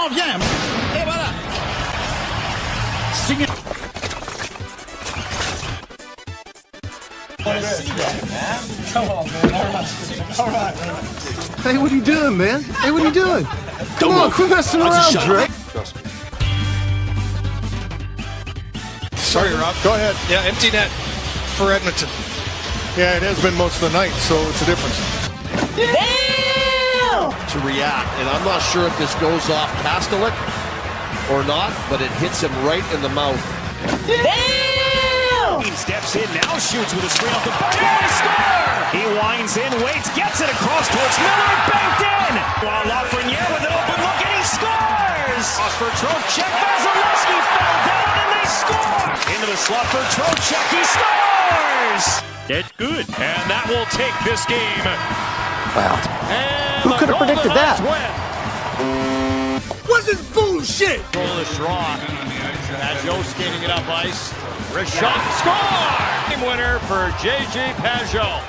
s'en vient. Et voilà. Signé. Come on, man. All right. Hey, what are you doing, man? Hey, what are you doing? Come on, quit messing around, Drake. Sorry, Rob. Go ahead. Yeah, empty net for Edmonton. Yeah, it has been most of the night, so it's a difference. Damn! To react, and I'm not sure if this goes off Kastelik or not, but it hits him right in the mouth. Damn! He steps in, now shoots with a screen off the back. He score! He winds in, waits, gets it across towards Miller, banked in! While Lafreniere with an open look, and he scores! Cross for Trocheck, Vasilevsky fell down, and they score! Into the slot for Trocheck, he scores! It's good, and that will take this game. Wow. And who could have predicted that? What's this bullshit? Goal is Schrock. Pajot skating it up ice. Rashad score! Game winner for J.J. Pajot.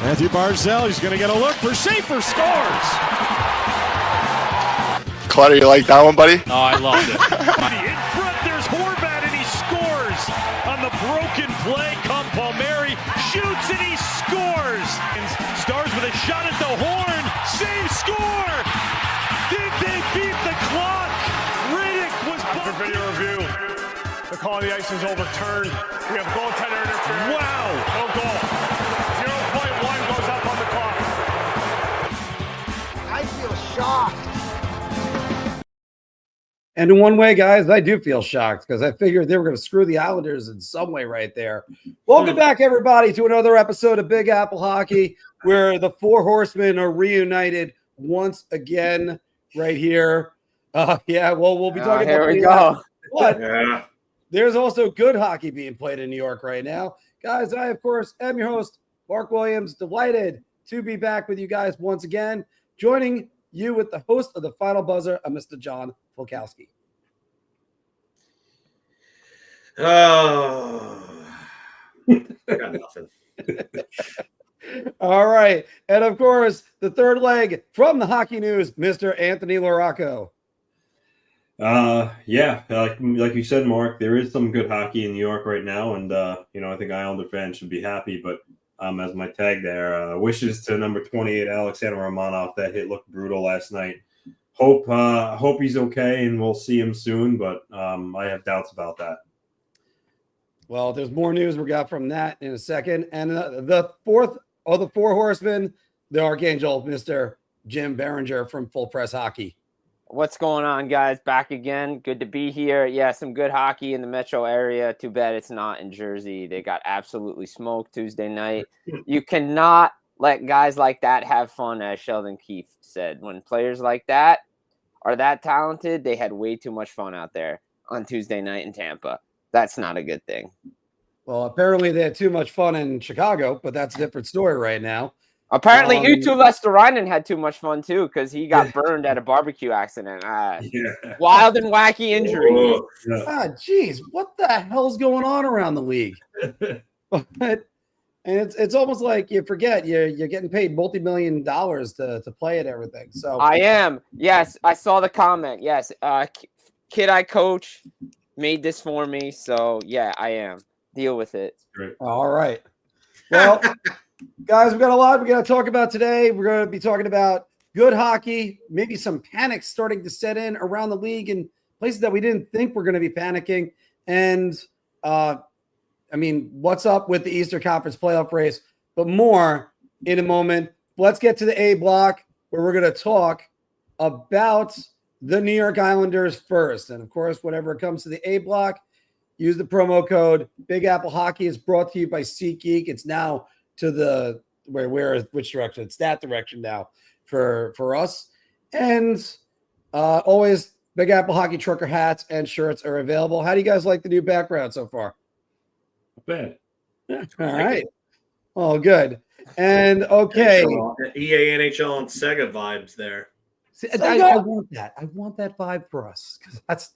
Matthew Barzal, he's going to get a look for Schaefer, scores! Claudia, you like that one, buddy? Oh, I loved it. In front, there's Horvat, and he scores on the broken play. Come Palmieri, shoots, and he scores! And Stars with a shot at the horn, save, score! Did they beat the clock? Riddick was After video review, the call on the ice is overturned. We have goaltender interference. Wow! No goal. 0.1 goes up on the clock. I feel shocked. And in one way, guys, I do feel shocked because I figured they were going to screw the Islanders in some way right there. Welcome back, everybody, to another episode of Big Apple Hockey, where the Four Horsemen are reunited once again right here. Yeah, well, we'll be talking about here we go. But there's also good hockey being played in New York right now. Guys, I, of course, am your host, Mark Williams. Delighted to be back with you guys once again. Joining you with the host of the Final Buzzer, Mr. John Filkowski. Oh, got nothing. All right. And of course, the third leg from the hockey news, Mr. Anthony LaRocco. Yeah, like you said, Mark, there is some good hockey in New York right now, and I think Islander fans should be happy. But as my tag there, wishes to number 28, Alexander Romanov. That hit looked brutal last night. Hope he's okay, and we'll see him soon. But I have doubts about that. Well, there's more news we got from that in a second. And the fourth of the Four Horsemen, the Archangel, Mr. Jim Behringer from Full Press Hockey. What's going on, guys? Back again. Good to be here. Yeah, some good hockey in the metro area. Too bad it's not in Jersey. They got absolutely smoked Tuesday night. You cannot let guys like that have fun, as Sheldon Keefe said. When players like that are that talented, they had way too much fun out there on Tuesday night in Tampa. That's not a good thing. Well, apparently they had too much fun in Chicago, but that's a different story right now. Apparently, Utu Lesterainen had too much fun, too, because he got burned at a barbecue accident. Wild and wacky injury. Geez, what the hell's going on around the league? And it's almost like you forget you're getting paid multi-million dollars to play at everything. So I am. Yes, I saw the comment. Yes, kid I coach made this for me. So, yeah, I am. Deal with it. Great. All right. Well, guys, we've got a lot we're going to talk about today. We're going to be talking about good hockey, maybe some panic starting to set in around the league in places that we didn't think were going to be panicking. And, what's up with the Eastern Conference playoff race? But more in a moment. Let's get to the A block where we're going to talk about the New York Islanders first. And, of course, whenever it comes to the A block, use the promo code Big Apple Hockey. Is brought to you by SeatGeek. It's now to the which direction? It's that direction now for us. And always Big Apple Hockey trucker hats and shirts are available. How do you guys like the new background so far? Not bad. All right. Oh, good. And okay. EA, NHL, and Sega vibes there. See, I want that. I want that vibe for us because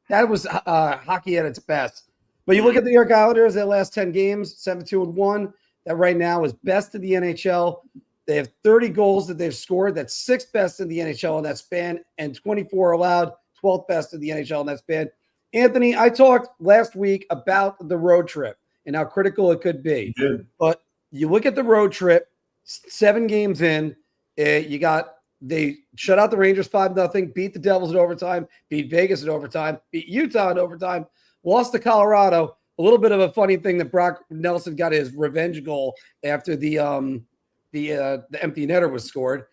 that was hockey at its best. But you look at the New York Islanders, their last 10 games, 7-2-1. That right now is best in the NHL. They have 30 goals that they've scored. That's sixth best in the NHL in that span, and 24 allowed, 12th best in the NHL in that span. Anthony, I talked last week about the road trip and how critical it could be. But you look at the road trip, 7 games in, they shut out the Rangers 5-0, beat the Devils in overtime, beat Vegas in overtime, beat Utah in overtime, lost to Colorado. A little bit of a funny thing that Brock Nelson got his revenge goal after the empty netter was scored.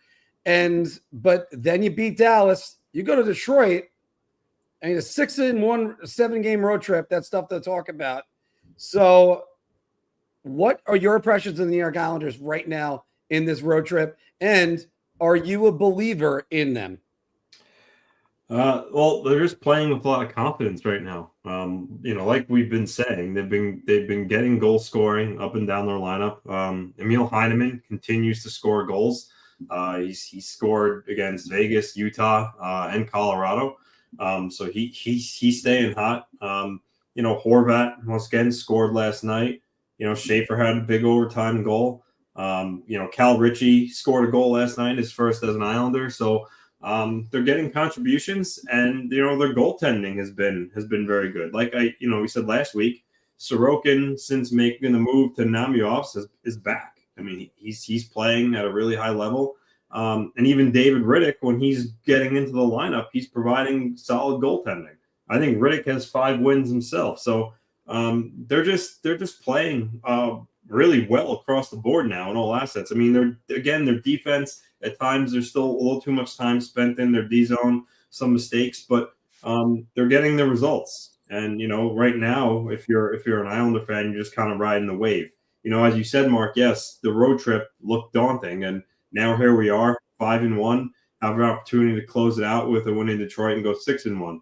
But then you beat Dallas. You go to Detroit. I mean, a 6-1 7-game road trip. That's stuff to talk about. So what are your impressions of the New York Islanders right now in this road trip? And are you a believer in them? Well, they're just playing with a lot of confidence right now. Like we've been saying, they've been getting goal scoring up and down their lineup. Emil Heineman continues to score goals. He scored against Vegas, Utah, and Colorado. So he's staying hot. Horvat once again scored last night. Schaefer had a big overtime goal. Cal Ritchie scored a goal last night, his first as an Islander. So they're getting contributions, and their goaltending has been very good. Like we said last week, Sorokin, since making the move to Namyovs, is back. I mean, he's playing at a really high level. And even David Riddick, when he's getting into the lineup, he's providing solid goaltending. I think Riddick has 5 wins himself. So they're just playing really well across the board now in all assets. I mean, their defense, at times there's still a little too much time spent in their D zone, some mistakes, but they're getting the results. And right now, if you're an Islander fan, you're just kind of riding the wave. As you said, Mark, yes, the road trip looked daunting, and now here we are, 5-1, have an opportunity to close it out with a win in Detroit and go 6-1.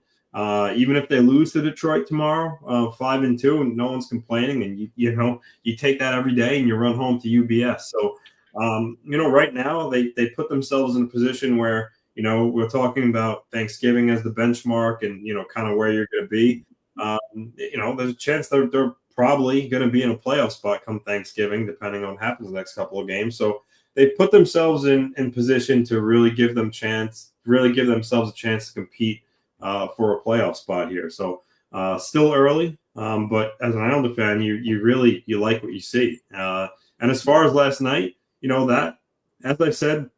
Even if they lose to Detroit tomorrow, 5-2, and no one's complaining, and you take that every day and you run home to UBS. So, right now they put themselves in a position where we're talking about Thanksgiving as the benchmark, and kind of where you're going to be. There's a chance they're probably going to be in a playoff spot come Thanksgiving, depending on what happens the next couple of games. So they put themselves in position to really give themselves a chance to compete for a playoff spot here. So still early, but as an Islander fan, you like what you see. And as far as last night, that, as I said,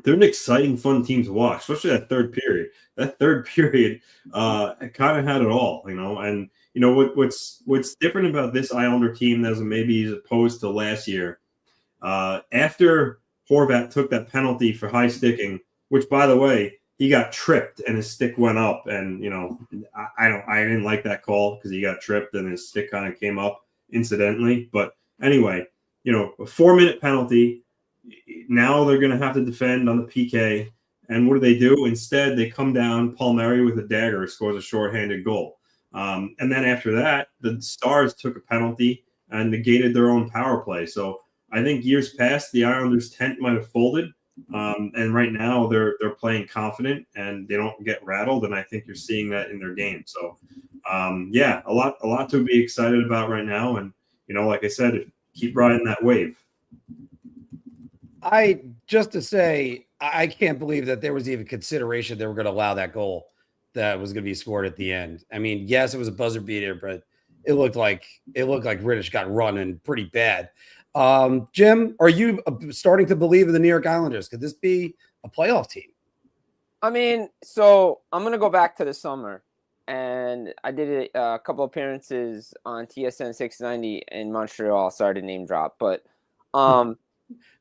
they're an exciting, fun team to watch, especially that third period. That third period kind of had it all, And what's different about this Islander team as opposed to last year. After Horvat took that penalty for high sticking, which, by the way, he got tripped and his stick went up, and I didn't like that call because he got tripped and his stick kind of came up incidentally. But anyway, a 4-minute penalty. Now they're going to have to defend on the PK, and what do? Instead, they come down. Palmieri with a dagger scores a shorthanded goal, and then after that, the Stars took a penalty and negated their own power play. So I think years past, the Islanders' tent might have folded. And right now they're playing confident and they don't get rattled, and I think you're seeing that in their game. So a lot to be excited about right now, and like I said, keep riding that wave. I can't believe that there was even consideration they were going to allow that goal that was going to be scored at the end. I mean, yes, it was a buzzer beater, but it looked like Riddick got running pretty bad. Jim, are you starting to believe in the New York Islanders? Could this be a playoff team? I mean, so I'm going to go back to the summer, and I did a couple appearances on TSN 690 in Montreal. Sorry to name drop, but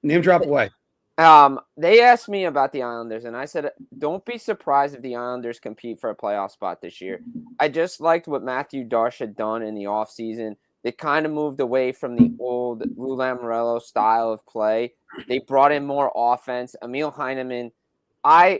name drop away. They asked me about the Islanders, and I said, don't be surprised if the Islanders compete for a playoff spot this year. I just liked what Matthew Darche had done in the offseason. They kind of moved away from the old Lou Lamoriello style of play. They brought in more offense. Emil Heineman,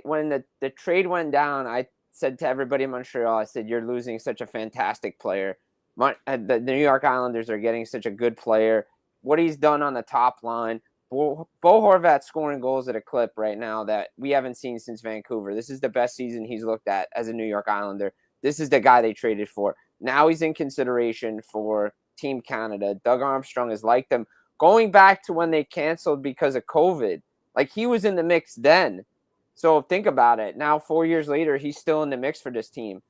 when the trade went down, I said to everybody in Montreal, I said, you're losing such a fantastic player. The New York Islanders are getting such a good player. What he's done on the top line, Bo Horvat scoring goals at a clip right now that we haven't seen since Vancouver. This is the best season he's looked at as a New York Islander. This is the guy they traded for. Now he's in consideration for Team Canada. Doug Armstrong has liked him. going back to when they canceled because of COVID, like he was in the mix then. So think about it. Now, 4 years later, he's still in the mix for this team.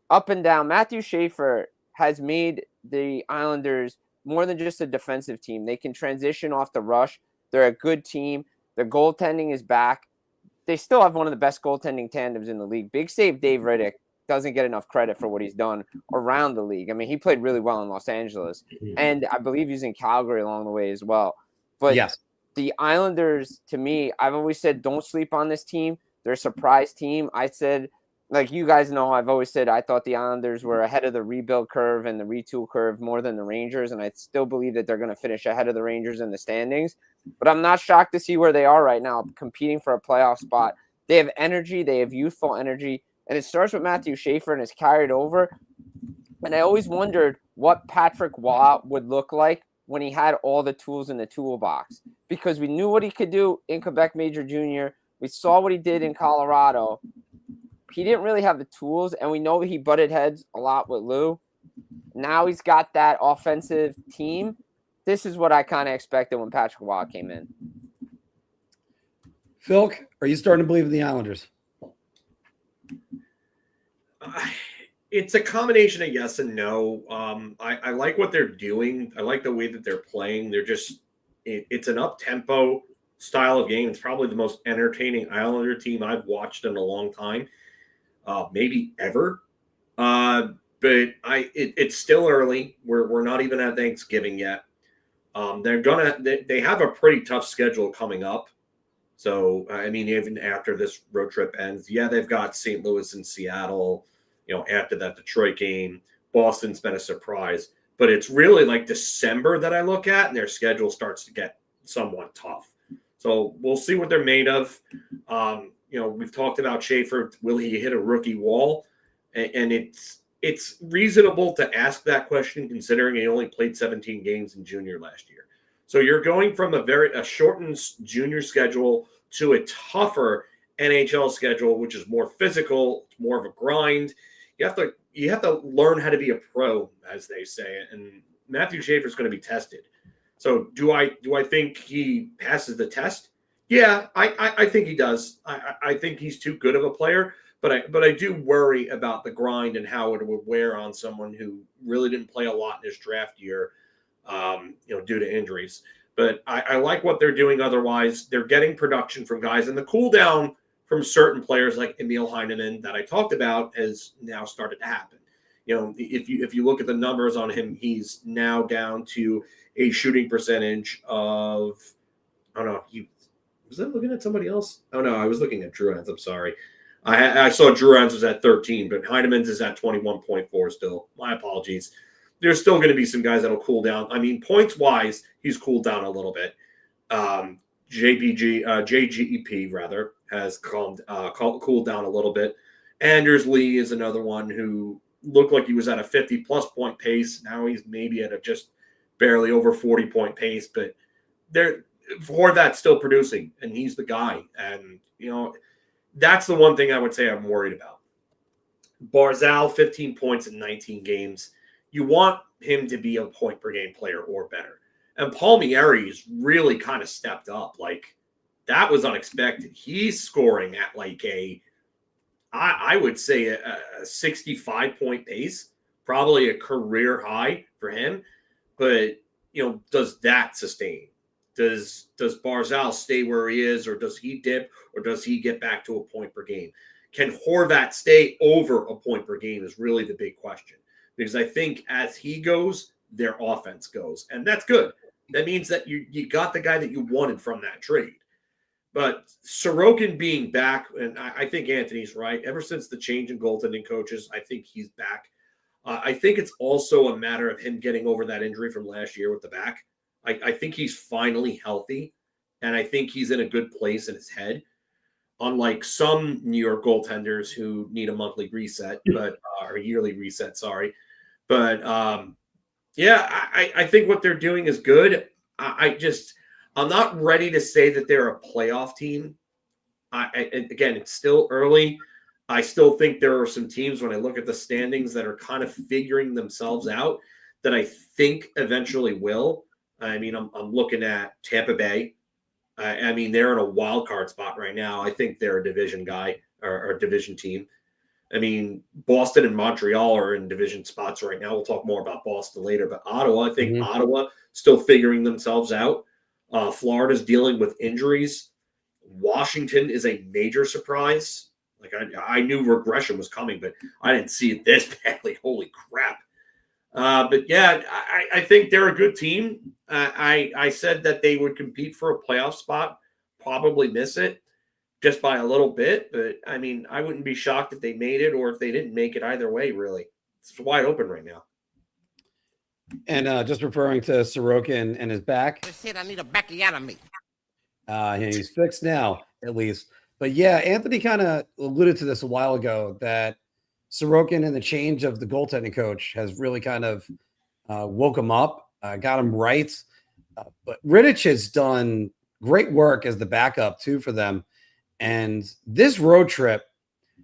Up and down, Matthew Schaefer has made the Islanders more than just a defensive team. They can transition off the rush. They're a good team. Their goaltending is back. They still have one of the best goaltending tandems in the league. Big save Dave Riddick doesn't get enough credit for what he's done around the league. I mean, he played really well in Los Angeles, and I believe he's in Calgary along the way as well. But yes, the Islanders, to me, I've always said don't sleep on this team. They're a surprise team. I said, like you guys know, I've always said I thought the Islanders were ahead of the rebuild curve and the retool curve more than the Rangers, and I still believe that they're going to finish ahead of the Rangers in the standings. But I'm not shocked to see where they are right now, competing for a playoff spot. They have energy. They have youthful energy. And it starts with Matthew Schaefer and is carried over. And I always wondered what Patrick Waugh would look like when he had all the tools in the toolbox, because we knew what he could do in Quebec Major Junior. We saw what he did in Colorado. He didn't really have the tools, and we know he butted heads a lot with Lou. Now he's got that offensive team. This is what I kind of expected when Patrick Waugh came in. Phil, are you starting to believe in the Islanders? It's a combination of yes and no. I like what they're doing. I like the way that they're playing. They're just it's an up-tempo style of game. It's probably the most entertaining Islander team I've watched in a long time, maybe ever. But it's still early. We're not even at Thanksgiving yet. They have a pretty tough schedule coming up. So, I mean, even after this road trip ends, they've got St. Louis and Seattle, after that Detroit game. Boston's been a surprise. But it's really like December that I look at, and their schedule starts to get somewhat tough. So we'll see what they're made of. We've talked about Schaefer. Will he hit a rookie wall? And it's reasonable to ask that question considering he only played 17 games in junior last year. So you're going from a shortened junior schedule to a tougher NHL schedule, which is more physical, more of a grind. You have to learn how to be a pro, as they say, and Matthew Schaefer is going to be tested. So do I think he passes the test? Yeah, I think he does. I think he's too good of a player, but I do worry about the grind and how it would wear on someone who really didn't play a lot in his draft year, due to injuries. But I like what they're doing otherwise. They're getting production from guys, and the cool down from certain players like Emil Heineman that I talked about has now started to happen. If you look at the numbers on him, he's now down to a shooting percentage of, I don't know, was I looking at somebody else? Oh no, I was looking at Drew Ends. I'm sorry. I saw Drew Ends was at 13, but Heineman's is at 21.4 still. My apologies. There's still going to be some guys that'll cool down. I mean, points wise, he's cooled down a little bit. JGEP rather has cooled down a little bit. Anders Lee is another one who looked like he was at a 50-plus point pace. Now he's maybe at a just barely over 40-point pace, but Horvat's still producing, and he's the guy. And, that's the one thing I would say I'm worried about. Barzal, 15 points in 19 games. You want him to be a point-per-game player or better. And Palmieri's really kind of stepped up. Like, that was unexpected. He's scoring at like I would say a 65-point pace, probably a career high for him. But, does that sustain? Does Barzal stay where he is, or does he dip, or does he get back to a point per game? Can Horvat stay over a point per game is really the big question. Because I think as he goes, their offense goes. And that's good. That means that you got the guy that you wanted from that trade. But Sorokin being back, and I think Anthony's right, ever since the change in goaltending coaches, I think he's back. I think it's also a matter of him getting over that injury from last year with the back. I think he's finally healthy, and I think he's in a good place in his head. Unlike some New York goaltenders who need a monthly reset, or yearly reset, sorry. But I think what they're doing is good. I'm not ready to say that they're a playoff team. Again, it's still early. I still think there are some teams when I look at the standings that are kind of figuring themselves out that I think eventually will. I mean, I'm looking at Tampa Bay. I mean, they're in a wild card spot right now. I think they're a division guy or a division team. I mean, Boston and Montreal are in division spots right now. We'll talk more about Boston later, but Ottawa, I think Ottawa still figuring themselves out. Florida's dealing with injuries. Washington is a major surprise. Like I knew regression was coming, but I didn't see it this badly. Holy crap. But yeah, I think they're a good team. I said that they would compete for a playoff spot, probably miss it just by a little bit. But I mean, I wouldn't be shocked if they made it or if they didn't make it either way, really. It's wide open right now. And just referring to Sorokin and his back. I said I need a bacchiotomy. He's fixed now, at least. But yeah, Anthony kind of alluded to this a while ago that Sorokin and the change of the goaltending coach has really kind of woke him up, got him right. But Rittich has done great work as the backup, too, for them. And this road trip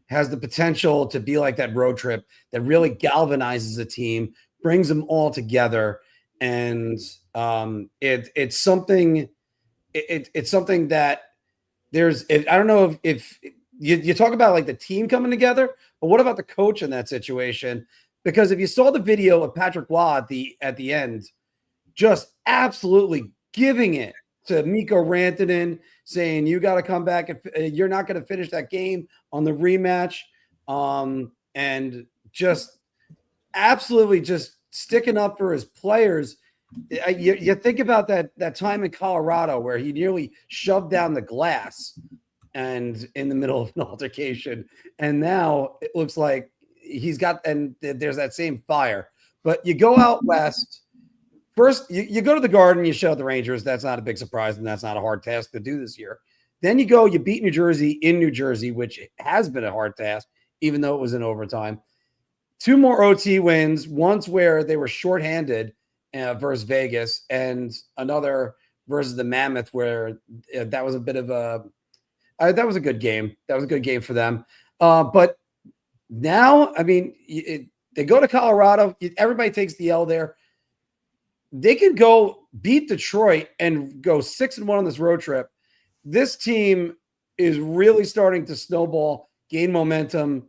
has the potential to be like that road trip that really galvanizes a team, brings them all together. And it's something that I don't know if you talk about like the team coming together, but what about the coach in that situation? Because if you saw the video of Patrick Waugh at the end, just absolutely giving it to Mikko Rantanen, saying you got to come back and you're not going to finish that game on the rematch, and just absolutely just sticking up for his players. You think about that time in Colorado where he nearly shoved down the glass and in the middle of an altercation, and now it looks like there's that same fire. But you go out west first, you go to the Garden, you shut out the Rangers. That's not a big surprise, and that's not a hard task to do this year. Then you beat New Jersey in New Jersey, which has been a hard task, even though it was in overtime. 2 more OT wins, once where they were shorthanded versus Vegas, and another versus the Mammoth, where that was a bit of that was a good game. That was a good game for them. But now, I mean, they go to Colorado. Everybody takes the L there. They can go beat Detroit and go 6-1 on this road trip. This team is really starting to snowball, gain momentum.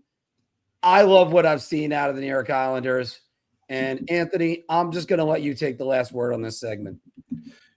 I love what I've seen out of the New York Islanders. And Anthony, I'm just going to let you take the last word on this segment.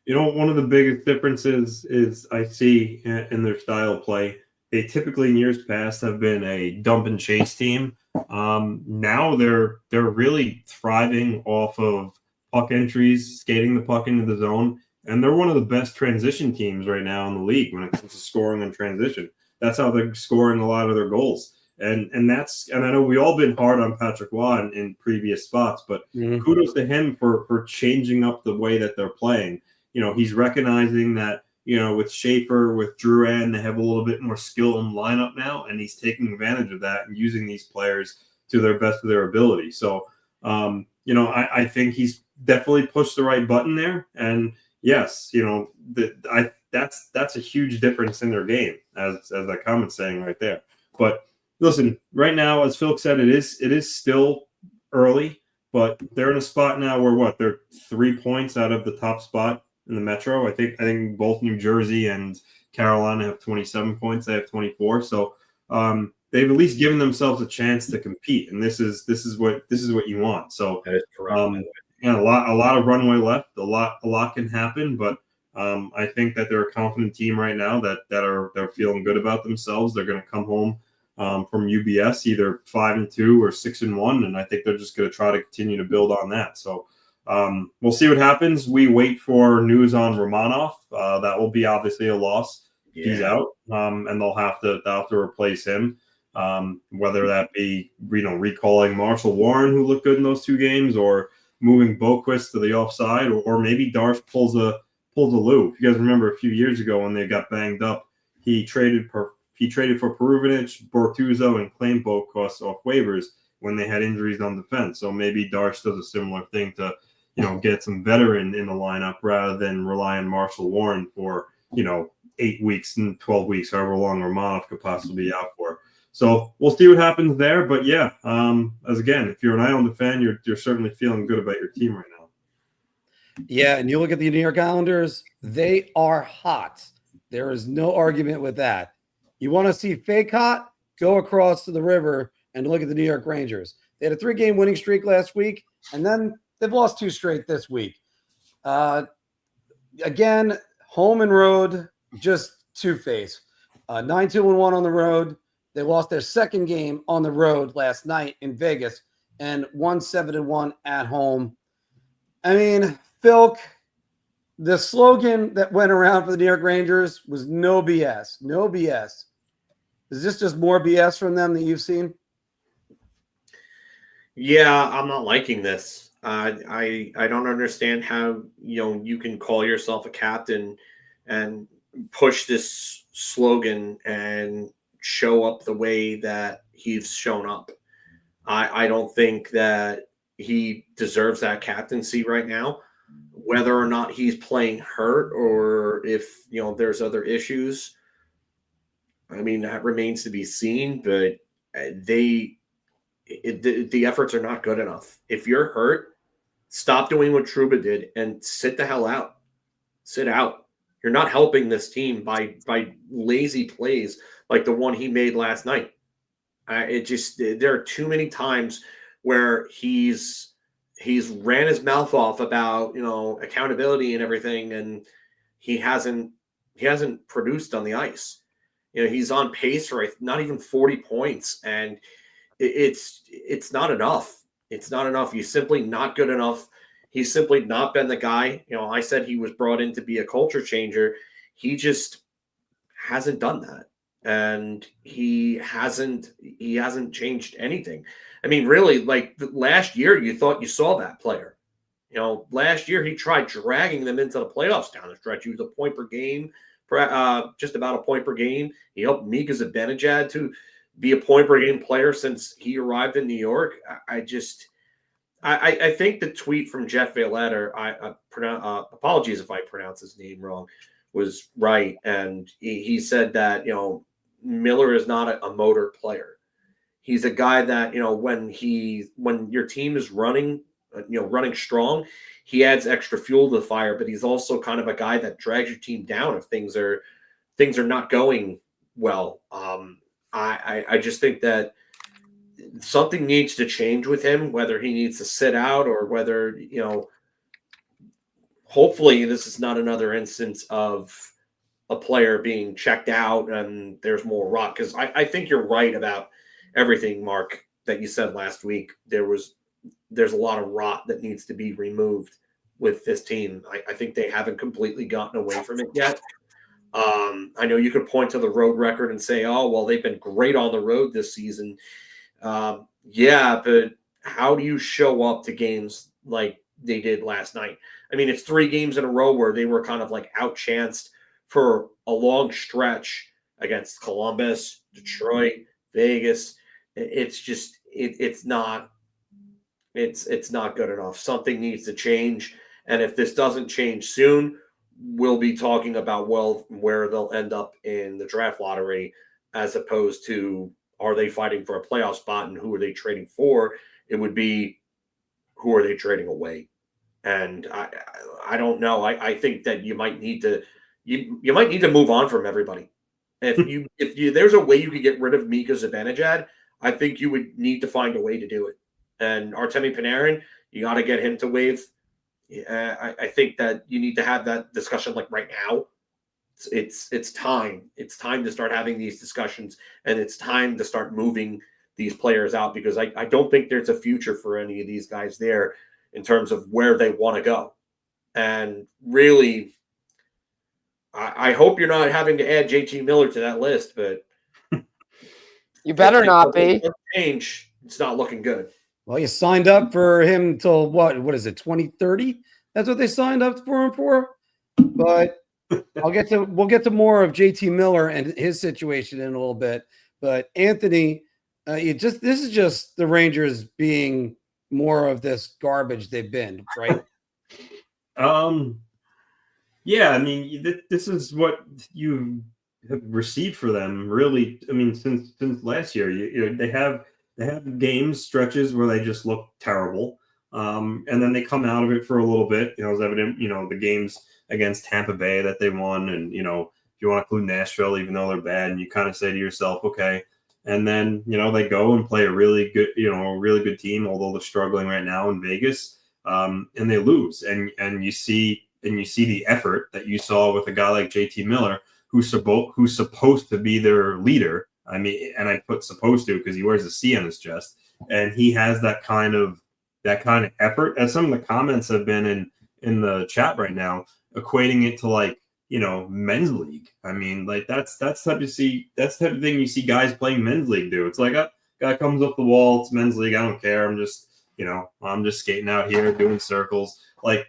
You know, one of the biggest differences is I see in their style of play. They typically in years past have been a dump and chase team. Now they're really thriving off of puck entries, skating the puck into the zone, and they're one of the best transition teams right now in the league when it comes to scoring and transition. That's how they're scoring a lot of their goals. And I know we all been hard on Patrick Waugh in previous spots, but kudos to him for changing up the way that they're playing. You know, he's recognizing that, you know, with Schaefer, with Drouin, they have a little bit more skill in lineup now, and he's taking advantage of that and using these players to their best of their ability. So, you know, I think he's definitely pushed the right button there. And yes, you know, that's a huge difference in their game, as that comment's saying right there. But listen, right now, as Phil said, it is still early, but they're in a spot now where they're 3 points out of the top spot in the Metro. I think both New Jersey and Carolina have 27 points. They have 24. So they've at least given themselves a chance to compete, and this is what you want. So that is correct. Yeah, a lot of runway left. A lot can happen, but I think that they're a confident team right now they're feeling good about themselves. They're going to come home from UBS either 5-2 or 6-1, and I think they're just going to try to continue to build on that. So we'll see what happens. We wait for news on Romanov. That will be obviously a loss. Yeah. He's out, and they'll have to replace him. Whether that be recalling Marshall Warren, who looked good in those 2 games, or moving Boquist to the offside, or maybe Darsh pulls a Lou. If you guys remember a few years ago when they got banged up, he traded for Peruvinich, Bortuzzo, and claimed Boquist off waivers when they had injuries on defense. So maybe Darsh does a similar thing to, get some veteran in the lineup rather than rely on Marshall Warren for, 8 weeks and 12 weeks, however long Romanov could possibly be out for. So we'll see what happens there. But yeah, if you're an Islander fan, you're certainly feeling good about your team right now. Yeah, and you look at the New York Islanders, they are hot. There is no argument with that. You want to see fake hot? Go across to the river and look at the New York Rangers. They had a 3-game winning streak last week, and then they've lost 2 straight this week. Again, home and road, just two-face. 9-2-1 on the road. They lost their second game on the road last night in Vegas and won 7-1 at home. I mean, Filk, the slogan that went around for the New York Rangers was no BS. No BS. Is this just more BS from them that you've seen? Yeah, I'm not liking this. I don't understand how you can call yourself a captain and push this slogan and show up the way that he's shown up. I don't think that he deserves that captaincy right now. Whether or not he's playing hurt or if there's other issues, I mean, that remains to be seen. But the efforts are not good enough. If you're hurt, stop doing what Trouba did and sit the hell out. Sit out. You're not helping this team by lazy plays like the one he made last night. There are too many times where he's ran his mouth off about accountability and everything, and he hasn't produced on the ice. He's on pace for not even 40 points, and it's not enough. It's not enough. He's simply not good enough. He's simply not been the guy. I said he was brought in to be a culture changer. He just hasn't done that. And he hasn't changed anything. I mean, really, like last year, you thought you saw that player. Last year he tried dragging them into the playoffs down the stretch. He was a point per game, just about a point per game. He helped Mika Zibanejad to be a point per game player since he arrived in New York. I think the tweet from Jeff Valette, apologies if I pronounce his name wrong, was right. And he said that, Miller is not a motor player. He's a guy that, when your team is running strong, he adds extra fuel to the fire, but he's also kind of a guy that drags your team down if things are not going well. I just think that something needs to change with him, whether he needs to sit out or whether, hopefully this is not another instance of a player being checked out and there's more rot. Because I think you're right about everything, Mark, that you said last week. There's a lot of rot that needs to be removed with this team. I think they haven't completely gotten away from it yet. I know you could point to the road record and say, oh, well, they've been great on the road this season. Yeah, but how do you show up to games like they did last night? I mean, it's 3 games in a row where they were kind of like outchanced for a long stretch against Columbus, Detroit, Vegas. It's just it's not good enough. Something needs to change, and if this doesn't change soon, we'll be talking about where they'll end up in the draft lottery, as opposed to are they fighting for a playoff spot and who are they trading for? It would be who are they trading away, and I don't know. I think that you might need to. You might need to move on from everybody. If there's a way you could get rid of Mika Zibanejad, I think you would need to find a way to do it. And Artemi Panarin, you got to get him to waive. I think that you need to have that discussion like right now. It's time. It's time to start having these discussions, and it's time to start moving these players out, because I don't think there's a future for any of these guys there in terms of where they want to go. And really, I hope you're not having to add JT Miller to that list, but you better not be. Change. It's not looking good. Well, you signed up for him till what is it, 2030? That's what they signed up for him for. But we'll get to more of JT Miller and his situation in a little bit. But Anthony, this is just the Rangers being more of this garbage they've been, right? Yeah, I mean, this is what you have received for them, really. I mean, since last year, they have games, stretches where they just look terrible. And then they come out of it for a little bit. It was evident, the games against Tampa Bay that they won. And, if you want to include Nashville, even though they're bad, and you kind of say to yourself, okay. And then, they go and play a really good team, although they're struggling right now in Vegas, and they lose. And you see the effort that you saw with a guy like JT Miller, who's supposed to be their leader. I mean, and I put supposed to because he wears a C on his chest, and he has that kind of effort. As some of the comments have been in the chat right now, equating it to men's league. I mean, that's the type of thing you see guys playing men's league do. It's like a guy comes up the wall, it's men's league. I don't care. I'm just skating out here doing circles. I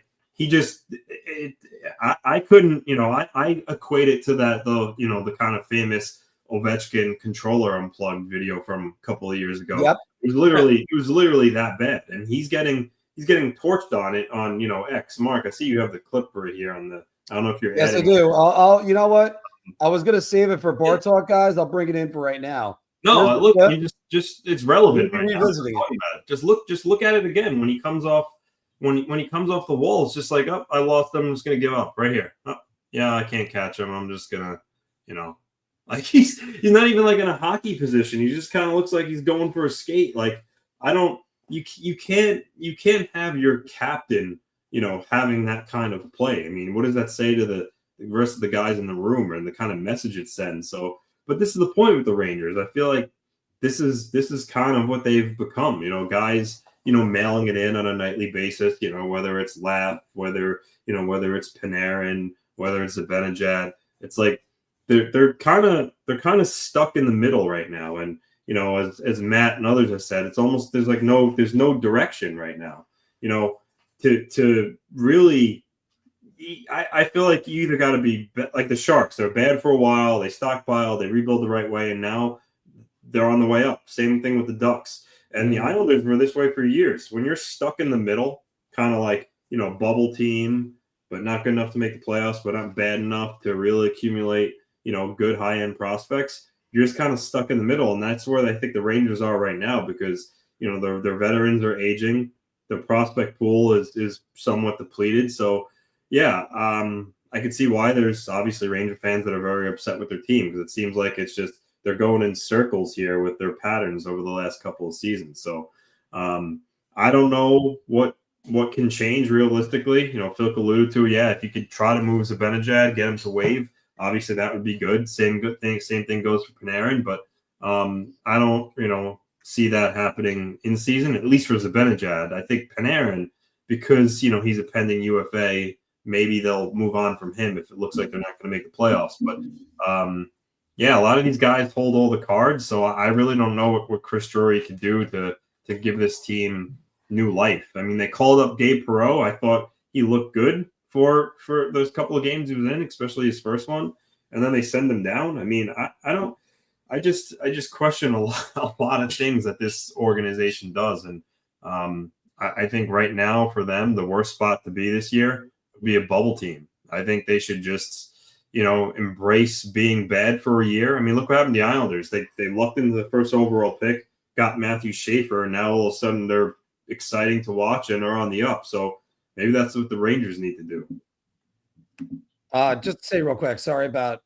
couldn't, I equate it to that, the kind of famous Ovechkin controller unplugged video from a couple of years ago. Yep. It was literally that bad. And he's getting torched on it on, X. Mark, I see you have the clip for it here on the, I don't know if you're Yes, I do. I'll you know what? I was going to save it for Bar Talk, guys. I'll bring it in for right now. No, look, you just it's relevant right now. Revisiting it. Just look at it again when he comes off when he comes off the wall. It's just like, oh, I lost him. I'm just gonna give up right here. Oh, yeah, I can't catch him. I'm just gonna, he's not even in a hockey position. He just kind of looks like he's going for a skate. You can't have your captain, having that kind of play. I mean, what does that say to the rest of the guys in the room and the kind of message it sends? So. But this is the point with the Rangers. I feel like this is kind of what they've become. Guys, mailing it in on a nightly basis. Whether it's Laugh, whether it's Panarin, whether it's Zibanejad. It's like they're kind of stuck in the middle right now. And as Matt and others have said, it's almost there's no direction right now. To really. I feel like you either got to be like the Sharks. They're bad for a while. They stockpile. They rebuild the right way, and now they're on the way up. Same thing with the Ducks. And the Islanders were this way for years. When you're stuck in the middle, kind of bubble team, but not good enough to make the playoffs, but not bad enough to really accumulate, good high-end prospects, you're just kind of stuck in the middle. And that's where I think the Rangers are right now because, their veterans are aging. The prospect pool is somewhat depleted. So, yeah, I could see why there's obviously Ranger fans that are very upset with their team because it seems like it's just they're going in circles here with their patterns over the last couple of seasons. So I don't know what can change realistically. Phil alluded to, if you could try to move Zibanejad, get him to waive, obviously that would be good. Same thing goes for Panarin, but I don't see that happening in season, at least for Zibanejad. I think Panarin, because he's a pending UFA. Maybe they'll move on from him if it looks like they're not going to make the playoffs. But, a lot of these guys hold all the cards, so I really don't know what Chris Drury can do to give this team new life. I mean, they called up Gabe Perreault. I thought he looked good for those couple of games he was in, especially his first one, and then they send him down. I mean, I just question a lot of things that this organization does, and I think right now for them, the worst spot to be this year be a bubble team. I think they should just, embrace being bad for a year. I mean, look what happened to the Islanders. They lucked into the first overall pick, got Matthew Schaefer, and now all of a sudden they're exciting to watch and are on the up. So maybe that's what the Rangers need to do. Just to say real quick, sorry about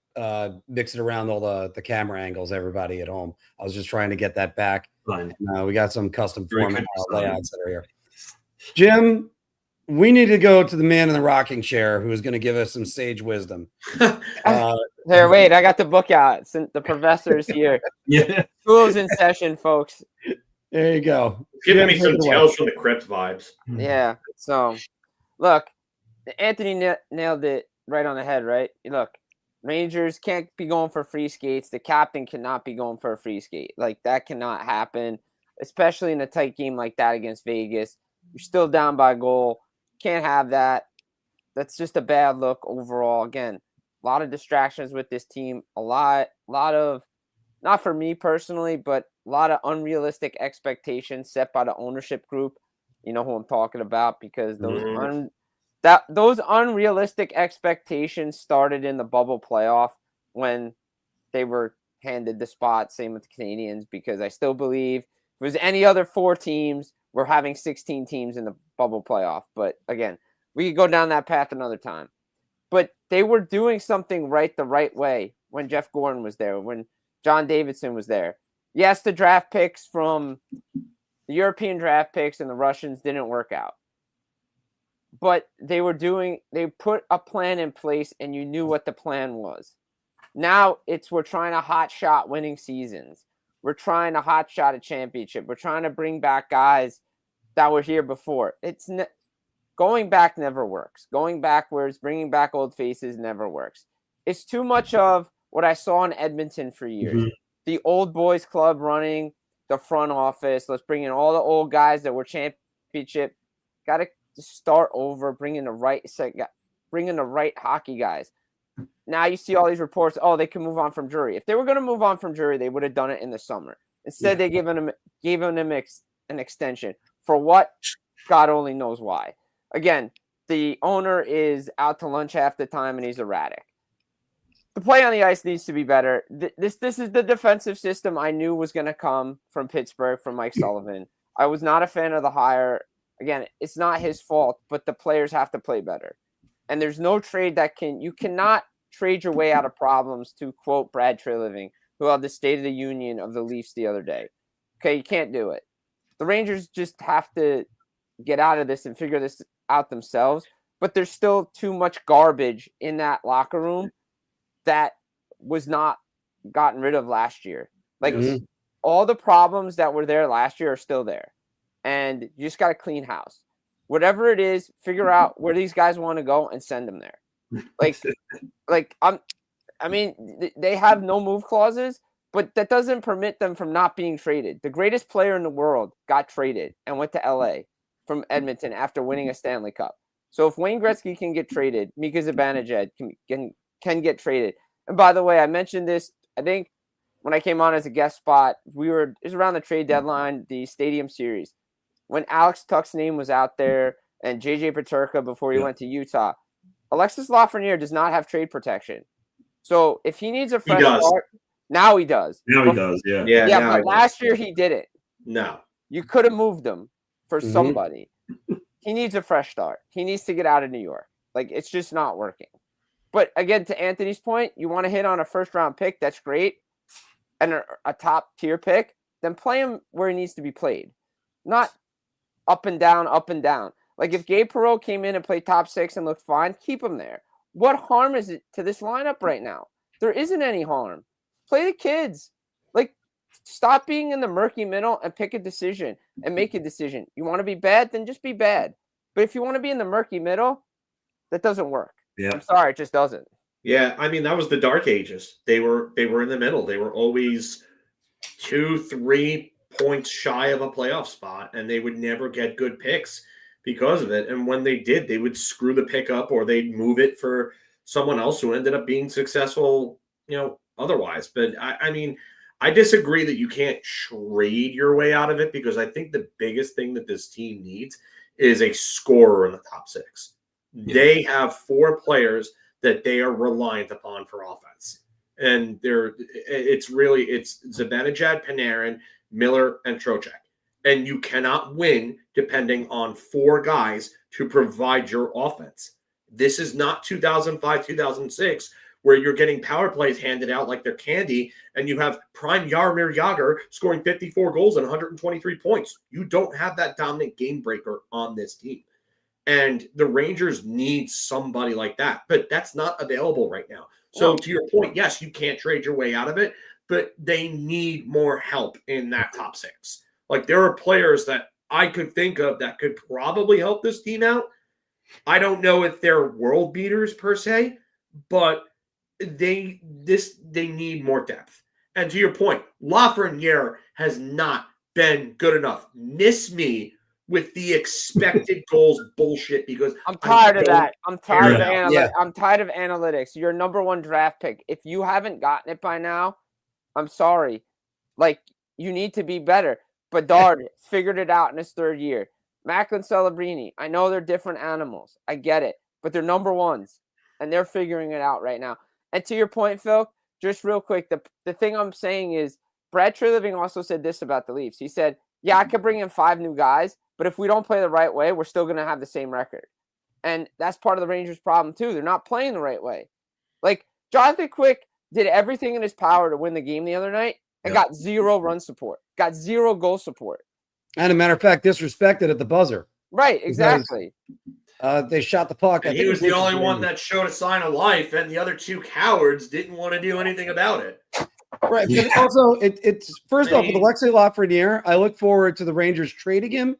mixing around all the camera angles, everybody at home. I was just trying to get that back. Fine. We got some custom format layouts that are here. Jim, we need to go to the man in the rocking chair who is going to give us some sage wisdom. Here, wait, I got the book out. The professor's here. Yeah. School's in session, folks. There you go. Giving me some Tales from the Crypt vibes. Yeah. So, look, Anthony nailed it right on the head, right? Look, Rangers can't be going for free skates. The captain cannot be going for a free skate. That cannot happen, especially in a tight game like that against Vegas. You're still down by a goal. Can't have that. That's just a bad look overall. Again, a lot of distractions with this team. A lot of, not for me personally, but a lot of unrealistic expectations set by the ownership group. You know who I'm talking about, because those unrealistic expectations started in the bubble playoff when they were handed the spot. Same with the Canadians, because I still believe if it was any other four teams, we're having 16 teams in the bubble playoff. But again, we could go down that path another time. But they were doing something the right way when Jeff Gordon was there, when John Davidson was there. Yes, the draft picks from the European draft picks and the Russians didn't work out. But they put a plan in place and you knew what the plan was. Now we're trying to hot shot winning seasons. We're trying to hot shot a championship. We're trying to bring back guys that were here before. Going back never works. Going backwards, bringing back old faces never works. It's too much of what I saw in Edmonton for years. Mm-hmm. The old boys club running the front office. Let's bring in all the old guys that were championship. Got to start over, bring in the right hockey guys. Now you see all these reports, they can move on from Drury. If they were going to move on from Drury, they would have done it in the summer. Instead, they gave him an extension. For what? God only knows why. Again, the owner is out to lunch half the time, and he's erratic. The play on the ice needs to be better. This is the defensive system I knew was going to come from Pittsburgh, from Mike Sullivan. I was not a fan of the hire. Again, it's not his fault, but the players have to play better. And there's no trade you cannot trade your way out of problems, to quote Brad Treliving, who held the State of the Union of the Leafs the other day. Okay, you can't do it. The Rangers just have to get out of this and figure this out themselves. But there's still too much garbage in that locker room that was not gotten rid of last year. All the problems that were there last year are still there. And you just got to clean house. Whatever it is, figure out where these guys want to go and send them there. They have no move clauses, but that doesn't permit them from not being traded. The greatest player in the world got traded and went to LA from Edmonton after winning a Stanley Cup. So if Wayne Gretzky can get traded, Mika Zibanejad can get traded. And by the way, I mentioned this, I think when I came on as a guest spot, it was around the trade deadline, the Stadium Series, when Alex Tuck's name was out there and JJ Peterka before he went to Utah. Alexis Lafreniere does not have trade protection. So if he needs a fresh start, now he does. Now he does, yeah. Yeah, but last year he didn't. No. You could have moved him for somebody. He needs a fresh start. He needs to get out of New York. It's just not working. But again, to Anthony's point, you want to hit on a first-round pick, that's great, and a top-tier pick, then play him where he needs to be played. Not up and down, up and down. If Gabe Perreault came in and played top six and looked fine, keep him there. What harm is it to this lineup right now? There isn't any harm. Play the kids. Stop being in the murky middle and pick a decision and make a decision. You want to be bad, then just be bad. But if you want to be in the murky middle, that doesn't work. Yeah. I'm sorry, it just doesn't. Yeah, that was the dark ages. They were in the middle. They were always 2-3 points shy of a playoff spot, and they would never get good picks because of it. And when they did, they would screw the pick up, or they'd move it for someone else who ended up being successful, otherwise. But I disagree that you can't trade your way out of it, because I think the biggest thing that this team needs is a scorer in the top six. Yeah. They have 4 players that they are reliant upon for offense. And it's Zibanejad, Panarin, Miller, and Trocheck. And you cannot win depending on 4 guys to provide your offense. This is not 2005, 2006, where you're getting power plays handed out like they're candy, and you have prime Jaromir Jagr scoring 54 goals and 123 points. You don't have that dominant game breaker on this team. And the Rangers need somebody like that, but that's not available right now. So to your point, yes, you can't trade your way out of it, but they need more help in that top six. There are players that I could think of that could probably help this team out. I don't know if they're world beaters per se, but they need more depth. And to your point, Lafreniere has not been good enough. Miss me with the expected goals bullshit, because I'm tired of that. I'm tired of analytics. Yeah. I'm tired of analytics. You're number 1 draft pick. If you haven't gotten it by now, I'm sorry. You need to be better. Bedard figured it out in his 3rd year. Macklin, Celebrini, I know they're different animals. I get it. But they're number 1s, and they're figuring it out right now. And to your point, Phil, just real quick, the thing I'm saying is Brad Treliving also said this about the Leafs. He said, yeah, I could bring in 5 new guys, but if we don't play the right way, we're still going to have the same record. And that's part of the Rangers' problem, too. They're not playing the right way. Like, Jonathan Quick did everything in his power to win the game the other night and got 0 run support, got 0 goal support. And a matter of fact, disrespected at the buzzer. Right, exactly. They shot the puck. And he was the only one that showed a sign of life, and the other 2 cowards didn't want to do anything about it. Right. But also, it's first off, with Alexei Lafreniere, I look forward to the Rangers trading him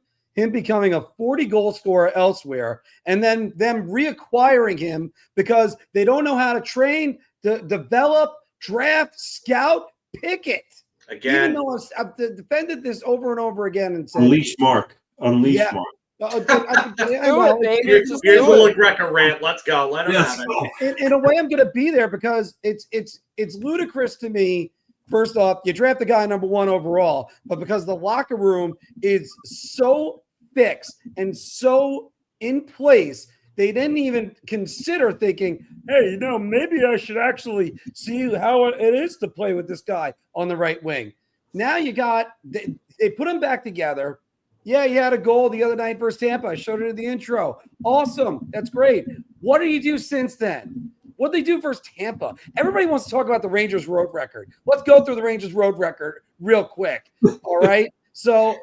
becoming a 40-goal scorer elsewhere, and then them reacquiring him because they don't know how to train, develop, draft, scout, pick it. Again, even though I've defended this over and over again and said, Unleash Mark. Unleash Mark. Here's a little Greco rant. Let's go. Let him have it. In a way, I'm going to be there because it's ludicrous to me. First off, you draft the guy number 1 overall, but because the locker room is so fixed and so in place, they didn't even consider thinking, hey, maybe I should actually see how it is to play with this guy on the right wing. Now they put him back together. Yeah, he had a goal the other night versus Tampa. I showed it in the intro. Awesome. That's great. What did he do since then? What did they do versus Tampa? Everybody wants to talk about the Rangers road record. Let's go through the Rangers road record real quick. All right. So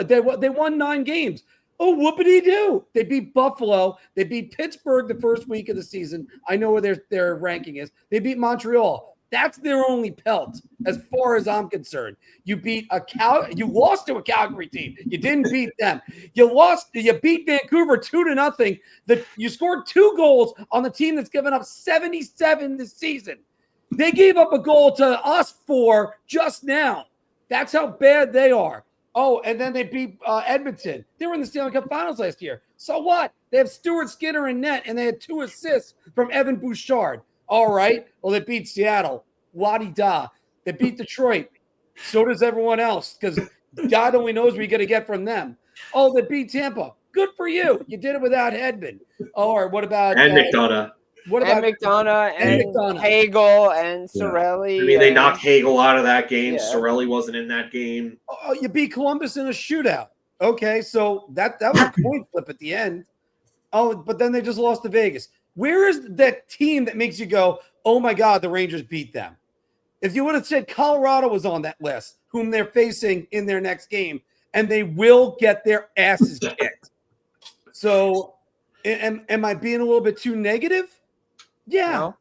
they won 9 games. Oh, whoopity-doo. They beat Buffalo. They beat Pittsburgh the first week of the season. I know where their ranking is. They beat Montreal. That's their only pelt, as far as I'm concerned. You lost to a Calgary team. You didn't beat them. You beat Vancouver 2-0. You scored 2 goals on the team that's given up 77 this season. They gave up a goal to us 4 just now. That's how bad they are. Oh, and then they beat Edmonton. They were in the Stanley Cup Finals last year. So what? They have Stuart Skinner in net, and they had 2 assists from Evan Bouchard. All right. Well, they beat Seattle. La-di-da. They beat Detroit. So does everyone else because God only knows what you're going to get from them. Oh, they beat Tampa. Good for you. You did it without Hedman. Oh, or what about McDonough? What about McDonough and Hagel and Cirelli? I mean, they knocked Hagel out of that game. Yeah. Cirelli wasn't in that game. Oh, you beat Columbus in a shootout. Okay, so that was a coin flip at the end. Oh, but then they just lost to Vegas. Where is that team that makes you go, oh, my God, the Rangers beat them? If you would have said Colorado was on that list, whom they're facing in their next game, and they will get their asses kicked. So am I being a little bit too negative? Yeah. No.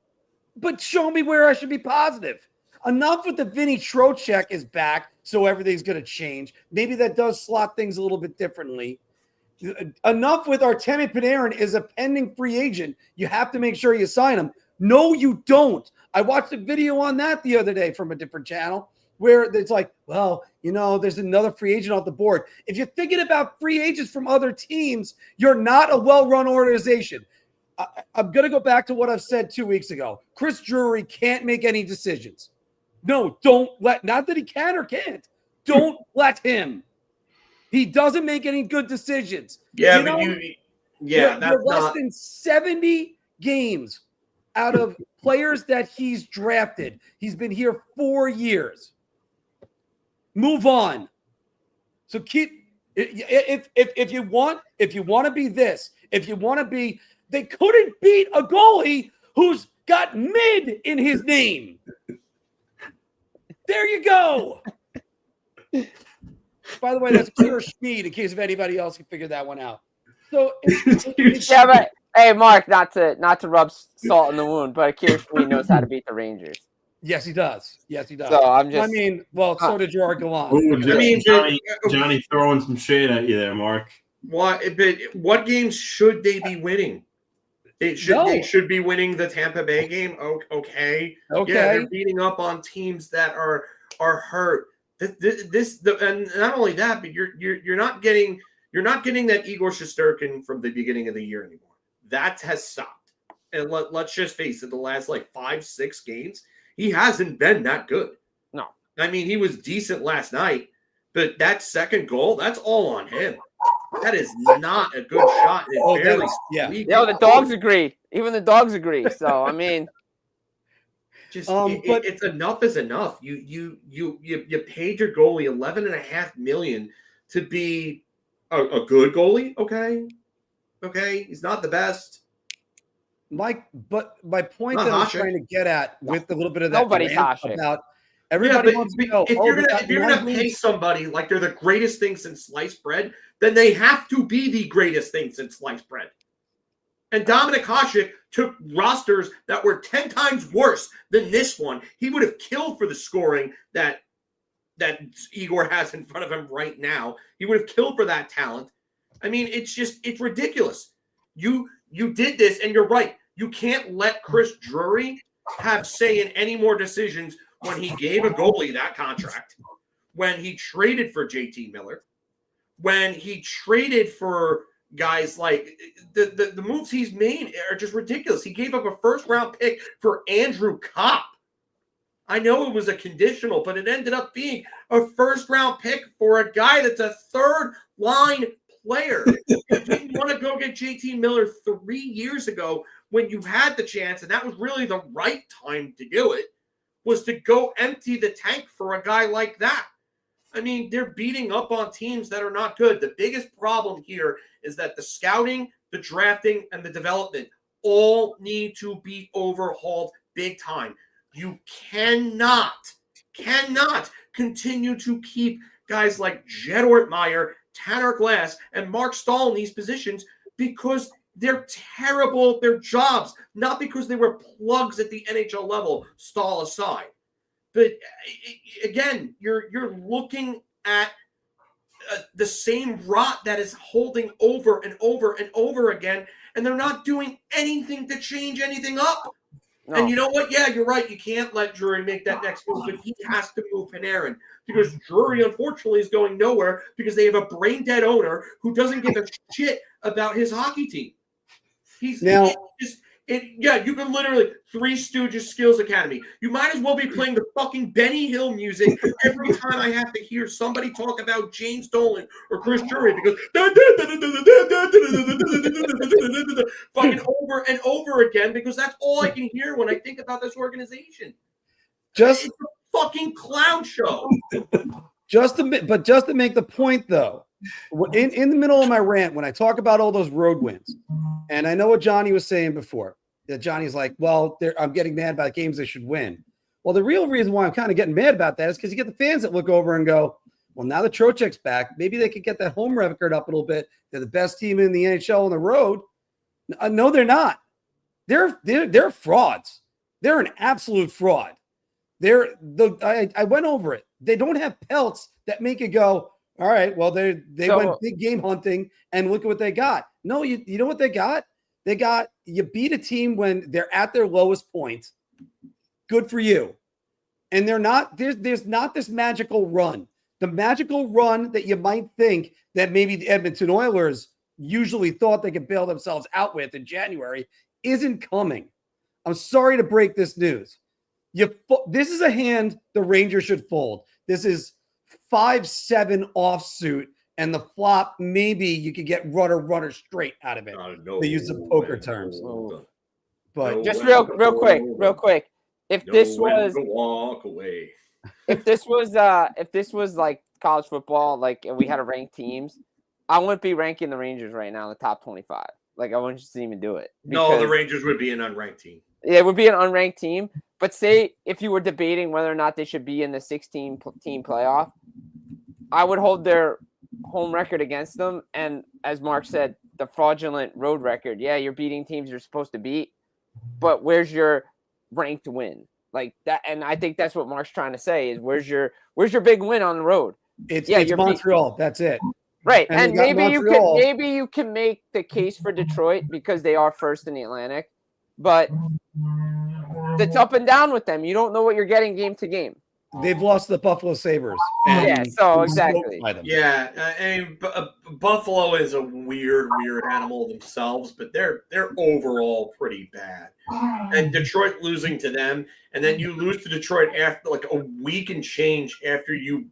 But show me where I should be positive. Enough with the Vinny Trocheck is back, so everything's going to change. Maybe that does slot things a little bit differently. Enough with Artemi Panarin is a pending free agent. You have to make sure you sign him. No, you don't. I watched a video on that the other day from a different channel where it's like, well, there's another free agent off the board. If you're thinking about free agents from other teams, you're not a well-run organization. I'm going to go back to what I've said 2 weeks ago. Chris Drury can't make any decisions. No, not that he can or can't. Don't let him. He doesn't make any good decisions. Yeah, you're less than 70 games out of players that he's drafted. He's been here 4 years. Move on. So if you want to be this, if you want to be, they couldn't beat a goalie who's got mid in his name. There you go. By the way, that's pure speed in case if anybody else can figure that one out. So yeah, but hey, Mark, not to rub salt in the wound, but Akira Schmid knows how to beat the Rangers. Yes, he does. So I'm just. So did Gerard Gallant. Johnny throwing some shade at you there, Mark. What games should they be winning? They should be winning the Tampa Bay game. Okay. Yeah, they're beating up on teams that are hurt. And not only that, but you're not getting that Igor Shesterkin from the beginning of the year anymore. That has stopped. And let's just face it, the last 5-6 games, he hasn't been that good. No. I mean, he was decent last night, but that second goal, that's all on him. That is not a good shot. The dogs agree. Even the dogs agree. So, I mean. Just it's enough is enough. You paid your goalie $11.5 million to be a good goalie. Okay, he's not the best. But my point that I'm trying to get at with a little bit of that Nobody's about everybody wants to know. If you're gonna pay somebody like they're the greatest thing since sliced bread, then they have to be the greatest thing since sliced bread. And Dominik Hasek took rosters that were 10 times worse than this one. He would have killed for the scoring that Igor has in front of him right now. He would have killed for that talent. I mean, it's ridiculous. You did this, and you're right. You can't let Chris Drury have say in any more decisions when he gave a goalie that contract, when he traded for JT Miller, when he traded for guys like the moves he's made are just ridiculous. He gave up a first-round pick for Andrew Kopp. I know it was a conditional, but it ended up being a first-round pick for a guy that's a third-line player. You didn't want to go get JT Miller 3 years ago when you had the chance, and that was really the right time to do it, was to go empty the tank for a guy like that. I mean, they're beating up on teams that are not good. The biggest problem here is that the scouting, the drafting, and the development all need to be overhauled big time. You cannot continue to keep guys like Jed Ortmeyer, Tanner Glass, and Mark Stahl in these positions because they're terrible at their jobs, not because they were plugs at the NHL level, Stahl aside. But again, you're looking at the same rot that is holding over and over and over again, and they're not doing anything to change anything up. No. And you know what? Yeah, you're right. You can't let Drury make that next move, but he has to move Panarin because Drury, unfortunately, is going nowhere because they have a brain-dead owner who doesn't give a shit about his hockey team. You can literally Three Stooges Skills Academy. You might as well be playing the fucking Benny Hill music every time I have to hear somebody talk about James Dolan or Chris Drury because fucking over and over again because that's all I can hear when I think about this organization. It's a fucking clown show. Just to make the point though, in the middle of my rant, when I talk about all those road wins, and I know what Johnny was saying before, that Johnny's like, well, I'm getting mad about games they should win. Well, the real reason why I'm kind of getting mad about that is because you get the fans that look over and go, well, now that Trocheck's back, maybe they could get that home record up a little bit. They're the best team in the NHL on the road. No, they're not. They're frauds. They're an absolute fraud. I went over it. They don't have pelts that make it go, all right, well, they went big game hunting and look at what they got. No, you know what they got? You beat a team when they're at their lowest point. Good for you. And there's not this magical run. The magical run that you might think that maybe the Edmonton Oilers usually thought they could bail themselves out with in January isn't coming. I'm sorry to break this news. This is a hand the Rangers should fold. This is 5-7 offsuit, and the flop, maybe you could get runner straight out of it. They use the poker terms. But just real quick. If this was walk away. If this was like college football, like and we had to rank teams, I wouldn't be ranking the Rangers right now in the top 25. Like I wouldn't just even do it. No, the Rangers would be an unranked team. Yeah, it would be an unranked team. But say if you were debating whether or not they should be in the 16-team playoff, I would hold their home record against them. And as Mark said, the fraudulent road record. Yeah, you're beating teams you're supposed to beat, but where's your ranked win? Like that, and I think that's what Mark's trying to say is where's your big win on the road? It's Montreal. That's it. Right. And maybe you can make the case for Detroit because they are first in the Atlantic, but it's up and down with them. You don't know what you're getting game to game. They've lost the Buffalo Sabres. Yeah, so exactly. Yeah, I mean, Buffalo is a weird animal themselves, but they're overall pretty bad. And Detroit losing to them, and then you lose to Detroit after like a week and change after you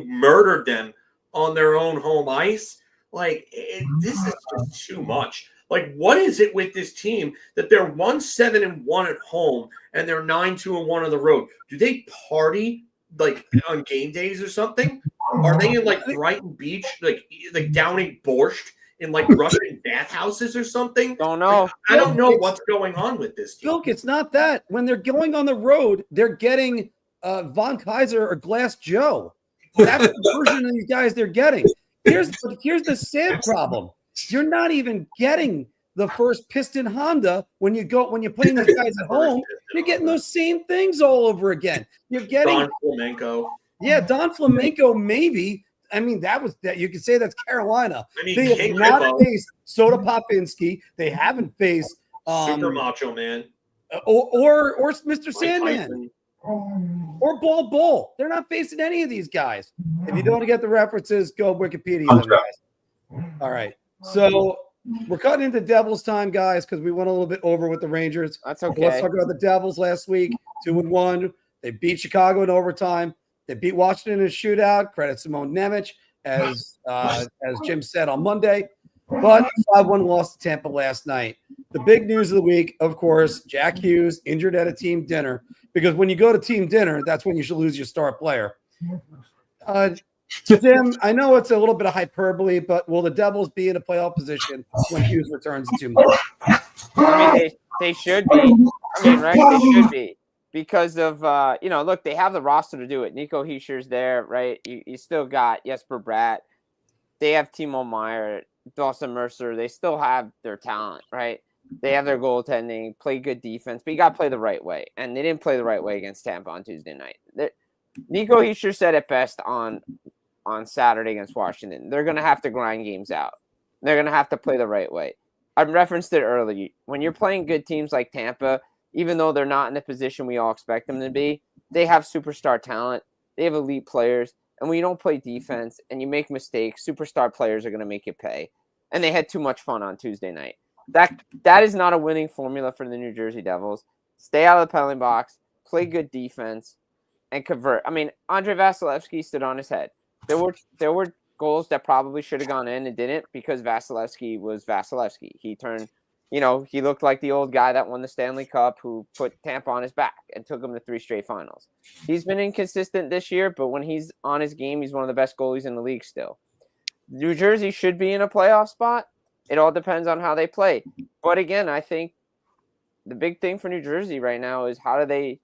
murdered them on their own home ice. Like this is just too much. Like, what is it with this team that they're 1-7-1 at home and they're 9-2-1 on the road? Do they party like on game days or something? Are they in like Brighton Beach, like downing borscht in like Russian bathhouses or something? Don't know. Like, I don't know what's going on with this team. Look, it's not that. When they're going on the road, they're getting Von Kaiser or Glass Joe. That's the version of these guys they're getting. Here's the sad problem. You're not even getting the first piston Honda when you're playing these guys at home. You're getting those same things all over again. You're getting Don Flamenco. Yeah, Don Flamenco, maybe. I mean, that you could say that's Carolina. They have not faced Soda Popinski. They haven't faced Super Macho Man. Or Mr. Sandman. Or Bull. They're not facing any of these guys. If you don't want to get the references, go Wikipedia them, guys. All right. So we're cutting into Devils time, guys, because we went a little bit over with the Rangers. That's okay. Let's talk about the Devils last week. 2-1. They beat Chicago in overtime. They beat Washington in a shootout. Credit Simone Nemec, as Jim said on Monday. But 5-1 loss to Tampa last night. The big news of the week, of course, Jack Hughes injured at a team dinner. Because when you go to team dinner, that's when you should lose your star player. Jim, I know it's a little bit of hyperbole, but will the Devils be in a playoff position when Hughes returns in 2 months? I mean, they should be. I mean, right? They should be. Because of, look, they have the roster to do it. Nico Heischer's there, right? You still got Jesper Bratt. They have Timo Meier, Dawson Mercer. They still have their talent, right? They have their goaltending, play good defense, but you got to play the right way. And they didn't play the right way against Tampa on Tuesday night. Nico Hischier said it best on Saturday against Washington. They're going to have to grind games out. They're going to have to play the right way. I referenced it earlier. When you're playing good teams like Tampa, even though they're not in the position we all expect them to be, they have superstar talent. They have elite players. And when you don't play defense and you make mistakes, superstar players are going to make you pay. And they had too much fun on Tuesday night. That is not a winning formula for the New Jersey Devils. Stay out of the penalty box, play good defense, and convert. I mean, Andrei Vasilevsky stood on his head. There were goals that probably should have gone in and didn't because Vasilevsky was Vasilevsky. He turned, he looked like the old guy that won the Stanley Cup who put Tampa on his back and took him to 3 straight finals. He's been inconsistent this year, but when he's on his game, he's one of the best goalies in the league still. New Jersey should be in a playoff spot. It all depends on how they play. But again, I think the big thing for New Jersey right now is how do they,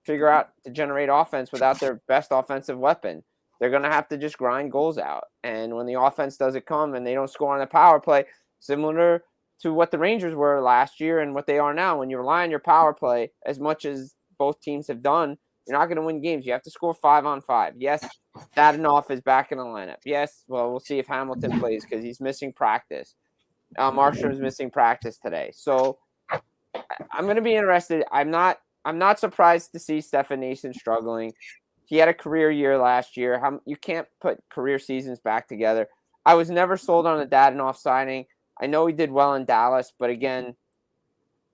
figure out to generate offense without their best offensive weapon. They're going to have to just grind goals out. And when the offense doesn't come and they don't score on the power play, similar to what the Rangers were last year and what they are now, when you rely on your power play as much as both teams have done, you're not going to win games. You have to score 5-on-5. Yes, Dadonov is back in the lineup. Yes, well, we'll see if Hamilton plays because he's missing practice. Markstrom's missing practice today. So I'm going to be interested. I'm not surprised to see Stefan Noesen struggling. He had a career year last year. You can't put career seasons back together. I was never sold on the Dadonov signing. I know he did well in Dallas, but again,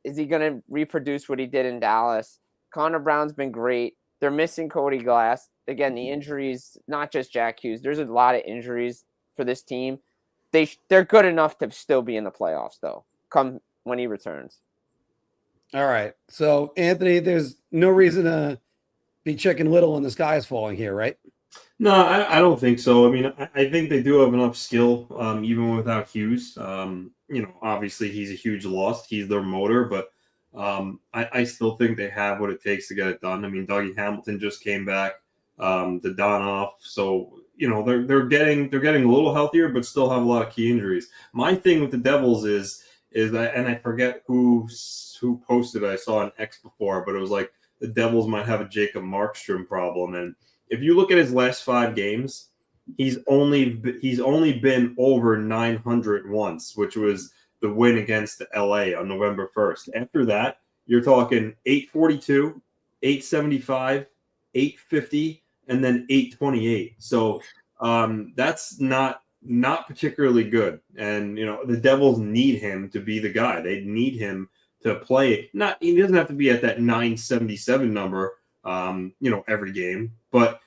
is he going to reproduce what he did in Dallas? Connor Brown's been great. They're missing Cody Glass. Again, the injuries, not just Jack Hughes. There's a lot of injuries for this team. They're good enough to still be in the playoffs, though, come when he returns. All right. So, Anthony, there's no reason to be Chicken Little when the sky is falling here, right? No, I don't think so. I mean, I think they do have enough skill, even without Hughes. Obviously he's a huge loss. He's their motor, but I still think they have what it takes to get it done. I mean, Dougie Hamilton just came back, the Dadonov, so they're getting a little healthier, but still have a lot of key injuries. My thing with the Devils is that, and I forget who posted it. I saw an X before, but it was like the Devils might have a Jacob Markstrom problem, and if you look at his last 5 games, he's only been over 900 once, which was the win against the LA on November 1st. After that, you're talking 842, 875, 850, and then 828. So that's not particularly good. And the Devils need him to be the guy. They need him to play. He doesn't have to be at that 977 number, every game, but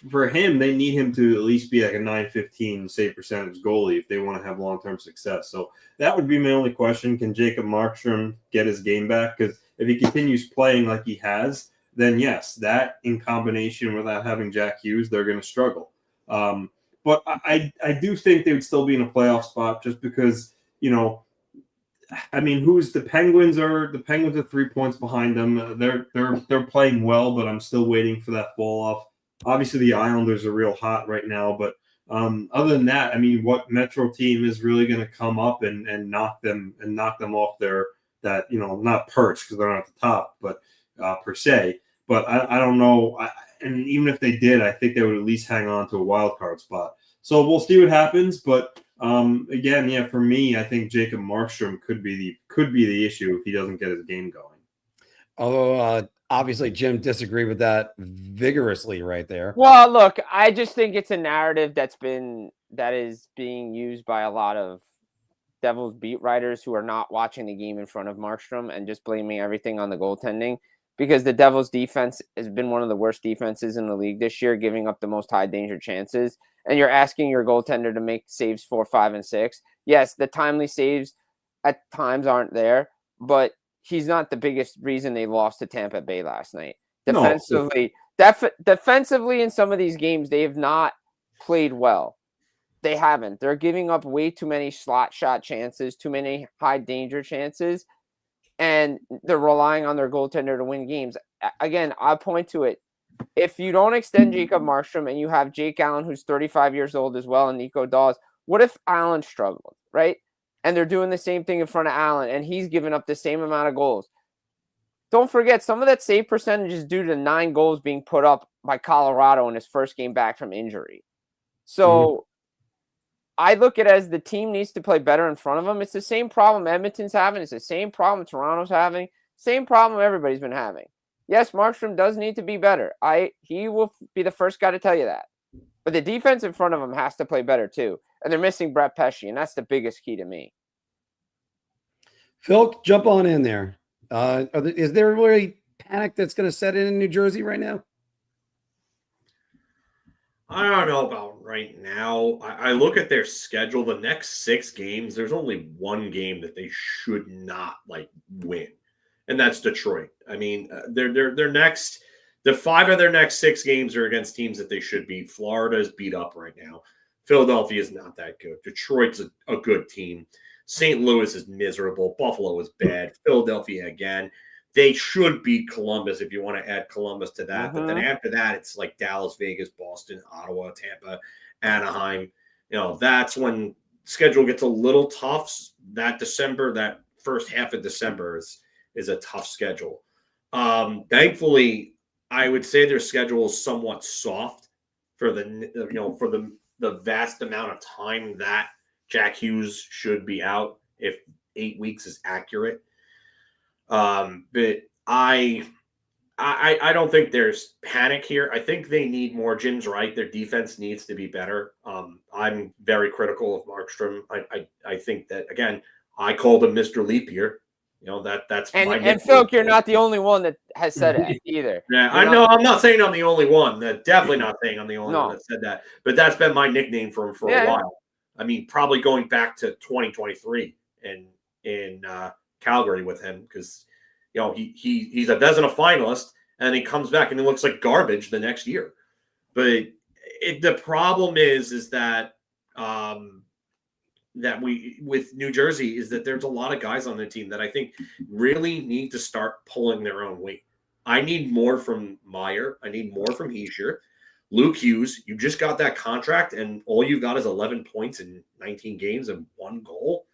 for him, they need him to at least be like a .915 save percentage goalie if they want to have long-term success. So that would be my only question. Can Jacob Markstrom get his game back? Because if he continues playing like he has, then yes, that in combination without having Jack Hughes, they're going to struggle. But I do think they would still be in a playoff spot just because, who's the Penguins are 3 points behind them. They're playing well, but I'm still waiting for that fall off. Obviously, the Islanders are real hot right now, but other than that, what Metro team is really going to come up and knock them off not perch because they're not at the top, but per se. But I don't know. And even if they did, I think they would at least hang on to a wild card spot. So we'll see what happens. But again, for me, I think Jacob Markstrom could be the issue if he doesn't get his game going. Although obviously Jim disagreed with that vigorously right there. Well, look, I just think it's a narrative that is being used by a lot of Devils beat writers who are not watching the game in front of Markstrom and just blaming everything on the goaltending, because the Devils defense has been one of the worst defenses in the league this year, giving up the most high danger chances. And you're asking your goaltender to make saves 4, 5, and 6. Yes, the timely saves at times aren't there, but he's not the biggest reason they lost to Tampa Bay last night. Defensively, defensively in some of these games, they have not played well. They haven't. They're giving up way too many slot shot chances, too many high danger chances, and they're relying on their goaltender to win games. Again, I'll point to it. If you don't extend Jacob Markstrom and you have Jake Allen, who's 35 years old as well, and Nico Dawes, what if Allen struggled, right? And they're doing the same thing in front of Allen, and he's giving up the same amount of goals. Don't forget, some of that save percentage is due to 9 goals being put up by Colorado in his first game back from injury. So I look at it as the team needs to play better in front of them. It's the same problem Edmonton's having. It's the same problem Toronto's having. Same problem everybody's been having. Yes, Markstrom does need to be better. He will be the first guy to tell you that. But the defense in front of him has to play better too. And they're missing Brett Pesce, and that's the biggest key to me. Phil, jump on in there. Is there really panic that's going to set in New Jersey right now? I don't know about right now. I look at their schedule. The next 6 games, there's only one game that they should not win, and that's Detroit. Their next, the 5 of their next 6 games are against teams that they should beat. Florida is beat up right now. Philadelphia is not that good. Detroit's a good team. St. Louis is miserable. Buffalo is bad. Philadelphia again. They should beat Columbus if you want to add Columbus to that. But then after that, it's like Dallas, Vegas, Boston, Ottawa, Tampa, Anaheim. That's when schedule gets a little tough. That first half of December is a tough schedule. Thankfully, I would say their schedule is somewhat soft for the vast amount of time that Jack Hughes should be out, if 8 weeks is accurate. But I don't think there's panic here. I think they need more. Jim's right. Their defense needs to be better. I'm very critical of Markstrom. I think that, again, I called him Mr. Leap Year. That's my nickname. And Phil, you're not the only one that has said it either. Yeah, I know. I'm not saying I'm the only one. Definitely not saying I'm the only one that said that. But that's been my nickname for him for a while. Probably going back to 2023 in Calgary with him, because he's a Vezina finalist, and he comes back and he looks like garbage the next year. But the problem is that we with New Jersey is that there's a lot of guys on the team that I think really need to start pulling their own weight. I need more from Meyer. I need more from Hischier. Luke Hughes, you just got that contract, and all you've got is 11 points in 19 games and 1 goal.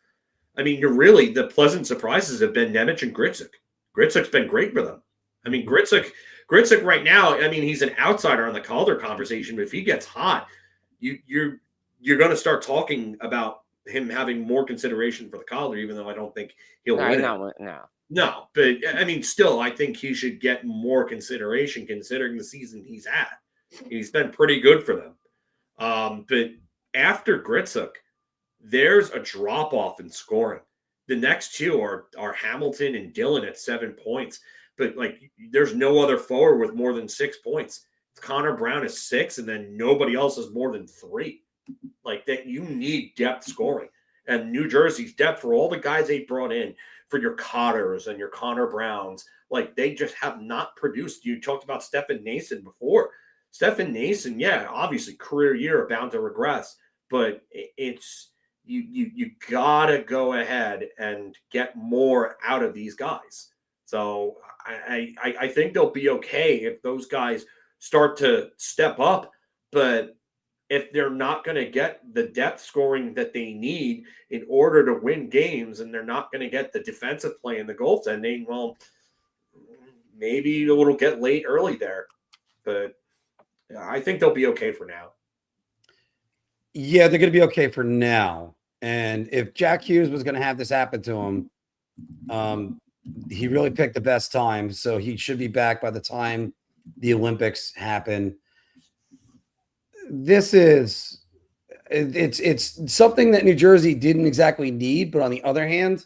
You're really, the pleasant surprises have been Nemec and Gritsuk. Gritsuk's been great for them. Gritsuk right now, he's an outsider on the Calder conversation, but if he gets hot, you're going to start talking about him having more consideration for the Calder, even though I don't think he'll win it. No, but still, I think he should get more consideration considering the season he's had. He's been pretty good for them. But after Gritsuk, there's a drop-off in scoring. The next 2 are Hamilton and Dillon at 7 points. But, there's no other forward with more than 6 points. Connor Brown is 6, and then nobody else is more than 3. Like that, you need depth scoring. And New Jersey's depth for all the guys they brought in, for your Cotters and your Connor Browns, like they just have not produced. You talked about Stefan Nason before. Stefan Nason, yeah, obviously career year, bound to regress, but it's you gotta go ahead and get more out of these guys. So I think they'll be okay if those guys start to step up, but if they're not going to get the depth scoring that they need in order to win games, and they're not going to get the defensive play and the goaltending, well, maybe it'll get late early there. But I think they'll be okay for now. Yeah, they're going to be okay for now. And if Jack Hughes was going to have this happen to him, he really picked the best time. So he should be back by the time the Olympics happen. This is it's something that New Jersey didn't exactly need, but on the other hand,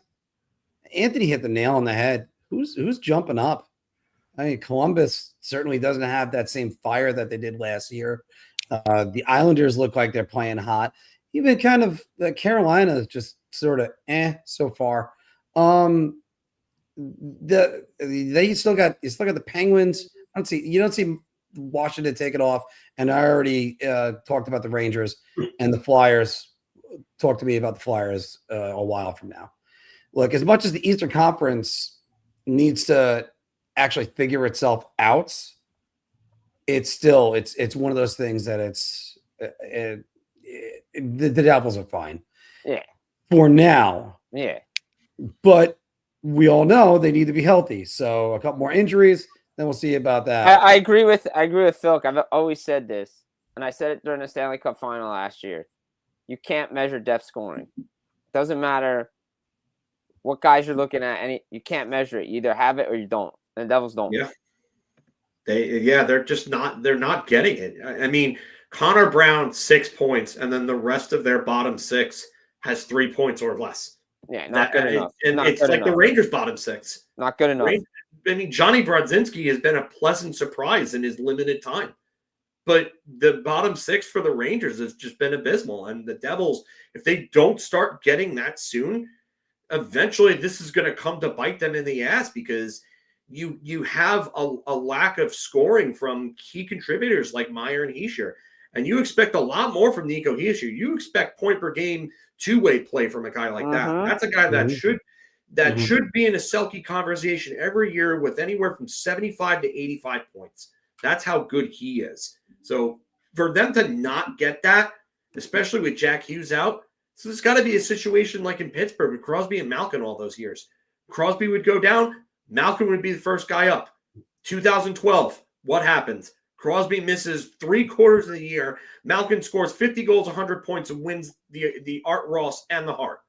Anthony hit the nail on the head. Who's jumping up? I mean, Columbus certainly doesn't have that same fire that they did last year. The Islanders look like they're playing hot. Even kind of Carolina is just sort of so far. You still got the Penguins. You don't see Washington take it off. And I already talked about the Rangers and the Flyers. Talk to me about the Flyers a while from now. Look, as much as the Eastern Conference needs to actually figure itself out, it's still it's one of those things that the Devils are fine. Yeah. For now. Yeah. But we all know they need to be healthy. So a couple more injuries, then we'll see about that. I agree with Phil. I've always said this, and I said it during the Stanley Cup final last year. You can't measure depth scoring. It doesn't matter what guys you're looking at. You can't measure it. You either have it or you don't. And the Devils don't. Yeah. They're just not. They're not getting it. I mean, Connor Brown 6 points, and then the rest of their bottom 6 has 3 points or less. Yeah, not good enough. And not it's good like enough. the Rangers' bottom 6. Not good enough. I mean, Johnny Brodzinski has been a pleasant surprise in his limited time. But the bottom 6 for the Rangers has just been abysmal. And the Devils, if they don't start getting that soon, eventually this is going to come to bite them in the ass, because you have a lack of scoring from key contributors like Meyer and Hischier. And you expect a lot more from Nico Hischier. You expect point per game two-way play from a guy like that. That's a guy that should be in a Selke conversation every year with anywhere from 75 to 85 points. That's how good he is. So for them to not get that, especially with Jack Hughes out, so it's got to be a situation like in Pittsburgh with Crosby and Malkin all those years. Crosby would go down, Malkin would be the first guy up. 2012, what happens? Crosby misses 3/4 of the year. Malkin scores 50 goals, 100 points, and wins the Art Ross and the Hart.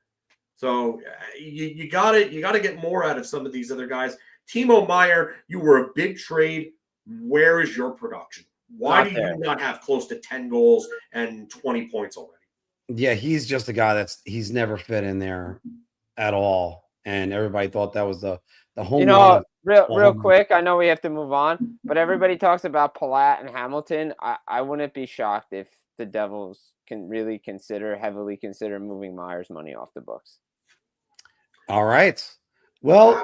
So you got to get more out of some of these other guys. Timo Meier, you were a big trade. Where is your production? Why do you not have close to 10 goals and 20 points already? Yeah, he's just a guy he's never fit in there at all. And everybody thought that was the home run. Real quick, I know we have to move on, but everybody talks about Palat and Hamilton. I wouldn't be shocked if the Devils can really heavily consider moving Myers' money off the books. All right. Well,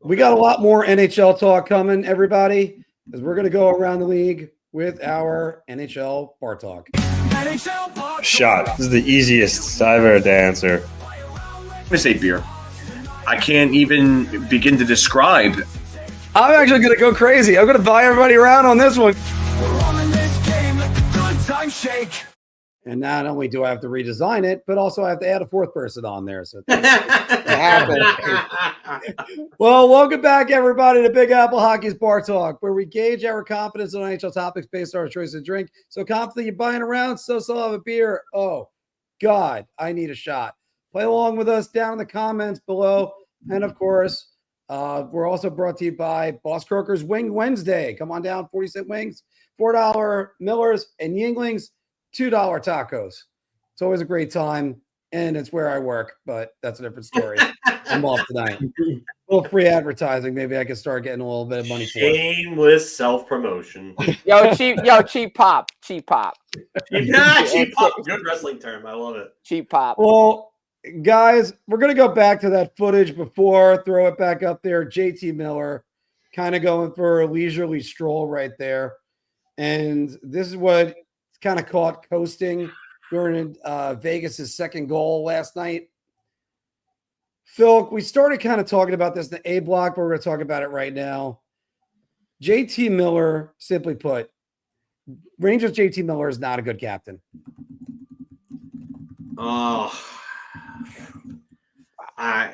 we got a lot more NHL talk coming, everybody, as we're going to go around the league with our NHL Bar Talk. Shot. This is the easiest I've ever to answer. I'm going to say beer. I can't even begin to describe. I'm actually going to go crazy. I'm going to buy everybody around on this one. And not only do I have to redesign it, but also I have to add a fourth person on there. So well, welcome back, everybody, to Big Apple Hockey's Bar Talk, where we gauge our confidence on NHL topics based on our choice of drink. So confident you're buying around, so have a beer. Oh, God, I need a shot. Play along with us down in the comments below. And, of course, we're also brought to you by Boss Croker's Wing Wednesday. Come on down, 40-cent wings, $4 Millers and Yinglings, $2 tacos. It's always a great time, and it's where I work, but that's a different story. I'm off tonight. A little free advertising. Maybe I can start getting a little bit of money for it. Shameless self-promotion. Cheap pop. Cheap pop. Good wrestling term. I love it. Cheap pop. Well, guys, we're going to go back to that footage before, throw it back up there. JT Miller kind of going for a leisurely stroll right there. And this is what kind of caught coasting during Vegas's second goal last night. Phil, we started kind of talking about this in the A block, but we're going to talk about it right now. JT Miller, simply put, Rangers JT Miller is not a good captain. Oh, I'm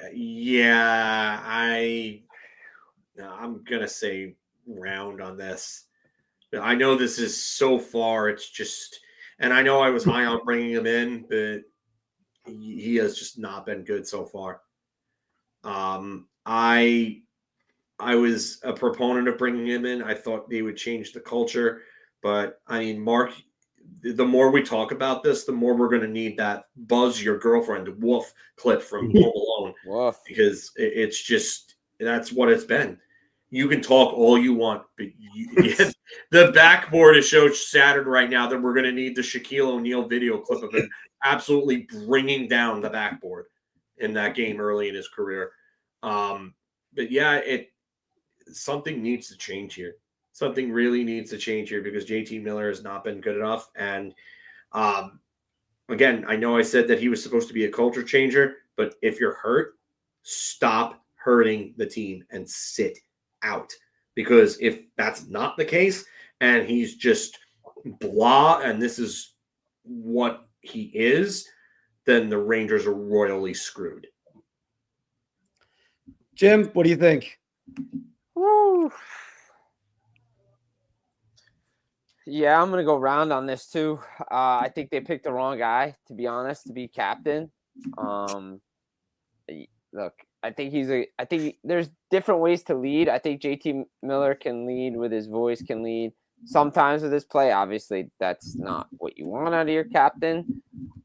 gonna say round on this. I know this is so far. It's just, and I know I was high on bringing him in, but he has just not been good so far. I was a proponent of bringing him in. I thought they would change the culture, but I mean, Mark, the more we talk about this, the more we're going to need that Buzz Your Girlfriend Woof clip from Home Alone. Woof. Because it's just, that's what it's been. You can talk all you want, but the backboard is so shattered right now that we're going to need the Shaquille O'Neal video clip of him absolutely bringing down the backboard in that game early in his career. But yeah, something needs to change here. Something really needs to change here because JT Miller has not been good enough. And again, I know I said that he was supposed to be a culture changer, but if you're hurt, stop hurting the team and sit out. Because if that's not the case and he's just blah and this is what he is, then the Rangers are royally screwed. Jim, what do you think? Woo. Yeah, I'm going to go round on this too. I think they picked the wrong guy, to be honest, to be captain. Look, I think there's different ways to lead. I think JT Miller can lead with his voice, can lead sometimes with his play. Obviously, that's not what you want out of your captain.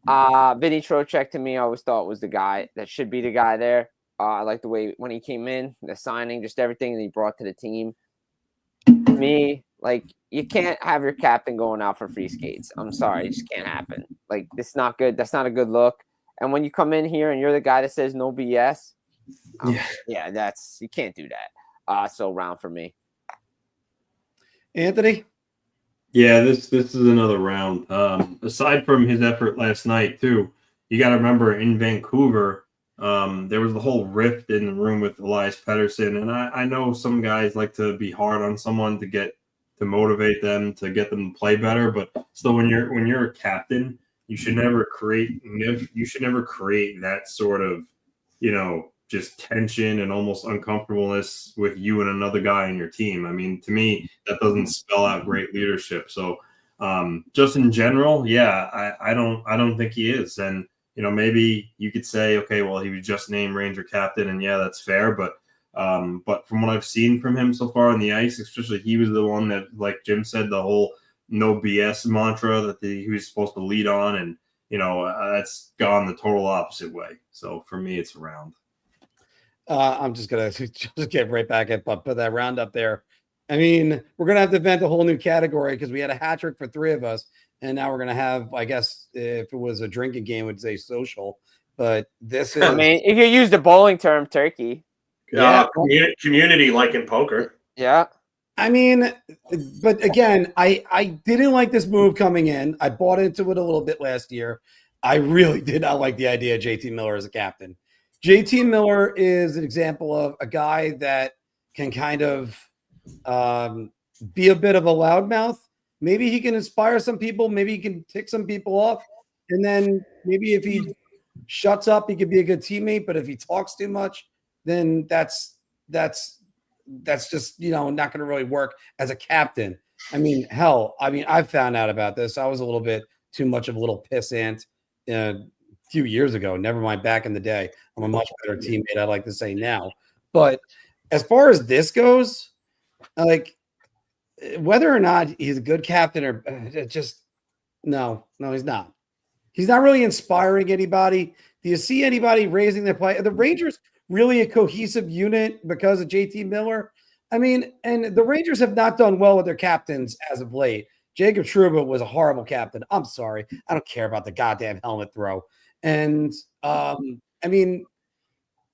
Vinny Trocheck, to me, I always thought was the guy that should be the guy there. I like the way when he came in, the signing, just everything that he brought to the team. To me, like, you can't have your captain going out for free skates. I'm sorry. It just can't happen. Like, it's not good. That's not a good look. And when you come in here and you're the guy that says no BS, you can't do that. So round for me. Anthony? Yeah, this is another round. Aside from his effort last night, too, you got to remember in Vancouver, there was the whole rift in the room with Elias Pettersson. And I know some guys like to be hard on someone to motivate them, to get them to play better. But still, when you're a captain, you should never create that sort of, just tension and almost uncomfortableness with you and another guy in your team. I mean, to me, that doesn't spell out great leadership. So just in general, I don't think he is. And, maybe you could say, okay, well, he was just named Ranger captain, and that's fair. But from what I've seen from him so far on the ice, especially he was the one that, like Jim said, the whole no BS mantra that he was supposed to lead on. And, that's gone the total opposite way. So for me, it's a round. I'm just going to just get right back at put that round up there. I mean, we're going to have to invent a whole new category because we had a hat trick for three of us. And now we're going to have, I guess, if it was a drinking game, we'd say social. But this is. I mean, you could use the bowling term, turkey. Yeah, community like in poker. Yeah. I mean, but again, I didn't like this move coming in. I bought into it a little bit last year. I really did not like the idea of JT Miller as a captain. JT Miller is an example of a guy that can kind of be a bit of a loudmouth. Maybe he can inspire some people. Maybe he can tick some people off. And then maybe if he shuts up, he could be a good teammate. But if he talks too much, then that's just, not going to really work as a captain. I mean, I found out about this. I was a little bit too much of a little pissant a few years ago. Never mind back in the day. I'm a much better teammate, I'd like to say now. But as far as this goes, like, whether or not he's a good captain or just no, he's not. He's not really inspiring anybody. Do you see anybody raising their play? The Rangers really a cohesive unit because of JT Miller. I mean, and the Rangers have not done well with their captains as of late. Jacob Trouba was a horrible captain. I'm sorry. I don't care about the goddamn helmet throw. And I mean,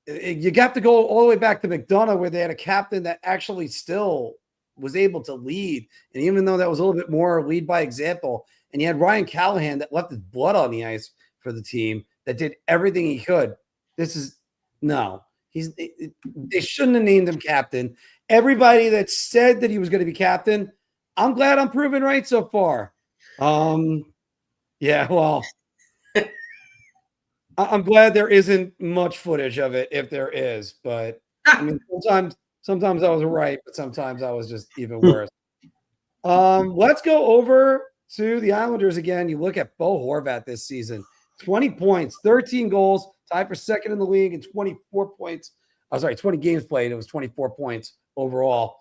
you got to go all the way back to McDonough, where they had a captain that actually still was able to lead. And even though that was a little bit more lead by example, and you had Ryan Callahan that left his blood on the ice for the team, that did everything he could. This is no. They shouldn't have named him captain. Everybody that said that he was going to be captain, I'm glad I'm proven right so far. Yeah, well, I'm glad there isn't much footage of it, if there is. But I mean, sometimes I was right, but sometimes I was just even worse. Let's go over to the Islanders again. You look at Bo Horvat this season: 20 points, 13 goals, tied for second in the league, and 24 points. 20 games played. It was 24 points overall.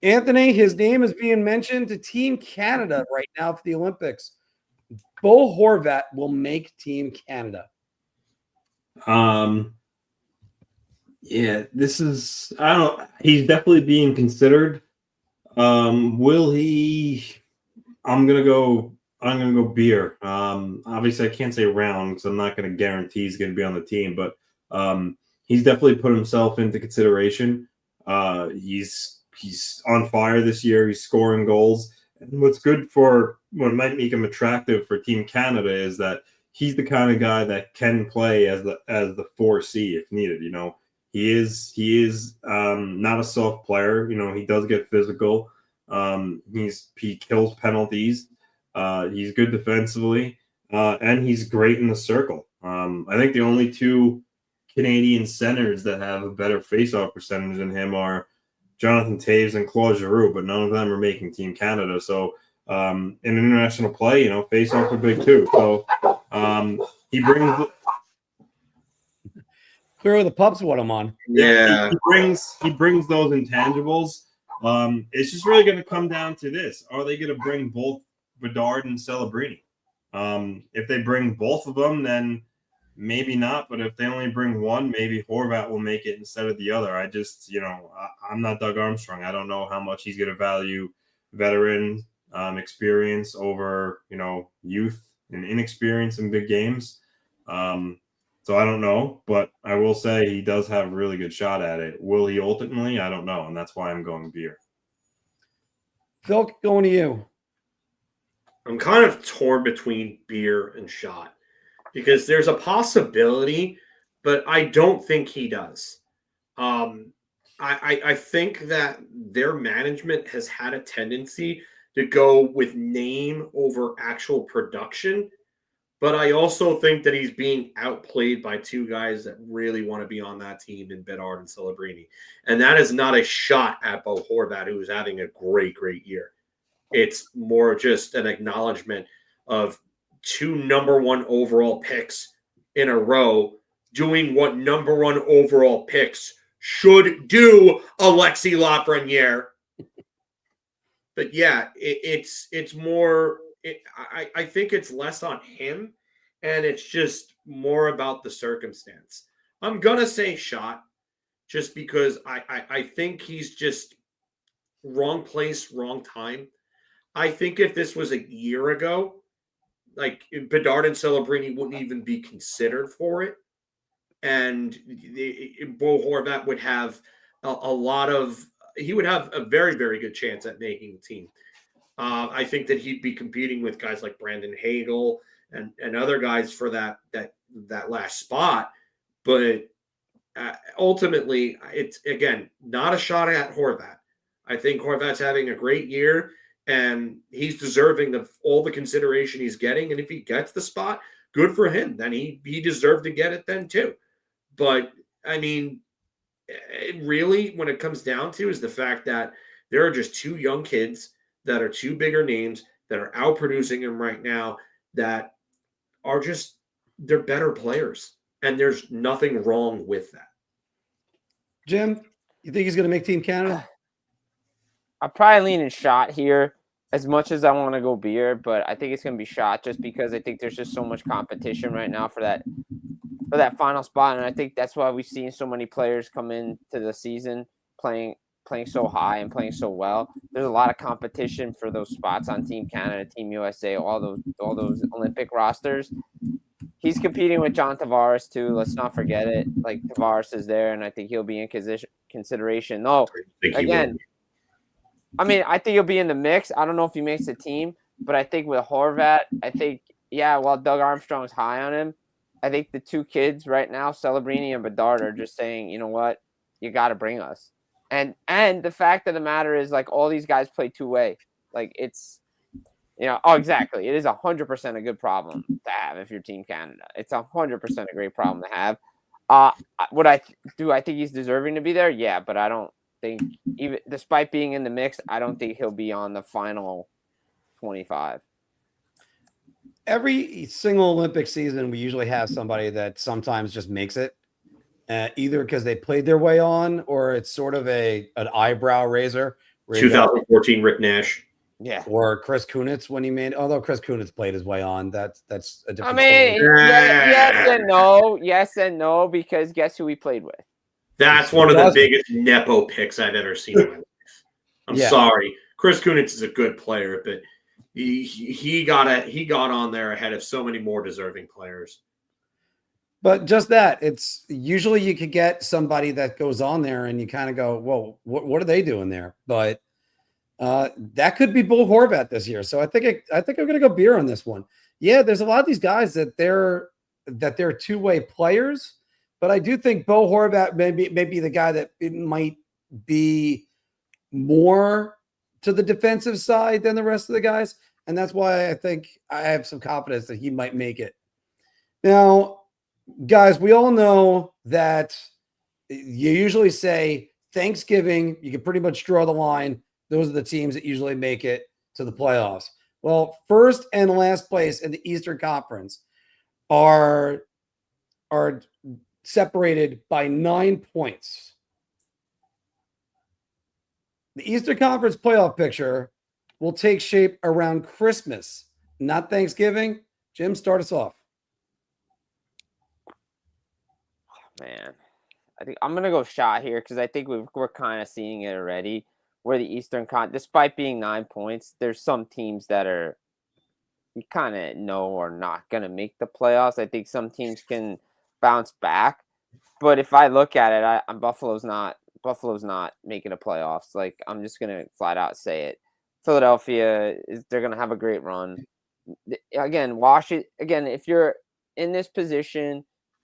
Anthony, his name is being mentioned to Team Canada right now for the Olympics. Bo Horvat will make Team Canada. Yeah, this is, I don't know. He's definitely being considered. Will he? I'm gonna go beer. Obviously I can't say round because I'm not gonna guarantee he's gonna be on the team, but he's definitely put himself into consideration. He's on fire this year. He's scoring goals. And what's good for what might make him attractive for Team Canada is that he's the kind of guy that can play as the 4C if needed. You know, he is not a soft player. You know, he does get physical. He kills penalties. He's good defensively, and he's great in the circle. I think the only two Canadian centers that have a better faceoff percentage than him are Jonathan Taves and Claude Giroux, but none of them are making Team Canada. So in international play, you know, faceoffs are big too. So he brings clearly the pups what I'm on. Yeah, he brings those intangibles. It's just really going to come down to this: are they going to bring both Bedard and Celebrini? If they bring both of them, then maybe not. But if they only bring one, maybe Horvat will make it instead of the other. I just, I'm not Doug Armstrong. I don't know how much he's going to value veteran experience over, youth and inexperience in big games. So I don't know, but I will say he does have a really good shot at it. Will he ultimately? I don't know, and that's why I'm going beer. Phil, going to you. I'm kind of torn between beer and shot because there's a possibility, but I don't think he does. I think that their management has had a tendency to go with name over actual production. But I also think that he's being outplayed by two guys that really want to be on that team in Bedard and Celebrini. And that is not a shot at Bo Horvat, who is having a great, great year. It's more just an acknowledgement of two number one overall picks in a row doing what number one overall picks should do, Alexis Lafreniere. But yeah, it's more... I think it's less on him, and it's just more about the circumstance. I'm going to say shot just because I think he's just wrong place, wrong time. I think if this was a year ago, like Bedard and Celebrini wouldn't even be considered for it. And Bo Horvat would have he would have a very, very good chance at making the team. I think that he'd be competing with guys like Brandon Hagel and other guys for that last spot. But ultimately, it's, again, not a shot at Horvat. I think Horvat's having a great year, and he's deserving of all the consideration he's getting. And if he gets the spot, good for him. Then he deserved to get it then too. But, I mean, really, when it comes down to is the fact that there are just two young kids that are two bigger names that are outproducing him right now that are just, they're better players. And there's nothing wrong with that. Jim, you think he's going to make Team Canada? I'm probably leaning shot here as much as I want to go beer, but I think it's going to be shot just because I think there's just so much competition right now for that final spot. And I think that's why we've seen so many players come into the season playing so high and playing so well. There's a lot of competition for those spots on Team Canada, Team USA, all those Olympic rosters. He's competing with John Tavares too. Let's not forget it. Like, Tavares is there, and I think he'll be in consideration. No, again, I mean, I think he'll be in the mix. I don't know if he makes the team, but I think with Horvat, while Doug Armstrong's high on him, I think the two kids right now, Celebrini and Bedard, are just saying, you know what, you got to bring us. And the fact of the matter is, like, all these guys play two-way. Like, it's, exactly. It is 100% a good problem to have if you're Team Canada. It's 100% a great problem to have. I think he's deserving to be there? Yeah, but I don't think, even despite being in the mix, I don't think he'll be on the final 25. Every single Olympic season, we usually have somebody that sometimes just makes it, either because they played their way on, or it's sort of an eyebrow raiser. 2014 Rick Nash. Yeah. Or Chris Kunitz although Chris Kunitz played his way on. That's a different story. Yes and no, because guess who he played with? That's one of the biggest Nepo picks I've ever seen in my life. I'm sorry. Chris Kunitz is a good player, but he got on there ahead of so many more deserving players. But just that, it's usually you could get somebody that goes on there and you kind of go, whoa, what are they doing there? But that could be Bo Horvat this year. So I think I'm going to go beer on this one. Yeah, there's a lot of these guys that they're two-way players, but I do think Bo Horvat may be the guy that it might be more to the defensive side than the rest of the guys. And that's why I think I have some confidence that he might make it. Now, guys, we all know that you usually say Thanksgiving, you can pretty much draw the line. Those are the teams that usually make it to the playoffs. Well, first and last place in the Eastern Conference are separated by 9 points. The Eastern Conference playoff picture will take shape around Christmas, not Thanksgiving. Jim, start us off. Man, I think I'm going to go shot here because I think we're kind of seeing it already. Where the Eastern despite being 9 points, there's some teams that you kind of know are not going to make the playoffs. I think some teams can bounce back, but if I look at it, Buffalo's not making the playoffs. Like, I'm just going to flat out say it. Philadelphia they're going to have a great run. Again, if you're in this position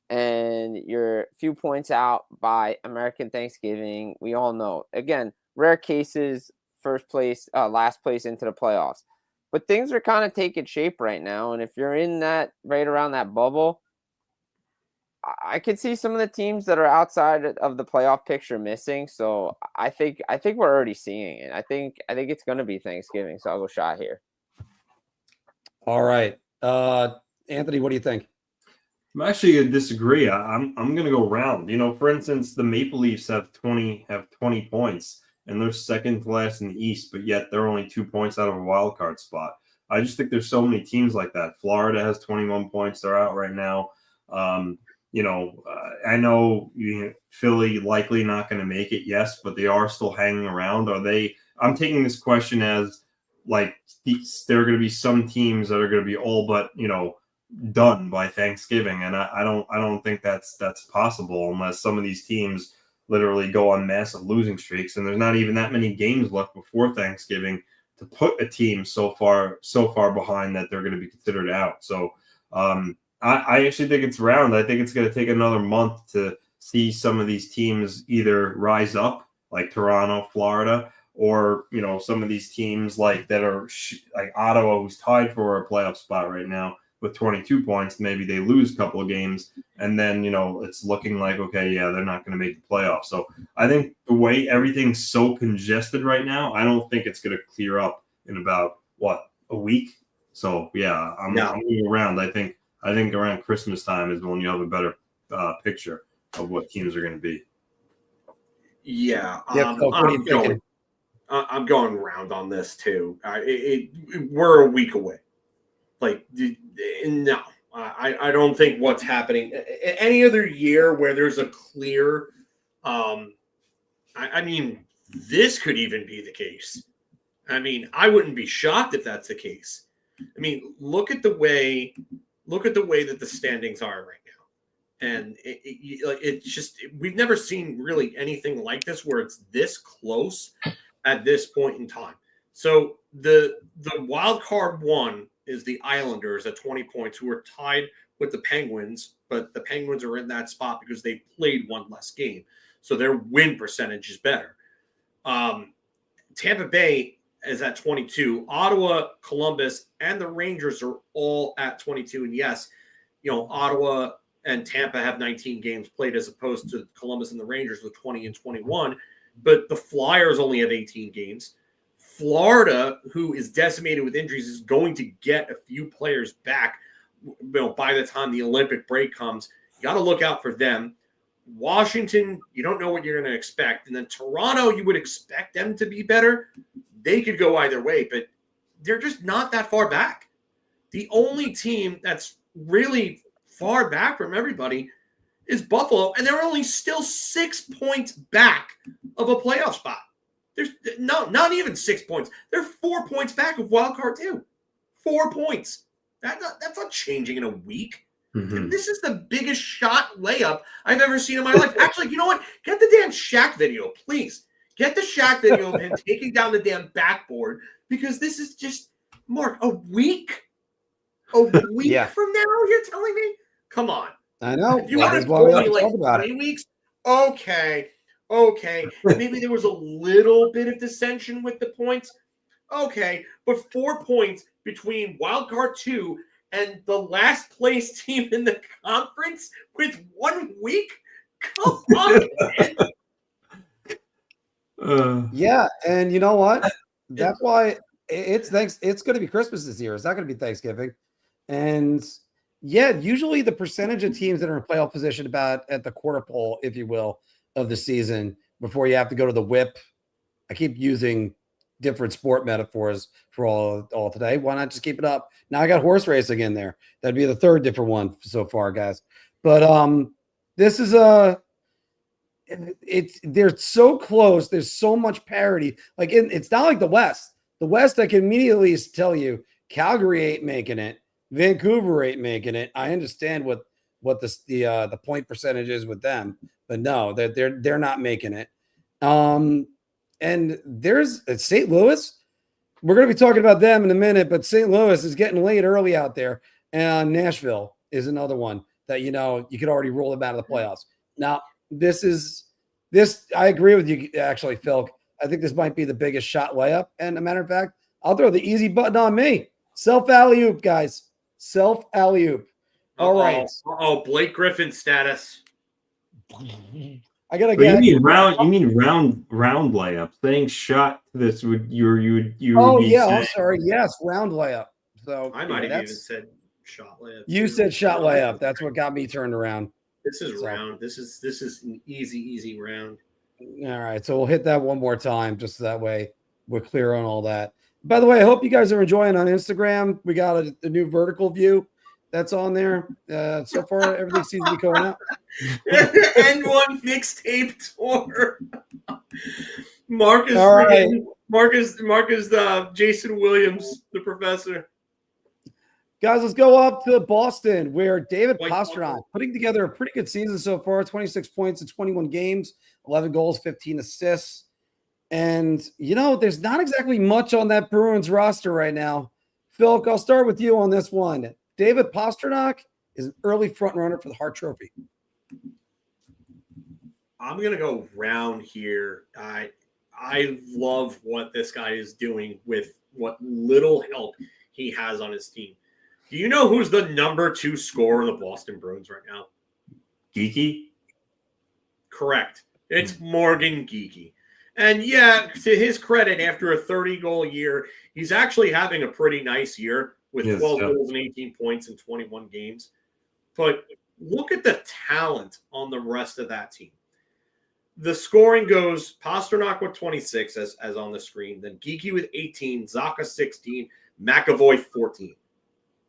and you're a few points out by American Thanksgiving, we all know. Again, rare cases, first place, last place into the playoffs. But things are kind of taking shape right now. And if you're in that right around that bubble, I could see some of the teams that are outside of the playoff picture missing. So I think we're already seeing it. I think it's going to be Thanksgiving. So I'll go shot here. All right. Anthony, what do you think? I'm actually going to disagree. I'm going to go round. For instance, the Maple Leafs have 20 points. And they're second to last in the East, but yet they're only 2 points out of a wild card spot. I just think there's so many teams like that. Florida has 21 points. They're out right now. I know Philly likely not going to make it, yes, but they are still hanging around. I'm taking this question as, like, there are going to be some teams that are going to be all but, done by Thanksgiving. And I don't think that's possible unless some of these teams literally go on massive losing streaks, and there's not even that many games left before Thanksgiving to put a team so far behind that they're going to be considered out. So I actually think it's round. I think it's going to take another month to see some of these teams either rise up, like Toronto, Florida, or some of these teams like Ottawa, who's tied for a playoff spot right now with 22 points. Maybe they lose a couple of games, and then, it's looking like, okay, yeah, they're not going to make the playoffs. So I think the way everything's so congested right now, I don't think it's going to clear up in about, a week? So, yeah, I'm moving around. I think around Christmas time is when you have a better picture of what teams are going to be. Yeah. I'm going round on this, too. We're a week away. Like, no, I don't think what's happening any other year where there's a clear. I mean, this could even be the case. I mean, I wouldn't be shocked if that's the case. I mean, look at the way that the standings are right now, and it's just we've never seen really anything like this where it's this close at this point in time. So the wild card one is the Islanders at 20 points, who are tied with the Penguins, but the Penguins are in that spot because they played one less game, so their win percentage is better. Tampa Bay is at 22. Ottawa, Columbus, and the Rangers are all at 22. And yes, Ottawa and Tampa have 19 games played as opposed to Columbus and the Rangers with 20 and 21. But the Flyers only have 18 games. Florida, who is decimated with injuries, is going to get a few players back by the time the Olympic break comes. You got to look out for them. Washington, you don't know what you're going to expect. And then Toronto, you would expect them to be better. They could go either way, but they're just not that far back. The only team that's really far back from everybody is Buffalo, and they're only still 6 points back of a playoff spot. There's not even 6 points. They're 4 points back of wild card 2. 4 points. That's not changing in a week. Mm-hmm. This is the biggest shot layup I've ever seen in my life. Actually, you know what? Get the damn Shaq video, please. Get the Shaq video of him taking down the damn backboard, because this is just, Mark, a week? A week Yeah. from now, you're telling me? Come on. I know. If you want to talk like about 3 weeks, okay. Maybe there was a little bit of dissension with the points. Okay. But 4 points between wild card 2 and the last place team in the conference with 1 week? Come on, man. Yeah, and you know what? That's why it's going to be Christmas this year. It's not going to be Thanksgiving. And yeah, usually the percentage of teams that are in playoff position about at the quarter pole, if you will, of the season before you have to go to the whip. I keep using different sport metaphors for all today. Why not just keep it up? Now I got horse racing in there. That'd be the third different one so far, guys. But this is they're so close. There's so much parity. Like it's not like the West. The West, I can immediately tell you, Calgary ain't making it. Vancouver ain't making it. I understand what the point percentage is with them, but no, they're not making it. And there's St. Louis. We're going to be talking about them in a minute, but St. Louis is getting late early out there, and Nashville is another one that you could already rule them out of the playoffs. Now, this. I agree with you, actually, Phil. I think this might be the biggest shot layup. And a matter of fact, I'll throw the easy button on me. Self alley-oop, guys. Self alley-oop. All right. Blake Griffin status. I gotta get. You mean round layup? Saying shot. This would you? Oh yeah. I'm sorry. Yes, round layup. So I might have even said shot layup. You said shot layup. That's what got me turned around. This is round. This is an easy round. All right, so we'll hit that one more time, just so that way we're clear on all that. By the way, I hope you guys are enjoying on Instagram. We got a new vertical view that's on there. So far, everything seems to be going out. N1 mixtape tour. Marcus, Jason Williams, the professor. Guys, let's go up to Boston, where David Pastrnak putting together a pretty good season so far, 26 points in 21 games, 11 goals, 15 assists. And, there's not exactly much on that Bruins roster right now. Phil, I'll start with you on this one. David Pastrnak is an early front runner for the Hart Trophy. I'm going to go round here. I love what this guy is doing with what little help he has on his team. Do you know who's the number 2 scorer in the Boston Bruins right now? Geeky? Correct. It's Morgan Geeky. And yeah, to his credit, after a 30-goal year, he's actually having a pretty nice year with 12 goals and 18 points in 21 games. But look at the talent on the rest of that team. The scoring goes Pastrnak with 26, as on the screen, then Geeky with 18, Zacha 16, McAvoy 14.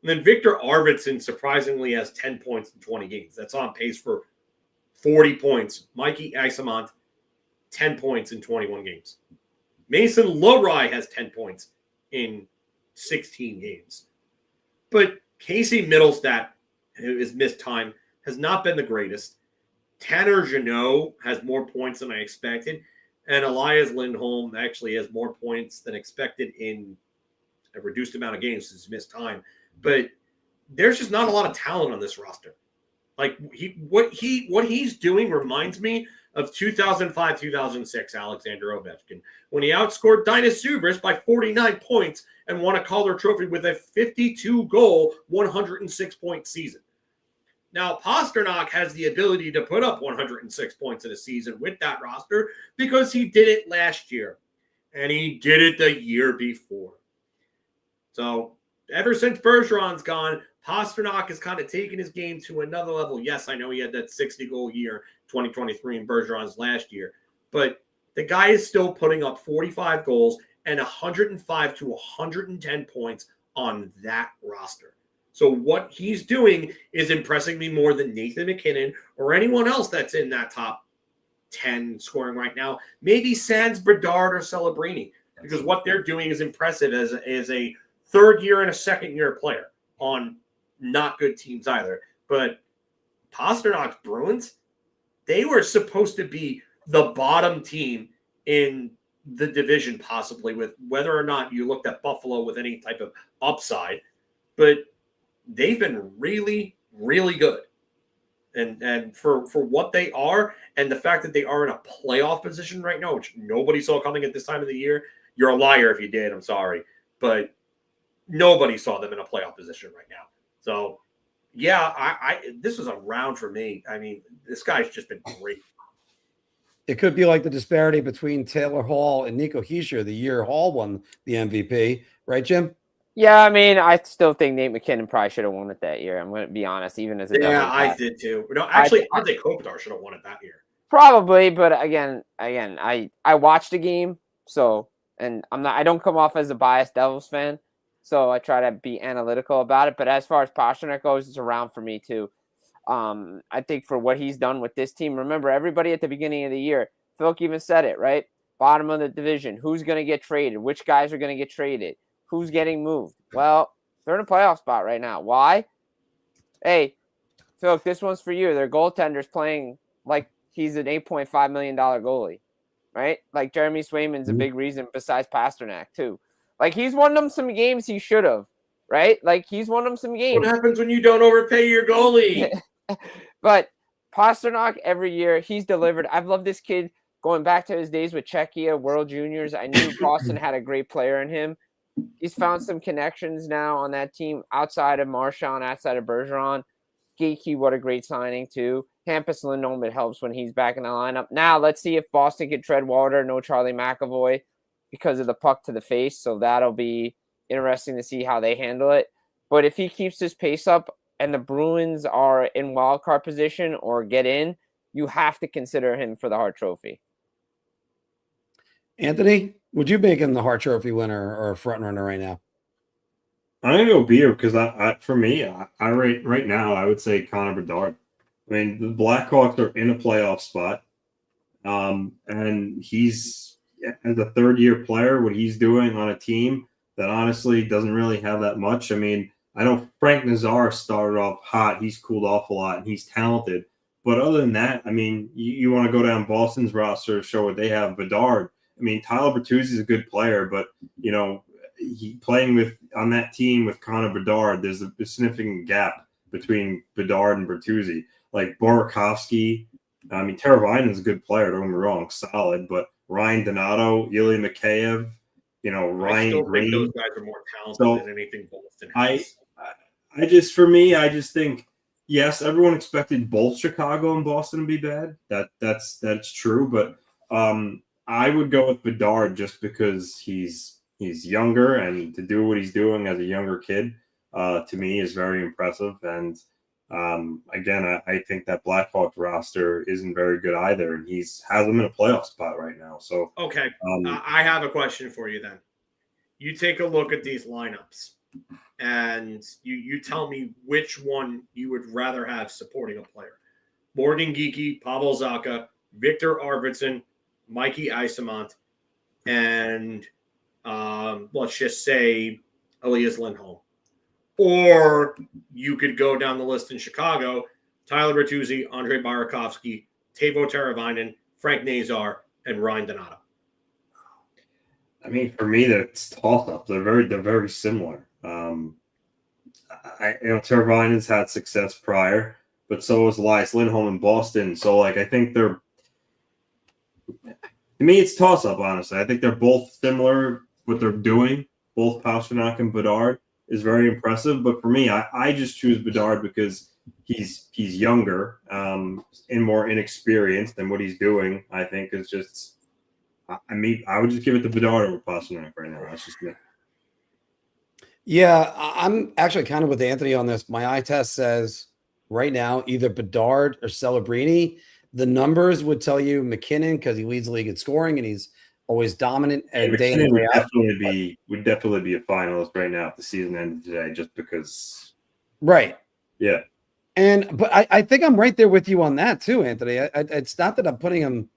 And then Victor Arvidsson surprisingly has 10 points in 20 games. That's on pace for 40 points. Mikey Eyssimont, 10 points in 21 games. Mason Lohrei has 10 points in 16 games. But Casey Middlestat, who has missed time, has not been the greatest. Tanner Jeannot has more points than I expected. And Elias Lindholm actually has more points than expected in a reduced amount of games since he's missed time. But there's just not a lot of talent on this roster. Like what he's doing reminds me of 2005-2006 Alexander Ovechkin when he outscored Dinas Subris by 49 points and won a Calder Trophy with a 52-goal, 106-point season. Now, Pasternak has the ability to put up 106 points in a season with that roster because he did it last year, and he did it the year before. So ever since Bergeron's gone, Pasternak has kind of taken his game to another level. Yes, I know he had that 60-goal year, 2023, in Bergeron's last year. But the guy is still putting up 45 goals and 105 to 110 points on that roster. So what he's doing is impressing me more than Nathan McKinnon or anyone else that's in that top 10 scoring right now. Maybe sans Bedard or Celebrini, because what they're doing is impressive as a third year and a second year player on not good teams either. But Pasternak's Bruins, they were supposed to be the bottom team in the division, possibly, with whether or not you looked at Buffalo with any type of upside. But they've been really, really good. And for what they are, and the fact that they are in a playoff position right now, which nobody saw coming at this time of the year, you're a liar if you did. I'm sorry. But nobody saw them in a playoff position right now. So, yeah, I this was a round for me. I mean, this guy's just been great. It could be like the disparity between Taylor Hall and Nico Hischier the year Hall won the MVP. Right, Jim? Yeah, I mean, I still think Nate McKinnon probably should have won it that year. I'm going to be honest, even as a I did too. No, actually, Ante Kopitar should have won it that year. Probably, but again, I watched the game, so and I don't come off as a biased Devils fan, so I try to be analytical about it. But as far as Pasternak goes, it's a round for me too. I think for what he's done with this team, remember everybody at the beginning of the year, Philk even said it, right? Bottom of the division, who's going to get traded? Which guys are going to get traded? Who's getting moved? Well, they're in a playoff spot right now. Why? Hey, Phil, this one's for you. Their goaltender's playing like he's an $8.5 million goalie, right? Like Jeremy Swayman's a big reason besides Pasternak, too. Like he's won them some games he should have, right? Like he's won them some games. What happens when you don't overpay your goalie? But Pasternak, every year, he's delivered. I've loved this kid going back to his days with Czechia, World Juniors. I knew Boston had a great player in him. He's found some connections now on that team outside of Marchand, outside of Bergeron. Geeky, what a great signing, too. Hampus Lindholm, it helps when he's back in the lineup. Now, let's see if Boston can tread water. No Charlie McAvoy because of the puck to the face, so that'll be interesting to see how they handle it. But if he keeps his pace up and the Bruins are in wildcard position or get in, you have to consider him for the Hart Trophy. Anthony, would you make him the Hart Trophy winner or front runner right now? I'm gonna go Beer because for me, right now I would say Connor Bedard. I mean, the Blackhawks are in a playoff spot, and he's as a third-year player. What he's doing on a team that honestly doesn't really have that much. I mean, I know Frank Nazar started off hot. He's cooled off a lot, and he's talented. But other than that, I mean, you want to go down Boston's roster to show what they have. Bedard. I mean, Tyler Bertuzzi is a good player, but you know, he playing on that team with Connor Bedard, there's a significant gap between Bedard and Bertuzzi. Like Burakovsky, I mean, Teravainen's a good player. Don't get me wrong, solid, but Ryan Donato, Ilya Mikheyev, you know, Ryan Green. Think those guys are more talented than anything Boston has. I just think, yes, everyone expected both Chicago and Boston to be bad. That's true, but I would go with Bedard just because he's younger, and to do what he's doing as a younger kid, to me, is very impressive. And again, I think that Blackhawks roster isn't very good either, and has them in a playoff spot right now. So okay, I have a question for you then. You take a look at these lineups. and you tell me which one you would rather have supporting a player. Morgan Geekie, Pavel Zacha, Victor Arvidsson, Mikey Isemont, and let's just say Elias Lindholm. Or you could go down the list in Chicago, Tyler Bertuzzi, Andre Burakovsky, Teuvo Teravainen, Frank Nazar, and Ryan Donato. I mean, for me, that's toss-up. They're very similar. Teravainen's had success prior, but so has Elias Lindholm in Boston. So, like, I think they're – to me, it's toss-up, honestly. I think they're both similar what they're doing. Both Pastrnak and Bedard is very impressive. But for me, I just choose Bedard because he's younger and more inexperienced, than what he's doing, I think, is just – I mean, I would just give it to Bedard over Pastrnak right now. That's just me. Yeah, I'm actually kind of with Anthony on this. My eye test says right now either Bedard or Celebrini. The numbers would tell you McKinnon because he leads the league in scoring and he's always dominant. And McKinnon would definitely be a finalist right now if the season ended today, just because. Right. Yeah. But I think I'm right there with you on that too, Anthony. It's not that I'm putting him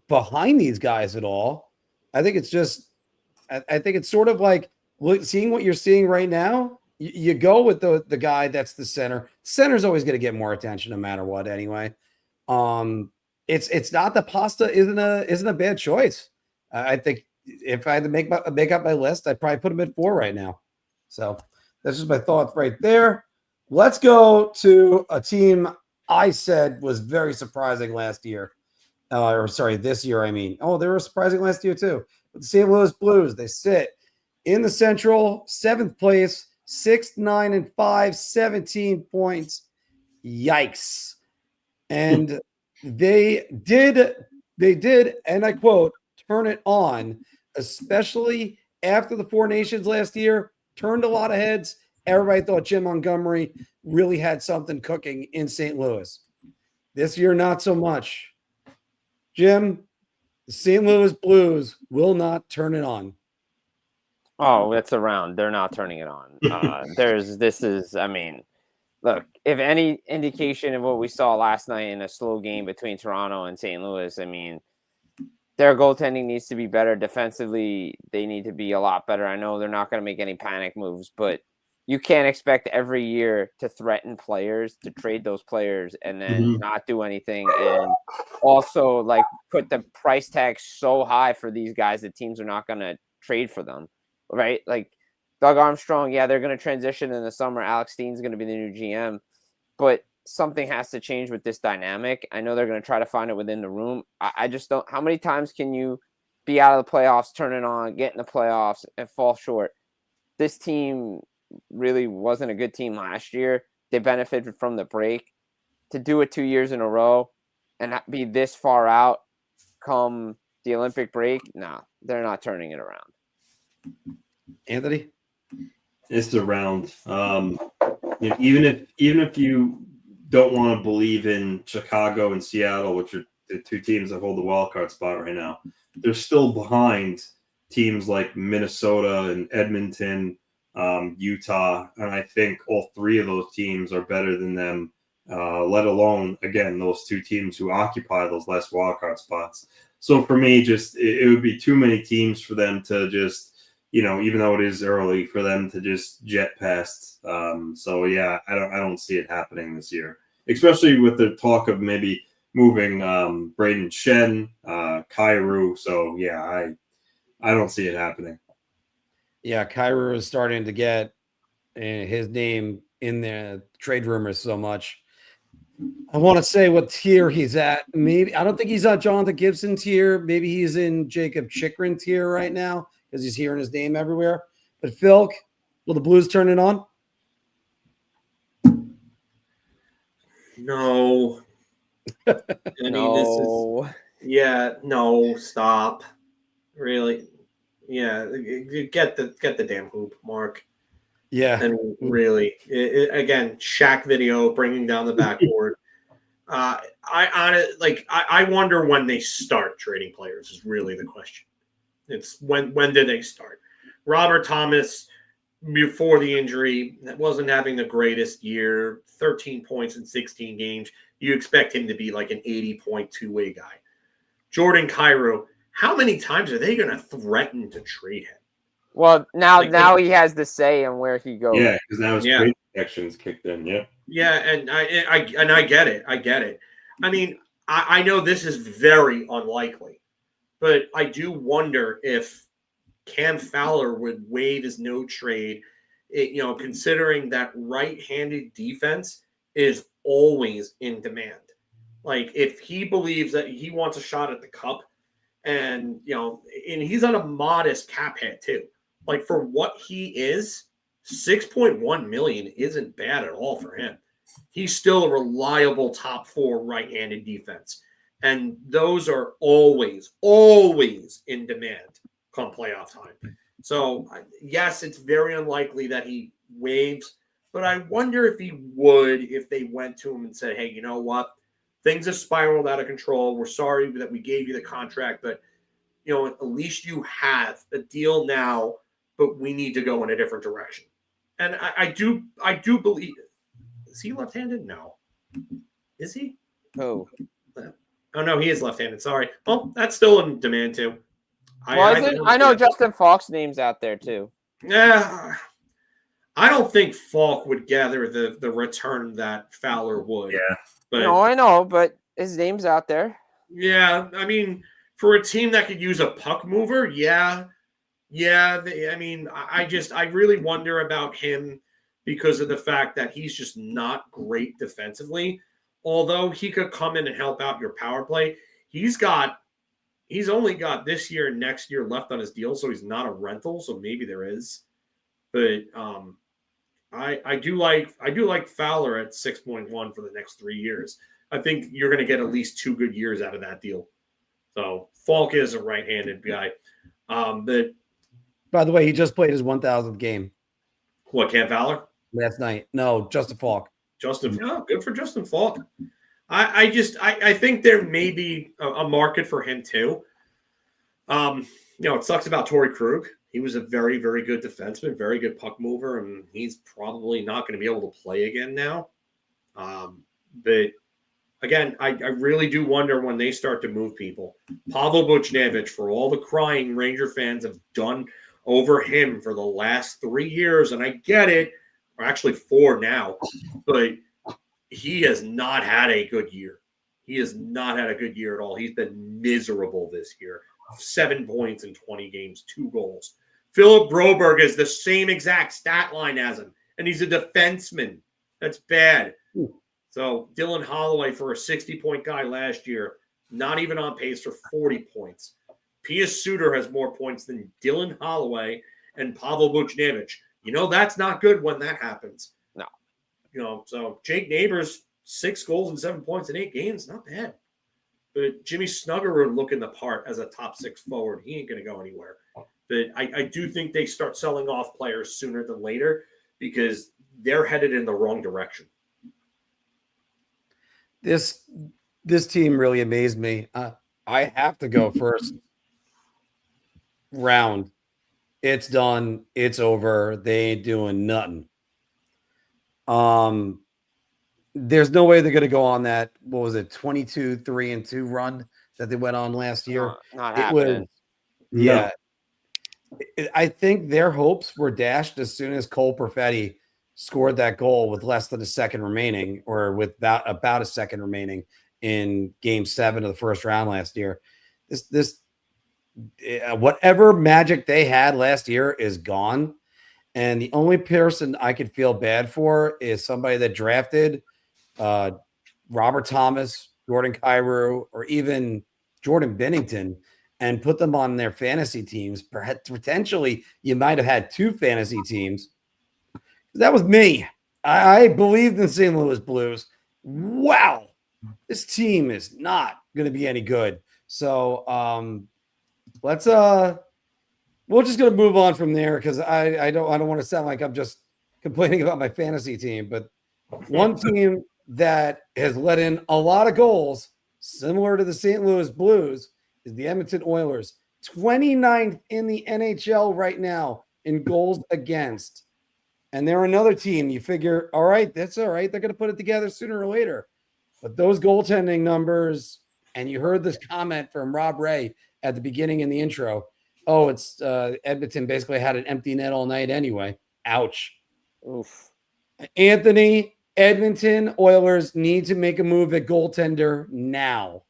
behind these guys at all. I think it's just, I think it's sort of like seeing what you're seeing right now. You go with the guy that's the center. Center's always going to get more attention no matter what. Anyway, it's not the Pasta isn't a bad choice. I think if I had to make up my list, I'd probably put him at 4 right now. So that's just my thoughts right there. Let's go to a team I said was very surprising last year. This year, I mean. Oh, they were surprising last year too. But the St. Louis Blues, they sit in the Central, 7th place, 6-9-5, 17 points. Yikes. And they did, and I quote, turn it on, especially after the Four Nations last year, turned a lot of heads. Everybody thought Jim Montgomery really had something cooking in St. Louis. This year, not so much. Jim, the St. Louis Blues will not turn it on. Oh, it's around. They're not turning it on. Look, if any indication of what we saw last night in a slow game between Toronto and St. Louis, I mean, their goaltending needs to be better. Defensively, they need to be a lot better. I know they're not going to make any panic moves, but you can't expect every year to threaten players, to trade those players, and then not do anything. And also, like, put the price tag so high for these guys that teams are not going to trade for them, right? Like, Doug Armstrong, yeah, they're going to transition in the summer. Alex Steen's going to be the new GM. But something has to change with this dynamic. I know they're going to try to find it within the room. I just don't – how many times can you be out of the playoffs, turn it on, get in the playoffs, and fall short? This team – really wasn't a good team last year. They benefited from the break. To do it 2 years in a row and not be this far out come the Olympic break, no, they're not turning it around. Anthony? It's around. Even if you don't want to believe in Chicago and Seattle, which are the two teams that hold the wild card spot right now, they're still behind teams like Minnesota and Edmonton, Utah, and I think all 3 of those teams are better than them, let alone, again, those 2 teams who occupy those last wildcard spots. So for me, just it would be too many teams for them to just, even though it is early, for them to just jet past. So yeah, I don't see it happening this year, especially with the talk of maybe moving Braden Shen, Kyrou. So yeah, I don't see it happening. Yeah, Kyrou is starting to get his name in the trade rumors so much. I want to say what tier he's at. Maybe I don't think he's at Jonathan Gibson tier. Maybe he's in Jacob Chikrin tier right now because he's hearing his name everywhere. But Phil, will the Blues turn it on? No. No, stop. Really. Yeah, get the damn hoop, Mark. Yeah, and really, again, Shaq video bringing down the backboard. I wonder when they start trading players is really the question. It's when did they start? Robert Thomas before the injury, wasn't having the greatest year, 13 points in 16 games. You expect him to be like an 80-point two-way guy. Jordan Kyrou, how many times are they going to threaten to trade him? Well, now he has the say in where he goes. Yeah, because now his trade protection's kicked in. Yeah. Yeah, and I get it. I get it. I mean, I know this is very unlikely, but I do wonder if Cam Fowler would waive his no trade, considering that right-handed defense is always in demand. Like, if he believes that he wants a shot at the cup, and he's on a modest cap hit too. Like, for what he is, $6.1 million isn't bad at all for him. He's still a reliable top 4 right-handed defense. And those are always in demand come playoff time. So, yes, it's very unlikely that he waives, but I wonder if he would if they went to him and said, hey, you know what? Things have spiraled out of control. We're sorry that we gave you the contract, but, at least you have a deal now, but we need to go in a different direction. And I do believe it. Is he left-handed? No. Is he? Who? Oh, no, he is left-handed. Sorry. Well, that's still in demand, too. I know Justin Falk's name's out there, too. Yeah. I don't think Falk would gather the return that Fowler would. Yeah. But, no, I know, but his name's out there. Yeah, I mean, for a team that could use a puck mover, yeah. I really wonder about him because of the fact that he's just not great defensively. Although he could come in and help out your power play, he's only got this year and next year left on his deal, so he's not a rental. So maybe there is, but I do like Fowler at 6.1 for the next 3 years. I think you're going to get at least 2 good years out of that deal. So Falk is a right-handed guy. But by the way, he just played his 1,000th game. What, Cam Fowler? Last night. No, Justin Falk. Good for Justin Falk. I think there may be a market for him too. It sucks about Torrey Krug. He was a very, very good defenseman, very good puck mover, and he's probably not going to be able to play again now. But again, I really do wonder when they start to move people. Pavel Buchnevich, for all the crying Ranger fans have done over him for the last 3 years, and I get it, or actually 4 now, but he has not had a good year. He has not had a good year at all. He's been miserable this year. 7 points in 20 games, 2 goals. Philip Broberg is the same exact stat line as him, and he's a defenseman. That's bad. So Dylan Holloway, for a 60-point guy last year, not even on pace for 40 points. Pius Suter has more points than Dylan Holloway and Pavel Buchnevich. That's not good when that happens. No. So Jake Neighbors, 6 goals and 7 points in 8 games, not bad. But Jimmy Snuggerud looking the part as a top 6 forward. He ain't going to go anywhere. But I do think they start selling off players sooner than later because they're headed in the wrong direction. This team really amazed me. I have to go first round. It's done. It's over. They ain't doing nothing. There's no way they're going to go on that. What was it? 22-3-2 run that they went on last year. Not happening. Yeah. I think their hopes were dashed as soon as Cole Perfetti scored that goal with less than a second remaining, or with about a second remaining in Game 7 of the first round last year. This whatever magic they had last year is gone. And the only person I could feel bad for is somebody that drafted Robert Thomas, Jordan Kyrou, or even Jordan Binnington and put them on their fantasy teams. Potentially, you might have had 2 fantasy teams. That was me. I believed in the St. Louis Blues. Wow. This team is not going to be any good. So we're just going to move on from there because I don't want to sound like I'm just complaining about my fantasy team. But one team that has let in a lot of goals, similar to the St. Louis Blues, is the Edmonton Oilers. 29th in the NHL right now in goals against. And they're another team. You figure, all right, that's all right. They're going to put it together sooner or later. But those goaltending numbers, and you heard this comment from Rob Ray at the beginning in the intro. Oh, it's Edmonton basically had an empty net all night anyway. Ouch. Oof. Anthony, Edmonton Oilers need to make a move at goaltender now.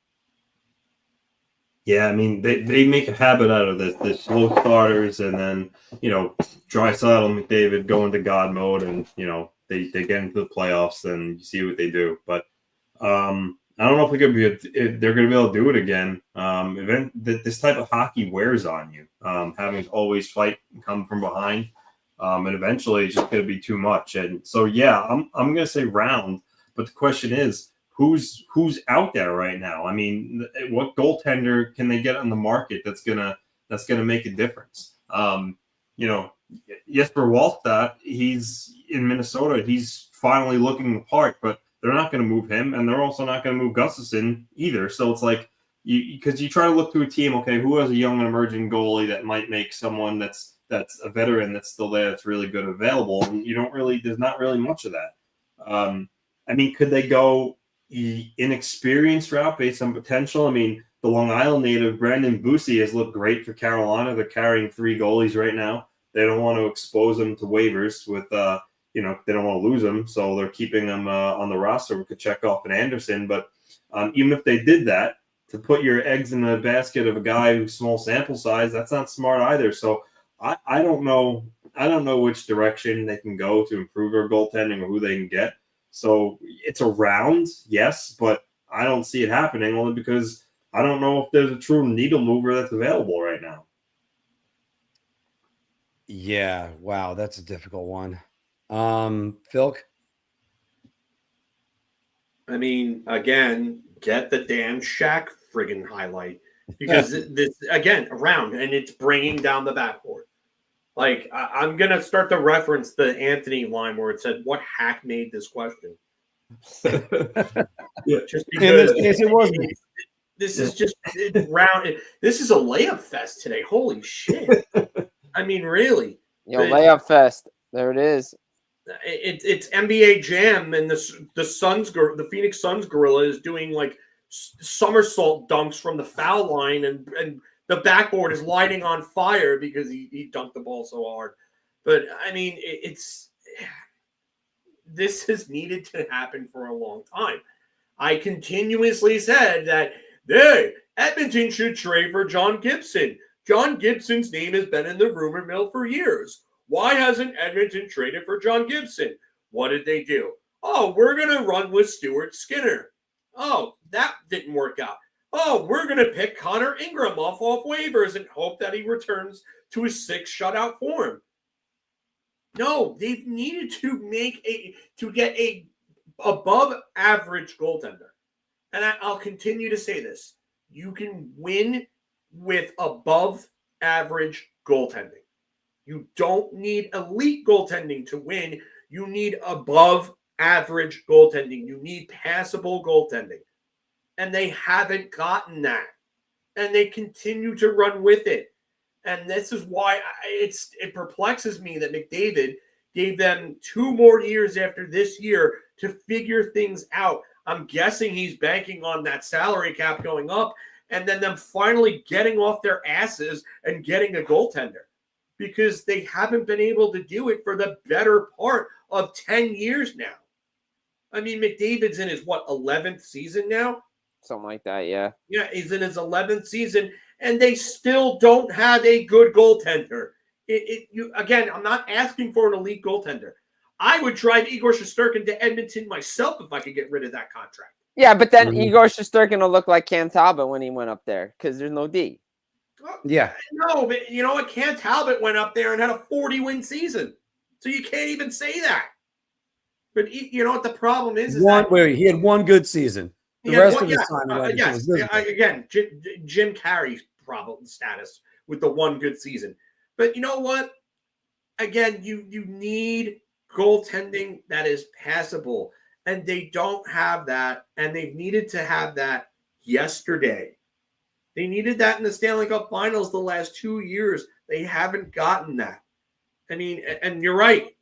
Yeah, I mean, they make a habit out of this. They're slow starters, and then, Draisaitl, McDavid go into God mode, and, they get into the playoffs, and you see what they do. But I don't know if they're going to be able to do it again. This type of hockey wears on you, having to always fight and come from behind. And eventually it's just going to be too much. And so, yeah, I'm going to say round. But the question is, who's out there right now? I mean, what goaltender can they get on the market that's gonna make a difference? Jesper Wallstedt, he's in Minnesota. He's finally looking the part, but they're not going to move him, and they're also not going to move Gustafsson either. So it's like because you try to look to a team. Okay, who has a young and emerging goalie that might make someone that's a veteran that's still there that's really good available? And there's not really much of that. I mean, could they go inexperienced route based on potential? I mean, the Long Island native Brandon Bussi has looked great for Carolina. They're carrying 3 goalies right now. They don't want to expose them to waivers with, they don't want to lose them, so they're keeping them on the roster with Kochetkov and Anderson. But even if they did that, to put your eggs in the basket of a guy who's small sample size, that's not smart either. So I don't know. I don't know which direction they can go to improve their goaltending or who they can get. So it's a round, yes, but I don't see it happening only because I don't know if there's a true needle mover that's available right now. Yeah, wow, that's a difficult one. Filk? I mean, again, get the Dan Shack friggin' highlight because this again around and it's bringing down the backboard. Like, I'm going to start to reference the Anthony line where it said, what hack made this question? Yeah. Just because in this case, it wasn't. This is just round. This is a layup fest today. Holy shit. I mean, really. Layup fest. There it is. It's NBA Jam, and the Phoenix Suns gorilla is doing, like, somersault dunks from the foul line, and the backboard is lighting on fire because he dunked the ball so hard. But, I mean, this has needed to happen for a long time. I continuously said that, hey, Edmonton should trade for John Gibson. John Gibson's name has been in the rumor mill for years. Why hasn't Edmonton traded for John Gibson? What did they do? Oh, we're going to run with Stuart Skinner. Oh, that didn't work out. Oh, we're going to pick Connor Ingram off waivers and hope that he returns to his 6 shutout form. No, they've needed to get a above average goaltender. And I'll continue to say this. You can win with above average goaltending. You don't need elite goaltending to win. You need above average goaltending. You need passable goaltending. And they haven't gotten that. And they continue to run with it. And this is why it perplexes me that McDavid gave them 2 more years after this year to figure things out. I'm guessing he's banking on that salary cap going up and then them finally getting off their asses and getting a goaltender, because they haven't been able to do it for the better part of 10 years now. I mean, McDavid's in his, 11th season now? Something like that, yeah. Yeah, he's in his 11th season, and they still don't have a good goaltender. Again, I'm not asking for an elite goaltender. I would drive Igor Shesterkin to Edmonton myself if I could get rid of that contract. Yeah, but then Igor Shesterkin will look like Cam Talbot when he went up there because there's no D. Yeah. No, but you know what? Cam Talbot went up there and had a 40-win season. So you can't even say that. But you know what the problem is? He had one good season. The rest of his time. Yes. Again, Jim Carrey's problem status with the one good season. But you know what? Again, you need goaltending that is passable. And they don't have that. And they've needed to have that yesterday. They needed that in the Stanley Cup Finals the last 2 years. They haven't gotten that. I mean, and you're right.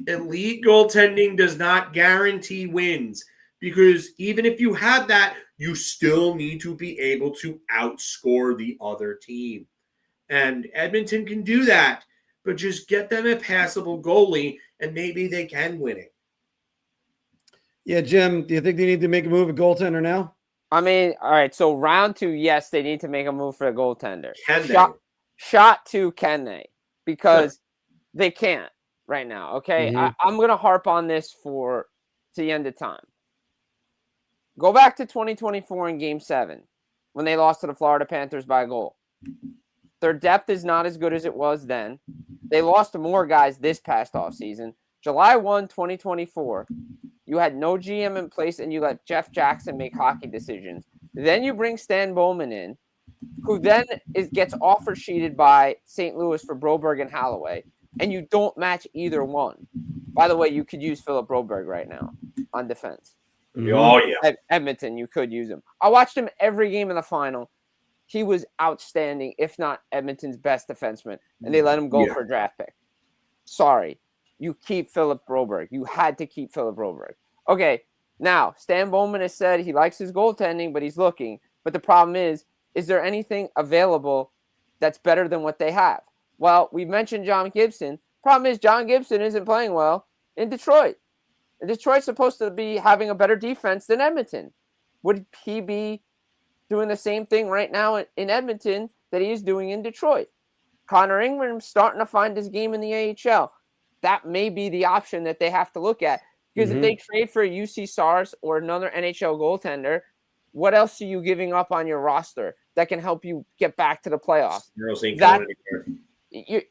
elite goaltending does not guarantee wins, because even if you have that, you still need to be able to outscore the other team. And Edmonton can do that, but just get them a passable goalie and maybe they can win it. Yeah, Jim, do you think they need to make a move at goaltender now? I mean, all right, so round 2, yes, they need to make a move for a goaltender. Can they? Shot 2, can they? Because they can't right now, okay? Mhm. I'm going to harp on this to the end of time. Go back to 2024 in Game 7 when they lost to the Florida Panthers by a goal. Their depth is not as good as it was then. They lost to more guys this past offseason. July 1, 2024, you had no GM in place and you let Jeff Jackson make hockey decisions. Then you bring Stan Bowman in, who then gets offer sheeted by St. Louis for Broberg and Holloway, and you don't match either one. By the way, you could use Philip Broberg right now on defense. Oh, yeah. At Edmonton, you could use him. I watched him every game in the final. He was outstanding, if not Edmonton's best defenseman, and they let him go for a draft pick. Sorry. You keep Philip Broberg. You had to keep Philip Broberg. Okay, now, Stan Bowman has said he likes his goaltending, but he's looking. But the problem is there anything available that's better than what they have? Well, we mentioned John Gibson. Problem is John Gibson isn't playing well in Detroit. And Detroit's supposed to be having a better defense than Edmonton. Would he be doing the same thing right now in Edmonton that he is doing in Detroit? Connor Ingram's starting to find his game in the AHL. That may be the option that they have to look at. Because if they trade for a UC Saros or another NHL goaltender, what else are you giving up on your roster that can help you get back to the playoffs?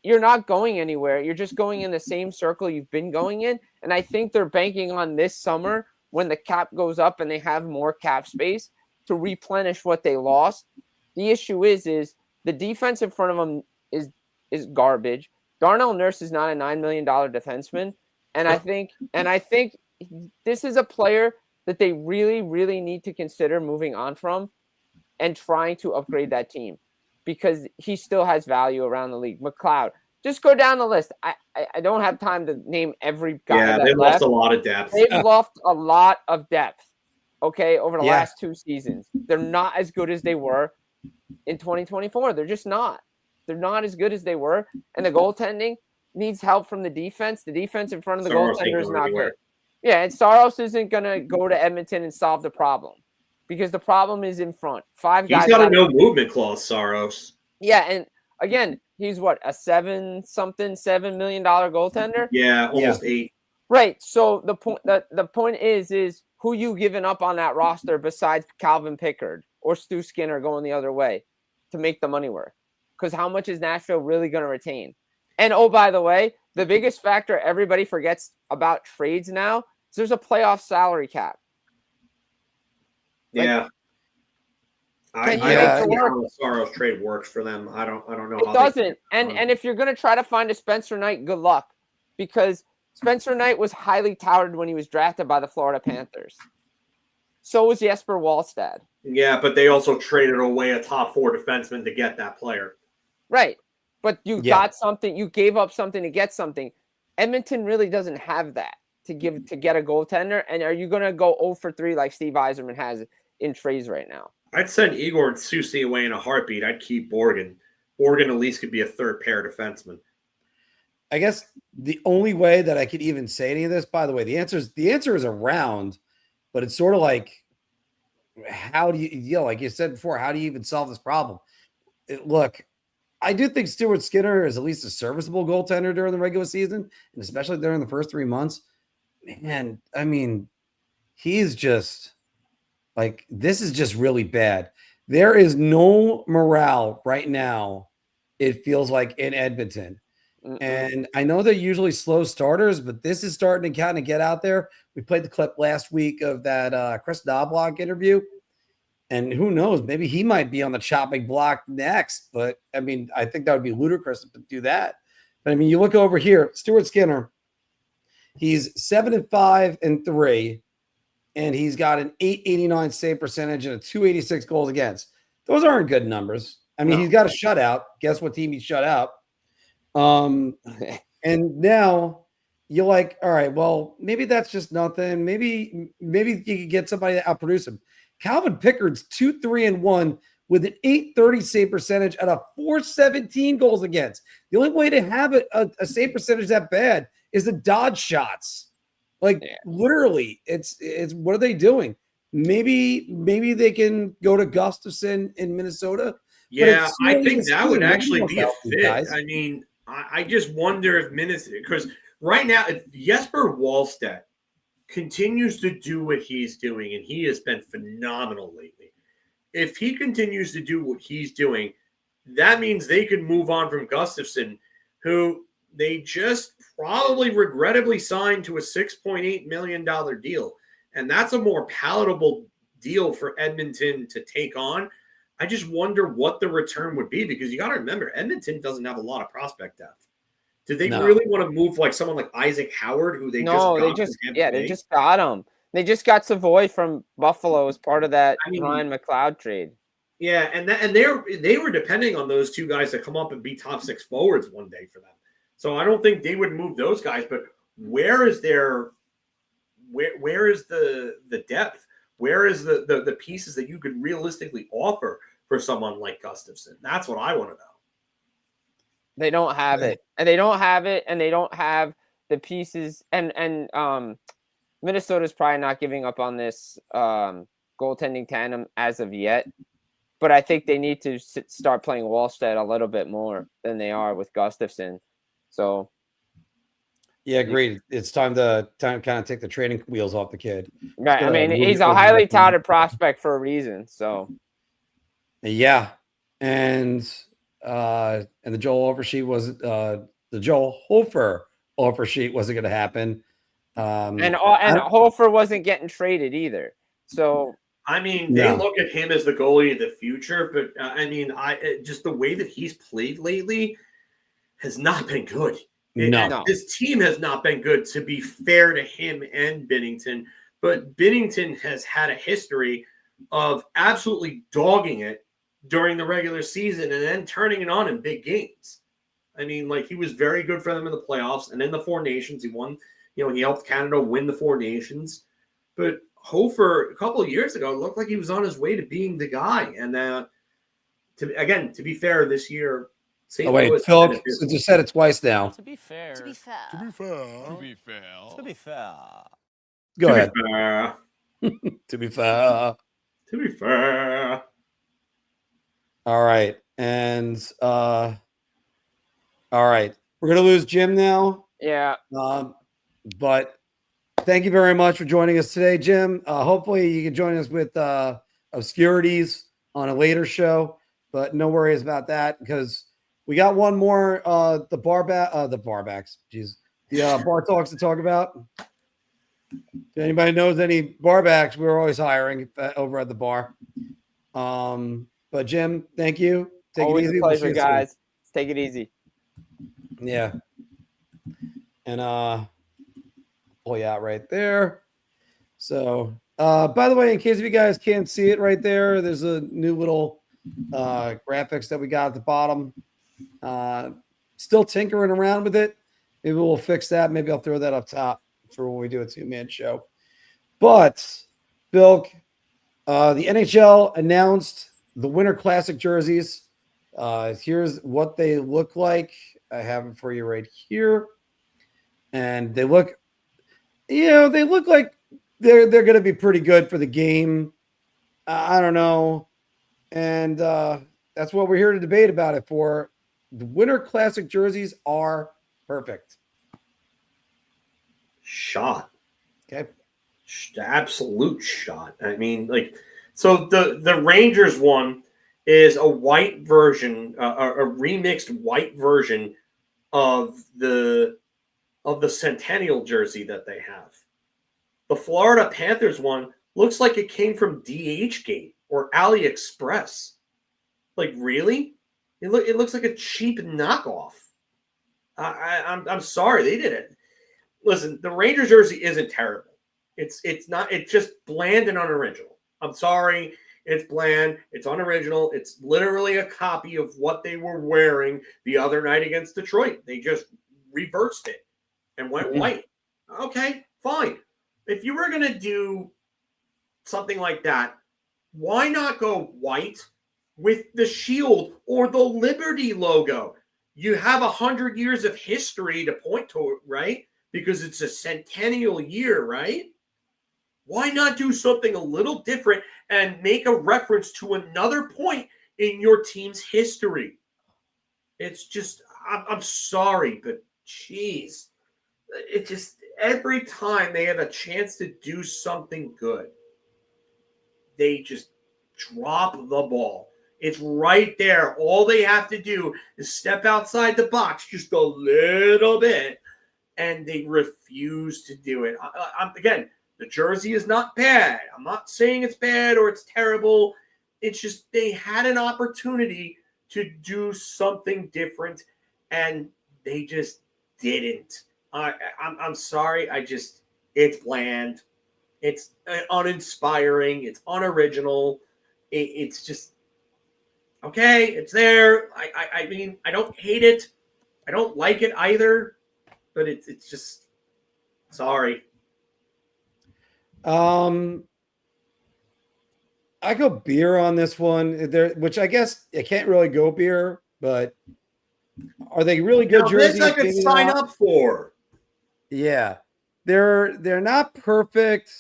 You're not going anywhere. You're just going in the same circle you've been going in. And I think they're banking on this summer when the cap goes up and they have more cap space to replenish what they lost. The issue is the defense in front of them is garbage. Darnell Nurse is not a $9 million defenseman. And I think this is a player that they really, really need to consider moving on from and trying to upgrade that team because he still has value around the league. McLeod, just go down the list. I don't have time to name every guy. Yeah, they've lost a lot of depth. They've lost a lot of depth, okay, over the last 2 seasons. They're not as good as they were in 2024. They're just not. They're not as good as they were. And the goaltending needs help from the defense. The defense in front of the goaltender is not good. Yeah, and Saros isn't going to go to Edmonton and solve the problem because the problem is in front. 5 guys. He's got a no movement clause, Saros. Yeah, and again, he's what, a $7 million goaltender? Yeah, almost 8. Right. So the point is who you giving up on that roster besides Calvin Pickard or Stu Skinner going the other way to make the money work? Because how much is Nashville really going to retain? And oh, by the way, the biggest factor everybody forgets about trades now is there's a playoff salary cap. Yeah. I don't know how the Saros trade works for them. I don't know how it doesn't. And if you're going to try to find a Spencer Knight, good luck. Because Spencer Knight was highly touted when he was drafted by the Florida Panthers. So was Jesper Wallstad. Yeah, but they also traded away a top 4 defenseman to get that player. Right. But you got something. You gave up something to get something. Edmonton really doesn't have that to get a goaltender. And are you going to go 0 for 3 like Steve Yzerman has in trades right now? I'd send Igor Soucy away in a heartbeat. I'd keep Borgen. Borgen at least could be a third pair defenseman. I guess the only way that I could even say any of this, by the way, the answer is around, but it's sort of like, how do you, like you said before, how do you even solve this problem? Look, I do think Stuart Skinner is at least a serviceable goaltender during the regular season, and especially during the first 3 months. Man, I mean, he's just like, this is just really bad. There is no morale right now, it feels like, in Edmonton. And I know they're usually slow starters, but this is starting to kind of get out there. We played the clip last week of that Chris Knobloch interview. And who knows, maybe he might be on the chopping block next. But, I mean, I think that would be ludicrous to do that. But, I mean, you look over here, Stuart Skinner, he's 7-5-3, and he's got an .889 save percentage and a .286 goals against. Those aren't good numbers. I mean, he's got a shutout. Guess what team he shut out? And now you're like, all right, well, maybe that's just nothing. Maybe you could get somebody to outproduce him. Calvin Pickard's 2-3-1 with an .830 save percentage at a .417 goals against. The only way to have a save percentage that bad is to dodge shots. Like literally, it's what are they doing? Maybe they can go to Gustafson in Minnesota. Yeah, I think that would actually be a fit. Guys. I mean, I just wonder if Minnesota, because right now, if Jesper Wallstedt continues to do what he's doing, and he has been phenomenal lately. If he continues to do what he's doing, that means they could move on from Gustafson, who they just probably regrettably signed to a $6.8 million deal. And that's a more palatable deal for Edmonton to take on. I just wonder what the return would be, because you got to remember, Edmonton doesn't have a lot of prospect depth. Did they really want to move like someone like Isaac Howard, who they they just got him. They just got Savoy from Buffalo as part of that Ryan McLeod trade. Yeah, and they were depending on those two guys to come up and be top six forwards one day for them. So I don't think they would move those guys. But where is the depth? Where is the pieces that you could realistically offer for someone like Gustafson? That's what I want to know. They don't have it, and they don't have it, and they don't have the pieces. And Minnesota's probably not giving up on this goaltending tandem as of yet. But I think they need to start playing Wallstedt a little bit more than they are with Gustafson. So, yeah, agreed. It's time to kind of take the training wheels off the kid. Right. I mean, he's a highly touted prospect for a reason. So, yeah, and the Joel offer sheet was the Joel Hofer offer sheet wasn't going to happen. And Hofer wasn't getting traded either. So. I mean, they look at him as the goalie of the future, but just the way that he's played lately has not been good. This team has not been good, to be fair to him and Binnington. But Binnington has had a history of absolutely dogging it during the regular season and then turning it on in big games. I mean, like, he was very good for them in the playoffs and in the Four Nations. He won, he helped Canada win the Four Nations. But Hofer, a couple of years ago, looked like he was on his way to being the guy. And to be fair, this year, St. Louis. Phil just said it twice now. To be fair. Go ahead. To be fair. All right. And all right. We're gonna lose Jim now. Yeah. But thank you very much for joining us today, Jim. Hopefully you can join us with Obscurities on a later show, but no worries about that, because we got one more the bar talks to talk about. If anybody knows any barbacks, we're always hiring over at the bar. But Jim, thank you. Take always it easy. A pleasure, guys. Let's take it easy. Yeah. And pull you out right there. So by the way, in case if you guys can't see it right there, there's a new little graphics that we got at the bottom. Still tinkering around with it. Maybe we'll fix that. Maybe I'll throw that up top for when we do a 2-man show. But Bill, the NHL announced the Winter Classic jerseys. Here's what they look like. I have them for you right here. And they look, they look like they're going to be pretty good for the game. I don't know. And that's what we're here to debate about it for. The Winter Classic jerseys are perfect. Shot. Okay. Absolute shot. I mean, so the Rangers one is a white version, a remixed white version of the Centennial jersey that they have. The Florida Panthers one looks like it came from DHgate or AliExpress. Like, really? It looks like a cheap knockoff. I'm sorry, they did it. Listen, the Rangers jersey isn't terrible. It's not. It's just bland and unoriginal. I'm sorry, it's bland. It's unoriginal. It's literally a copy of what they were wearing the other night against Detroit. They just reversed it, and went white. Okay, fine. If you were going to do something like that, why not go white with the shield or the Liberty logo? You have 100 years of history to point to, right? Because it's a centennial year, right? Why not do something a little different and make a reference to another point in your team's history? It's just, I'm sorry, but geez, it just, every time they have a chance to do something good, they just drop the ball. It's right there. All they have to do is step outside the box just a little bit, and they refuse to do it. Again, the jersey is not bad. I'm not saying it's bad or it's terrible. It's just they had an opportunity to do something different, and they just didn't. I'm sorry. It's bland. It's uninspiring. It's unoriginal. It's just, okay, it's there. I mean, I don't hate it. I don't like it either, but it's just, sorry. I go beer on this one, there, which I guess it can't really go beer, but are they really good jerseys? This I could sign up for. Yeah, they're not perfect,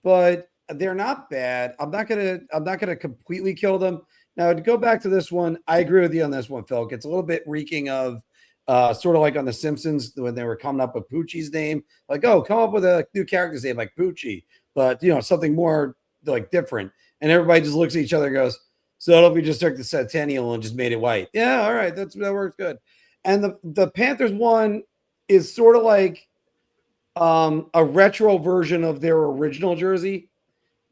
but they're not bad. I'm not gonna completely kill them. Now, to go back to this one, I agree with you on this one, Phil. It's a little bit reeking of sort of like on The Simpsons when they were coming up with Poochie's name. Like, oh, come up with a new character's name like Poochie, but something more like different. And everybody just looks at each other and goes, so if we just took the Centennial and just made it white? Yeah, all right, that works good. And the Panthers one is sort of like a retro version of their original jersey.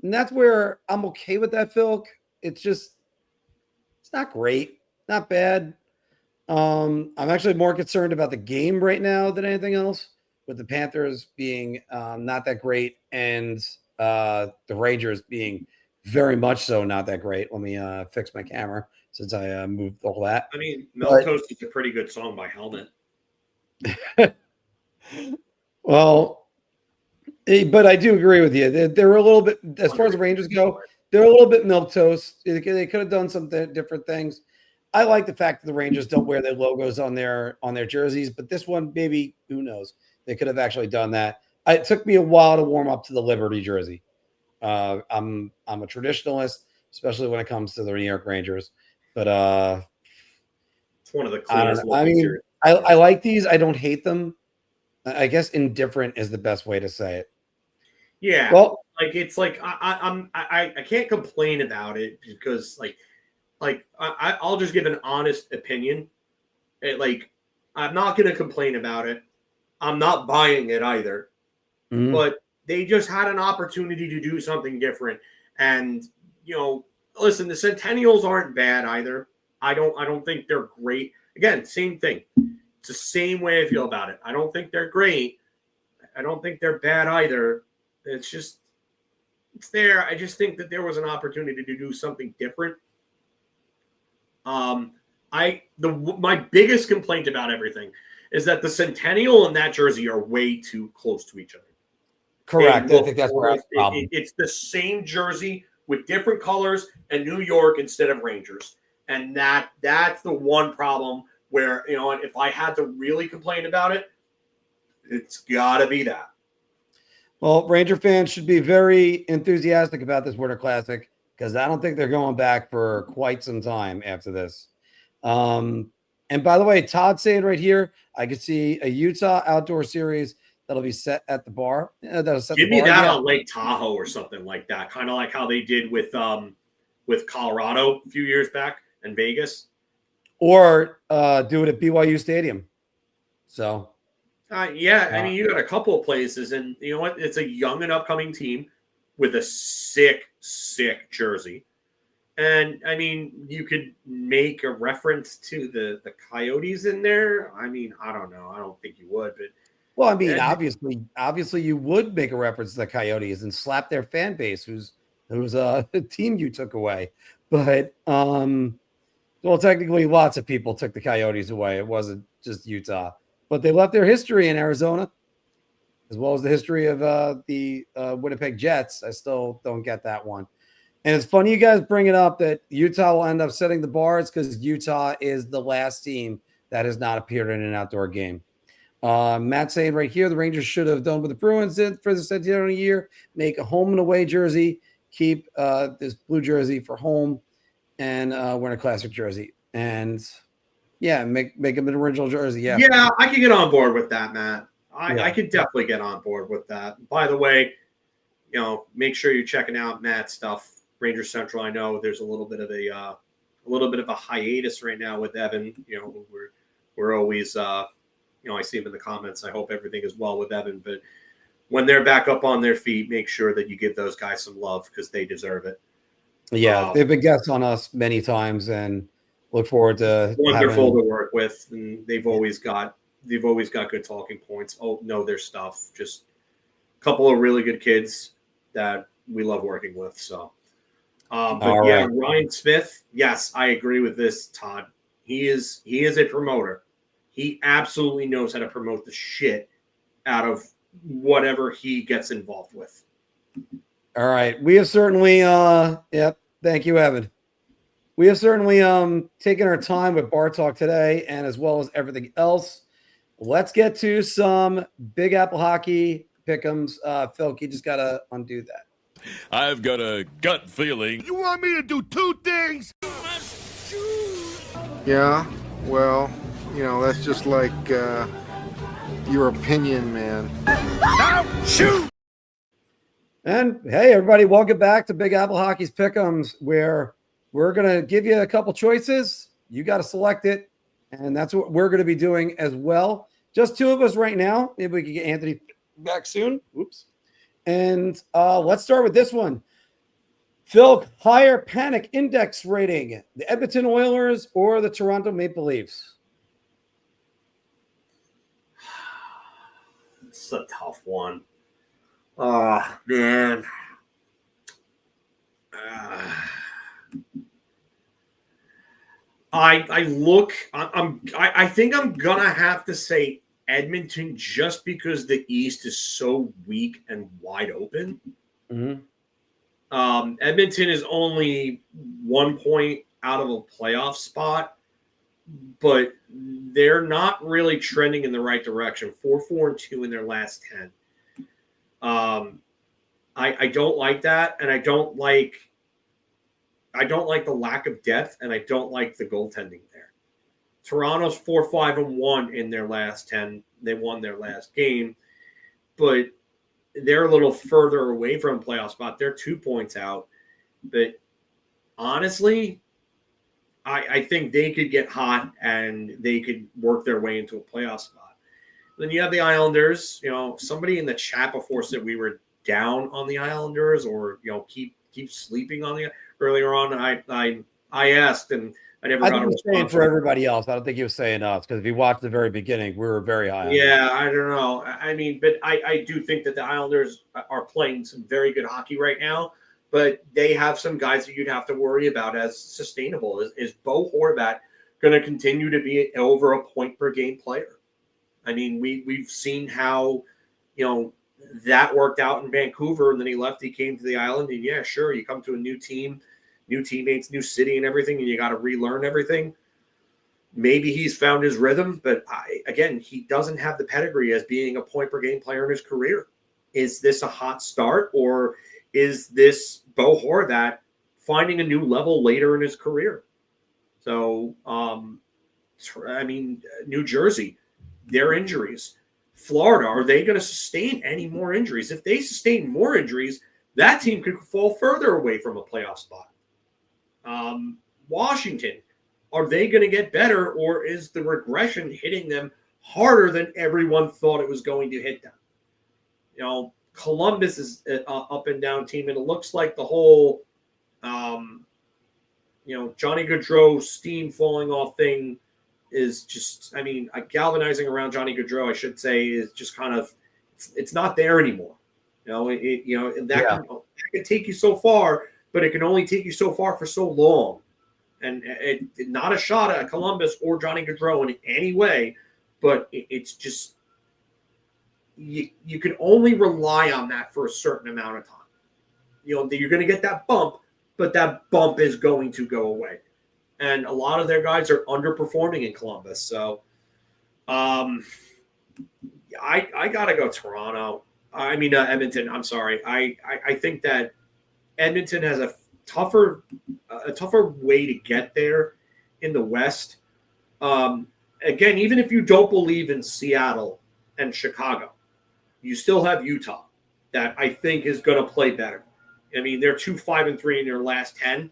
And that's where I'm okay with that, Phil. It's not great, not bad. I'm actually more concerned about the game right now than anything else, with the Panthers being not that great and the Rangers being very much so not that great. Let me fix my camera since I moved all that. I mean, Miltos is a pretty good song by Helmet. Well, but I do agree with you. They're a little bit, as far as the Rangers go, they're a little bit milquetoast. They could have done some different things. I like the fact that the Rangers don't wear their logos on their jerseys, but this one, maybe, who knows? They could have actually done that. It took me a while to warm up to the Liberty jersey. I'm a traditionalist, especially when it comes to the New York Rangers. But it's one of the cleanest. I mean, I like these. I don't hate them. I guess indifferent is the best way to say it. Yeah. Well, like it's like I can't complain about it because I'll just give an honest opinion. I'm not going to complain about it. I'm not buying it either. Mm-hmm. But they just had an opportunity to do something different. And, listen, the Centennials aren't bad either. I don't think they're great. Again, same thing. It's the same way I feel about it. I don't think they're great. I don't think they're bad either. It's there. I just think that there was an opportunity to do something different. My biggest complaint about everything is that the Centennial and that jersey are way too close to each other. Correct. I think that's the problem. It's the same jersey with different colors and New York instead of Rangers. And that's the one problem where, if I had to really complain about it, it's got to be that. Well, Ranger fans should be very enthusiastic about this Winter Classic because I don't think they're going back for quite some time after this. And by the way, Todd's saying right here, I could see a Utah outdoor series that'll be set at the bar. Give me that on Lake Tahoe or something like that, kind of like how they did with Colorado a few years back in Vegas. Or do it at BYU Stadium. So, I mean, you got a couple of places, and you know what? It's a young and upcoming team with a sick jersey. And, I mean, you could make a reference to the Coyotes in there. I mean, I don't know. I don't think you would, but. Well, I mean, obviously you would make a reference to the Coyotes and slap their fan base who's a team you took away. But, well, technically lots of people took the Coyotes away. It wasn't just Utah. but they left their history in Arizona, as well as the history of the Winnipeg Jets. I still don't get that one. And it's funny you guys bring it up that Utah will end up setting the bars because Utah is the last team that has not appeared in an outdoor game. Matt saying right here, the Rangers should have done what the Bruins did for the centennial year, make a home and away jersey, keep this blue jersey for home, and wear a classic jersey. And yeah, make them an original jersey. Yeah. Yeah, I can get on board with that, Matt. I could definitely get on board with that. By the way, make sure you're checking out Matt's stuff. Ranger Central. I know there's a little bit of a hiatus right now with Evan. We're always I see him in the comments. I hope everything is well with Evan. But when they're back up on their feet, make sure that you give those guys some love because they deserve it. Yeah, they've been guests on us many times, and look forward to wonderful to work with. And they've always got good talking points. Oh, know their stuff. Just a couple of really good kids that we love working with. So. Right. Ryan Smith. Yes, I agree with this, Todd. He is a promoter. He absolutely knows how to promote the shit out of whatever he gets involved with. All right. We have certainly thank you, Evan. We have certainly taken our time with Bar Talk today and as well as everything else. Let's get to some Big Apple hockey pick'ems. Phil, you just gotta undo that. I've got a gut feeling. You want me to do two things? Yeah, well, that's just like your opinion, man. Now shoot! And hey, everybody, welcome back to Big Apple Hockey's Pick'ems, where we're going to give you a couple choices. You got to select it, and that's what we're going to be doing as well. Just two of us right now. Maybe we can get Anthony back soon. Oops. And let's start with this one. Phil, higher panic index rating, the Edmonton Oilers or the Toronto Maple Leafs? It's a tough one. Oh, man. I think I'm gonna have to say Edmonton just because the East is so weak and wide open. Mm-hmm. Edmonton is only 1 point out of a playoff spot, but they're not really trending in the right direction. 4-4-2 in their last 10. I don't like that, and I don't like the lack of depth, and I don't like the goaltending there. Toronto's 4-5-1 in their last 10. They won their last game, but they're a little further away from a playoff spot. They're 2 points out. But honestly, I think they could get hot and they could work their way into a playoff spot. Then you have the Islanders. Somebody in the chat before said we were down on the Islanders or keep sleeping on the earlier on. I asked and I never got a response for everybody else. I don't think he was saying us because if you watched the very beginning, we were very high. Yeah, I don't know. I mean, but I do think that the Islanders are playing some very good hockey right now, but they have some guys that you'd have to worry about as sustainable. Is Bo Horvat going to continue to be over a point per game player? I mean, we've seen how, that worked out in Vancouver, and then he left. He came to the island, and yeah, sure, you come to a new team, new teammates, new city, and everything, and you got to relearn everything. Maybe he's found his rhythm, but he doesn't have the pedigree as being a point per game player in his career. Is this a hot start, or is this Bo Horvat finding a new level later in his career? So, New Jersey, their injuries. Florida, are they going to sustain any more injuries? If they sustain more injuries, that team could fall further away from a playoff spot. Washington, are they going to get better, or is the regression hitting them harder than everyone thought it was going to hit them? Columbus is an up and down team, and it looks like the whole, Johnny Gaudreau steam falling off thing is just, galvanizing around Johnny Gaudreau, I should say, is just kind of, it's not there anymore. That can take you so far, but it can only take you so far for so long. And not a shot at Columbus or Johnny Gaudreau in any way, but it's just you can only rely on that for a certain amount of time. You're going to get that bump, but that bump is going to go away. And a lot of their guys are underperforming in Columbus. So I got to go Toronto. Edmonton. I'm sorry. I think that Edmonton has a tougher way to get there in the West. Again, even if you don't believe in Seattle and Chicago, you still have Utah that I think is going to play better. I mean, they're 2-5-3 in their last 10.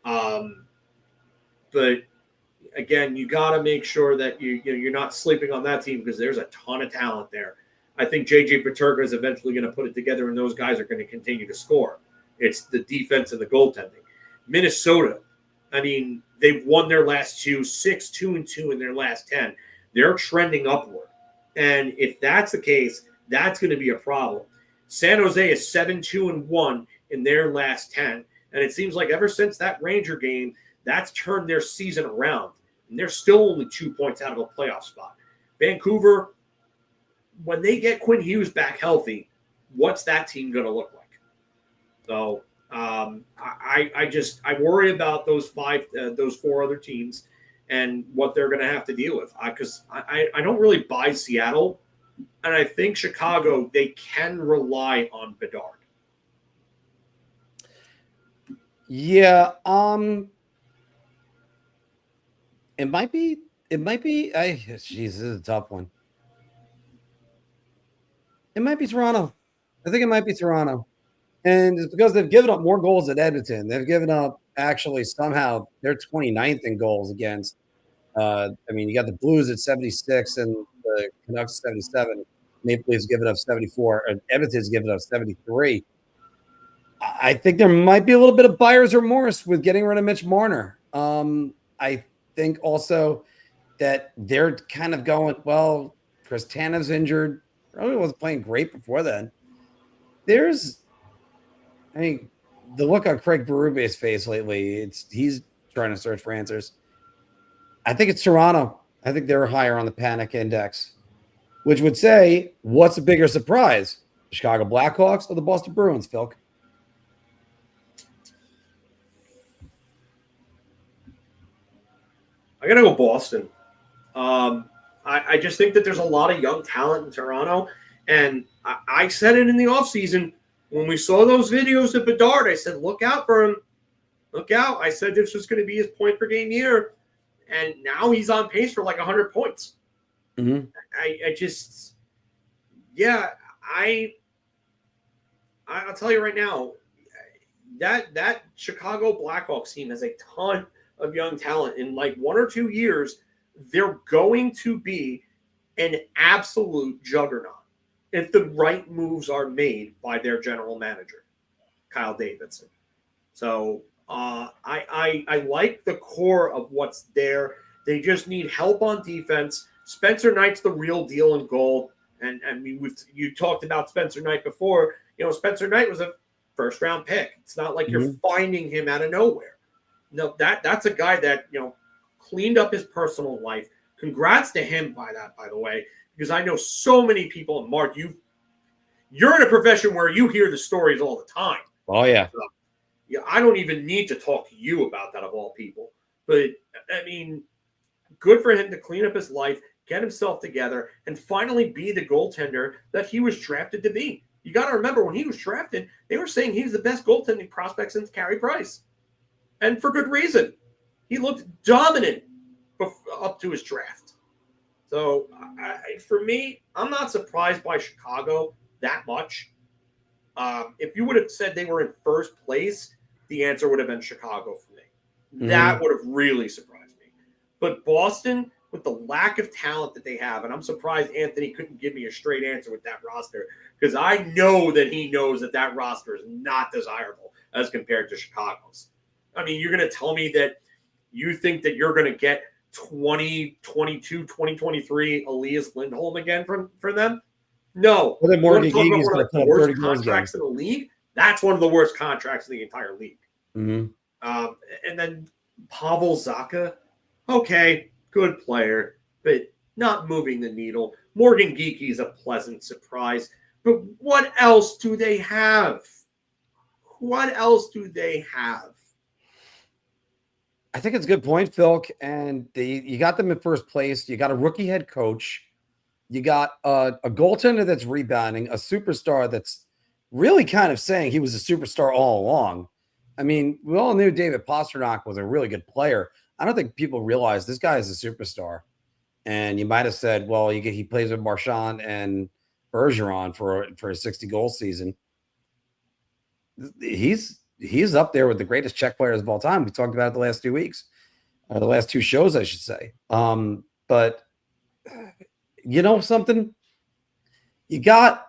But again, you got to make sure that you're not sleeping on that team because there's a ton of talent there. I think JJ Peterka is eventually going to put it together, and those guys are going to continue to score. It's the defense and the goaltending. Minnesota, I mean, they've won their last 6-2-2 in their last 10. They're trending upward. And if that's the case, that's going to be a problem. San Jose is 7-2-1 in their last 10. And it seems like ever since that Ranger game, that's turned their season around. And they're still only 2 points out of a playoff spot. Vancouver, when they get Quinn Hughes back healthy, what's that team going to look like? So I worry about those four other teams and what they're going to have to deal with. Because I don't really buy Seattle. And I think Chicago, they can rely on Bedard. Yeah. It might be. Jeez, this is a tough one. It might be Toronto. I think it might be Toronto. And it's because they've given up more goals than Edmonton. They've given up, actually, somehow, they're 29th in goals against. You got the Blues at 76 and the Canucks at 77. Maple Leafs given up 74. And Edmonton's given up 73. I think there might be a little bit of buyer's remorse with getting rid of Mitch Marner. I think also that they're kind of going, well, Chris Tanev's injured. Probably wasn't playing great before then. The look on Craig Berube's face lately, he's trying to search for answers. I think it's Toronto. I think they're higher on the panic index, which would say, what's a bigger surprise? The Chicago Blackhawks or the Boston Bruins, Filk? I got to go Boston. I just think that there's a lot of young talent in Toronto. And I said it in the offseason when we saw those videos of Bedard. I said, look out for him. Look out. I said this was going to be his point per game year. And now he's on pace for like 100 points. Mm-hmm. I'll tell you right now, that Chicago Blackhawks team has a ton of young talent. In like 1 or 2 years, they're going to be an absolute juggernaut if the right moves are made by their general manager, Kyle Davidson. So I like the core of what's there. They just need help on defense. Spencer Knight's the real deal in goal. And you talked about Spencer Knight before. Spencer Knight was a first-round pick. It's not like you're finding him out of nowhere. No, that's a guy that, cleaned up his personal life. Congrats to him by the way, because I know so many people, and Mark, you're in a profession where you hear the stories all the time. Oh, yeah. So, I don't even need to talk to you about that of all people. But, good for him to clean up his life, get himself together, and finally be the goaltender that he was drafted to be. You got to remember, when he was drafted, they were saying he was the best goaltending prospect since Carey Price. And for good reason. He looked dominant up to his draft. So, for me, I'm not surprised by Chicago that much. If you would have said they were in first place, the answer would have been Chicago for me. Mm-hmm. That would have really surprised me. But Boston, with the lack of talent that they have, and I'm surprised Anthony couldn't give me a straight answer with that roster, because I know that he knows that roster is not desirable as compared to Chicago's. You're going to tell me that you think that you're going to get 2022, 2023 Elias Lindholm again from them? No. Well, then Morgan One of the worst 30 contracts in the league. That's one of the worst contracts in the entire league. Mm-hmm. And then Pavel Zacha, okay, good player, but not moving the needle. Morgan Geekie is a pleasant surprise. But what else do they have? What else do they have? I think it's a good point, Phil. And you got them in first place. You got a rookie head coach. You got a goaltender that's rebounding, a superstar that's really kind of saying he was a superstar all along. I mean, we all knew David Pastrnak was a really good player. I don't think people realize this guy is a superstar. And you might have said, well, he plays with Marchand and Bergeron for a 60-goal season. He's up there with the greatest Czech players of all time. We talked about it the last 2 weeks, the last 2 shows, I should say. But you know something? Let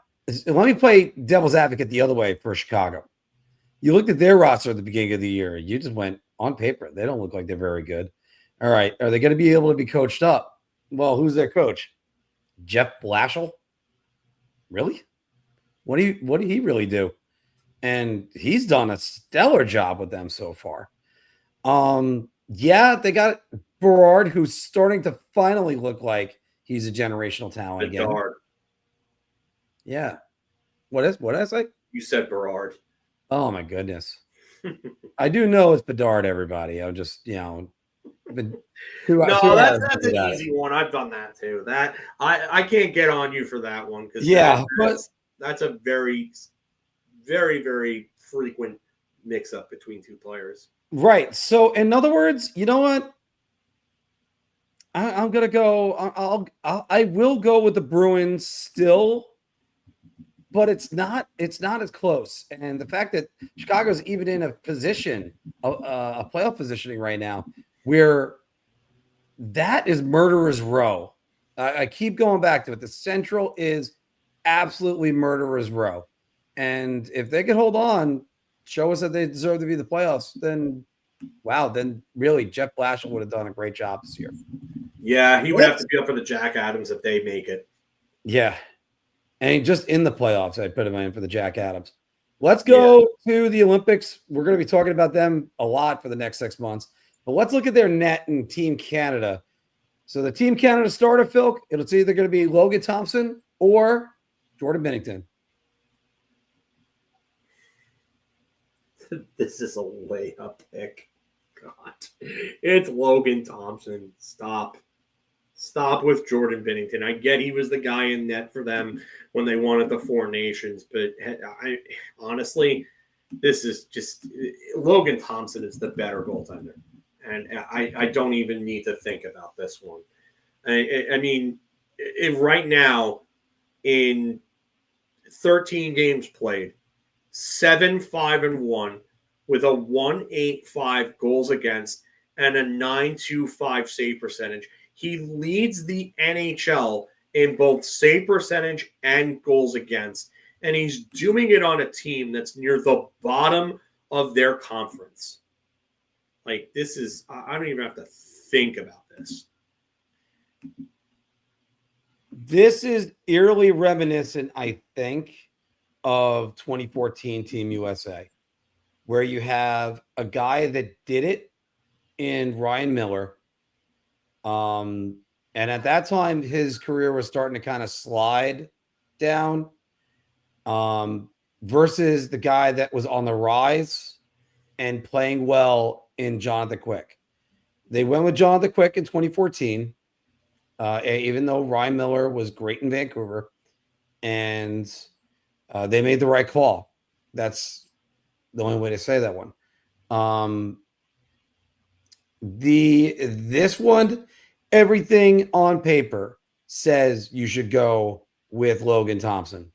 me play devil's advocate the other way for Chicago. You looked at their roster at the beginning of the year. You just went on paper. They don't look like they're very good. All right. Are they going to be able to be coached up? Well, who's their coach? Jeff Blashill? Really? What did he really do? And he's done a stellar job with them so far. Yeah, they got Bedard, who's starting to finally look like he's a generational talent again. Bedard. Yeah. What did I say? You said Bedard. Oh my goodness. I do know it's Bedard, everybody. I'm just, that's an easy one. I've done that too. That I can't get on you for that one because that's a very, very, very frequent mix-up between two players. Right. So, in other words, you know what? I'm gonna go. I will go with the Bruins still, but it's not as close. And the fact that Chicago's even in a position, a playoff positioning right now, where that is murderer's row. I keep going back to it. The Central is absolutely murderer's row. And if they could hold on, show us that they deserve to be the playoffs, then really Jeff Blashill would have done a great job this year. Yeah, he would have to be up for the Jack Adams if they make it. Yeah. And just in the playoffs, I'd put him in for the Jack Adams. Let's go to the Olympics. We're going to be talking about them a lot for the next 6 months. But let's look at their net in Team Canada. So the Team Canada starter, Phil, it's either going to be Logan Thompson or Jordan Binnington. This is a layup pick. God. It's Logan Thompson. Stop with Jordan Binnington. I get he was the guy in net for them when they won at the Four Nations, but honestly, this is just Logan Thompson is the better goaltender. And I don't even need to think about this one. I mean, right now, in 13 games played, 7-5-1 with a 1.85 goals against and a 9.25 save percentage. He leads the NHL in both save percentage and goals against, and he's doing it on a team that's near the bottom of their conference. Like, this is, I don't even have to think about this. This is eerily reminiscent, I think, of 2014 Team USA, where you have a guy that did it in Ryan Miller. And at that time, his career was starting to kind of slide down versus the guy that was on the rise and playing well in Jonathan Quick. They went with Jonathan Quick in 2014, even though Ryan Miller was great in Vancouver, and they made the right call. That's the only way to say that one. This one, everything on paper says you should go with Logan Thompson.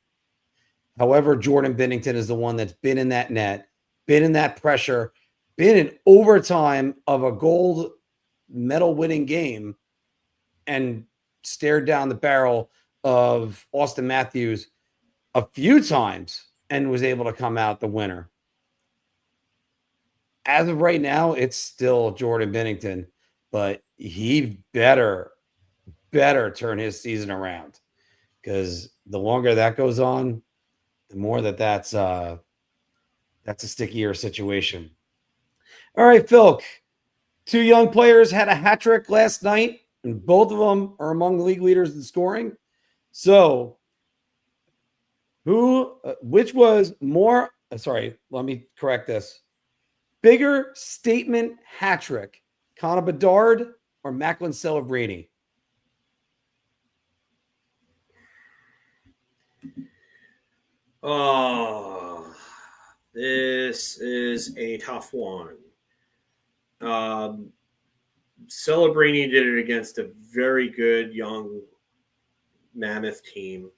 However, Jordan Binnington is the one that's been in that net, been in that pressure, been in overtime of a gold medal winning game, and stared down the barrel of Austin Matthews a few times and was able to come out the winner. As of right now, it's still Jordan Binnington, but he better turn his season around, because the longer that goes on, the more that's a stickier situation. All right, Phil. 2 young players had a hat trick last night. And both of them are among the league leaders in scoring. So, which was more, let me correct this. Bigger statement hat trick, Connor Bedard or Macklin Celebrini? Oh, this is a tough one. Celebrini did it against a very good young Mammoth team,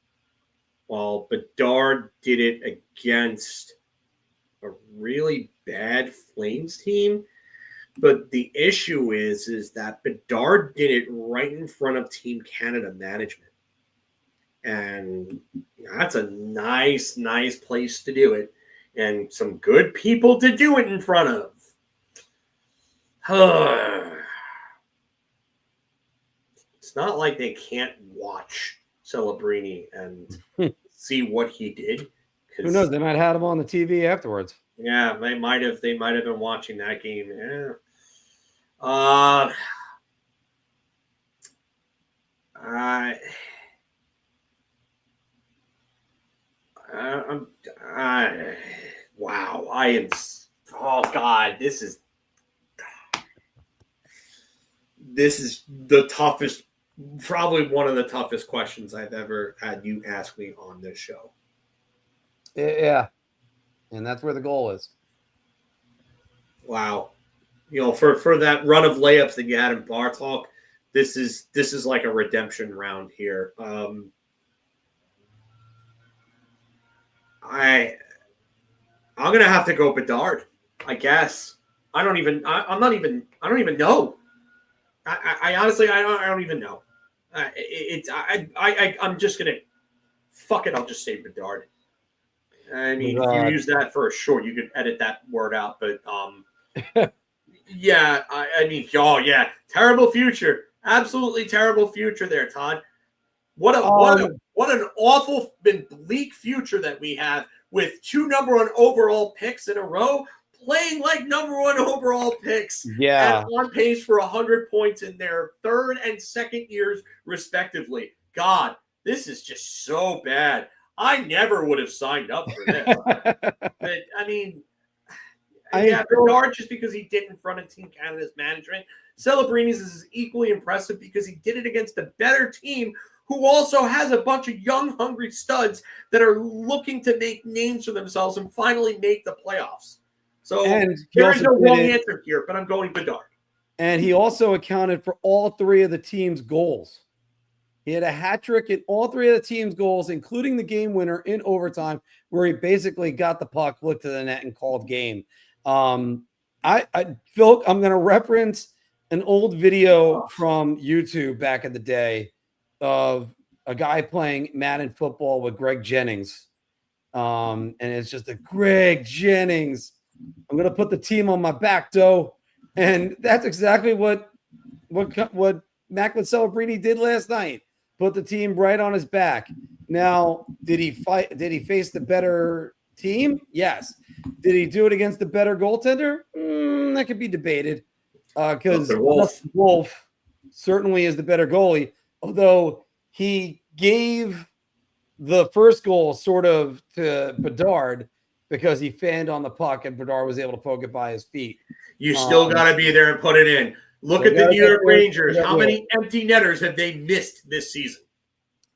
while Bedard did it against a really bad Flames team. But the issue is that Bedard did it right in front of Team Canada management. And that's a nice place to do it. And some good people to do it in front of. It's not like they can't watch Celebrini and see what he did. Who knows? They might have had him on the TV afterwards. Yeah, they might have been watching that game. Yeah. Wow. Oh God, this is the toughest, probably one of the toughest questions I've ever had you ask me on this show. Yeah. And that's where the goal is. Wow. For that run of layups that you had in Bar Talk, this is like a redemption round here. I'm gonna have to go Bedard, I guess. I don't even know. I honestly I don't even know. I'm just gonna fuck it. I'll just say Bedard. I mean, if you use that for a short, you could edit that word out. But yeah, I mean, terrible future, absolutely terrible future there, Todd. What an awful and bleak future that we have with 2 number 1 overall picks in a row, playing like number 1 overall picks. Yeah, and on pace for 100 points in their 3rd and 2nd years, respectively. God, this is just so bad. I never would have signed up for this. But I mean, Bedard just because he did in front of Team Canada's management. Celebrini's is equally impressive because he did it against a better team who also has a bunch of young, hungry studs that are looking to make names for themselves and finally make the playoffs. So there is no wrong answer here, but I'm going Bedard. And he also accounted for all 3 of the team's goals. He had a hat trick in all 3 of the team's goals, including the game winner in overtime, where he basically got the puck, looked to the net, and called game. Phil, I'm going to reference an old video from YouTube back in the day of a guy playing Madden football with Greg Jennings. And it's just a Greg Jennings. I'm going to put the team on my back, though. And that's exactly what Macklin Celebrini did last night. Put the team right on his back. Now, did he face the better team? Yes. Did he do it against the better goaltender? That could be debated. Because Wolf certainly is the better goalie, although he gave the first goal sort of to Bedard because he fanned on the puck and Bedard was able to poke it by his feet. You still got to be there and put it in. Look at the New York Rangers. How many empty netters have they missed this season?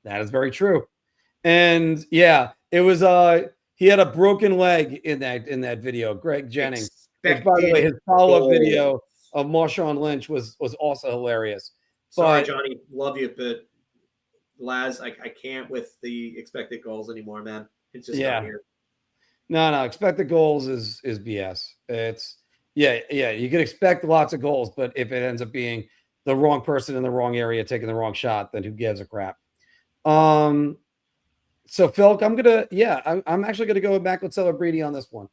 That is very true. And yeah, it was he had a broken leg in that video, Greg Jennings. Which, by the way, his follow-up video of Marshawn Lynch was also hilarious. Sorry, Johnny, love you, but Laz, I can't with the expected goals anymore, man. It's just not here. No, expected goals is BS. It's you can expect lots of goals, but if it ends up being the wrong person in the wrong area taking the wrong shot, then who gives a crap? So Phil, I'm actually gonna go back with Celebrini on this one.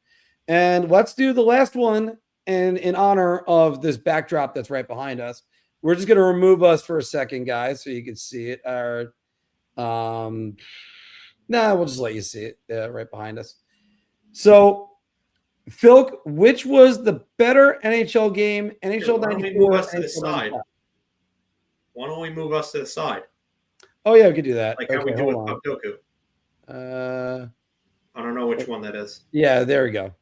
And let's do the last one. And in honor of this backdrop that's right behind us, we're just going to remove us for a second, guys, so you can see it. We'll just let you see it right behind us. So, Phil, which was the better NHL game? NHL 94. Why don't we move us to the side? Oh yeah, we could do that. Like how we do with Puck Doku. I don't know which one that is. Yeah, there we go.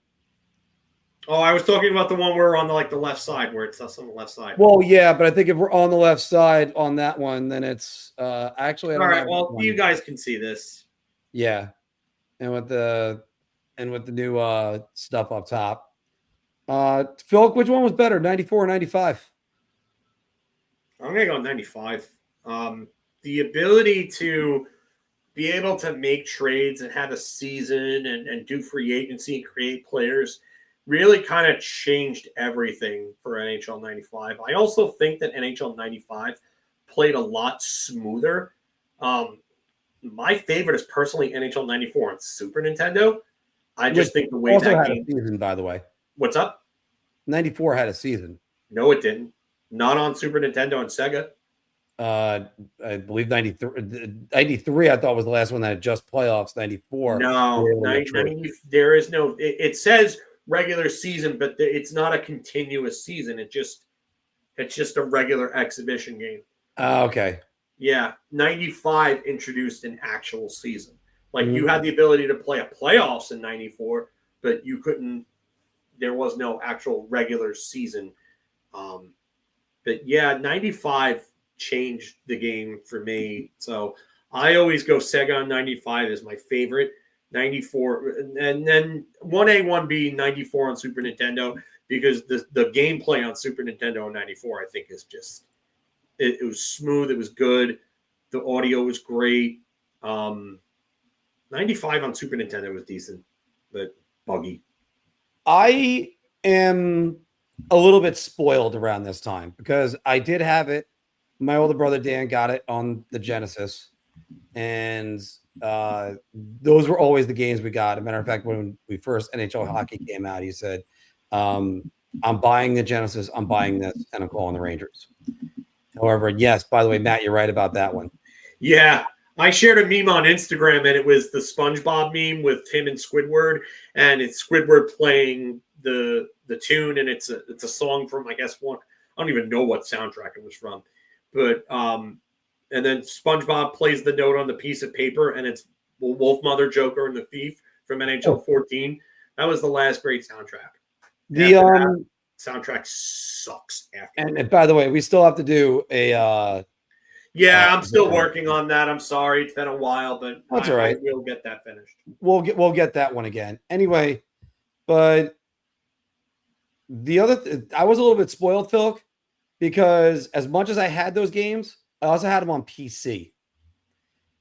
Oh, I was talking about the one where we're on the left side, where it's us on the left side. Well, yeah, but I think if we're on the left side on that one, then it's actually. All right. Well, you guys can see this. Yeah, and with the new stuff up top. Phil, which one was better, 94 or 95? I'm gonna go 95. The ability to be able to make trades and have a season and do free agency and create players really kind of changed everything for NHL 95. I also think that NHL 95 played a lot smoother. My favorite is personally NHL 94 on Super Nintendo. I just think the way also that had game. A season, by the way. What's up? 94 had a season. No, it didn't. Not on Super Nintendo and Sega. I believe 93 I thought was the last one that had just playoffs. 94. No, 90, there is no. It says regular season, but it's not a continuous season. It's just a regular exhibition game. Okay. Yeah, 95 introduced an actual season. Like you had the ability to play a playoffs in 94, but you couldn't. There was no actual regular season. But yeah, 95 changed the game for me. So I always go Sega on 95 is my favorite. 94, and then 1A, 1B, 94 on Super Nintendo, because the gameplay on Super Nintendo in 94, I think, is just it was smooth, it was good, the audio was great. 95 on Super Nintendo was decent, but buggy. I am a little bit spoiled around this time because I did have it. My older brother Dan got it on the Genesis, and those were always the games we got. As a matter of fact, when we first NHL hockey came out, he said, I'm buying the Genesis, I'm buying this, and I'm calling the Rangers. However, yes, by the way, Matt, you're right about that one. Yeah, I shared a meme on Instagram, and it was the SpongeBob meme with him and Squidward, and it's Squidward playing the tune, and it's a song from, I guess, one. I don't even know what soundtrack it was from, but and then SpongeBob plays the note on the piece of paper, and it's Wolf Mother, Joker, and the Thief from NHL 14. That was the last great soundtrack. The soundtrack sucks. And by the way, we still have to do a. Yeah, I'm still working on that. I'm sorry, it's been a while, but that's all right. I will get that finished. We'll get that one again anyway. But the other, I was a little bit spoiled, Phil, because as much as I had those games, I also had them on PC,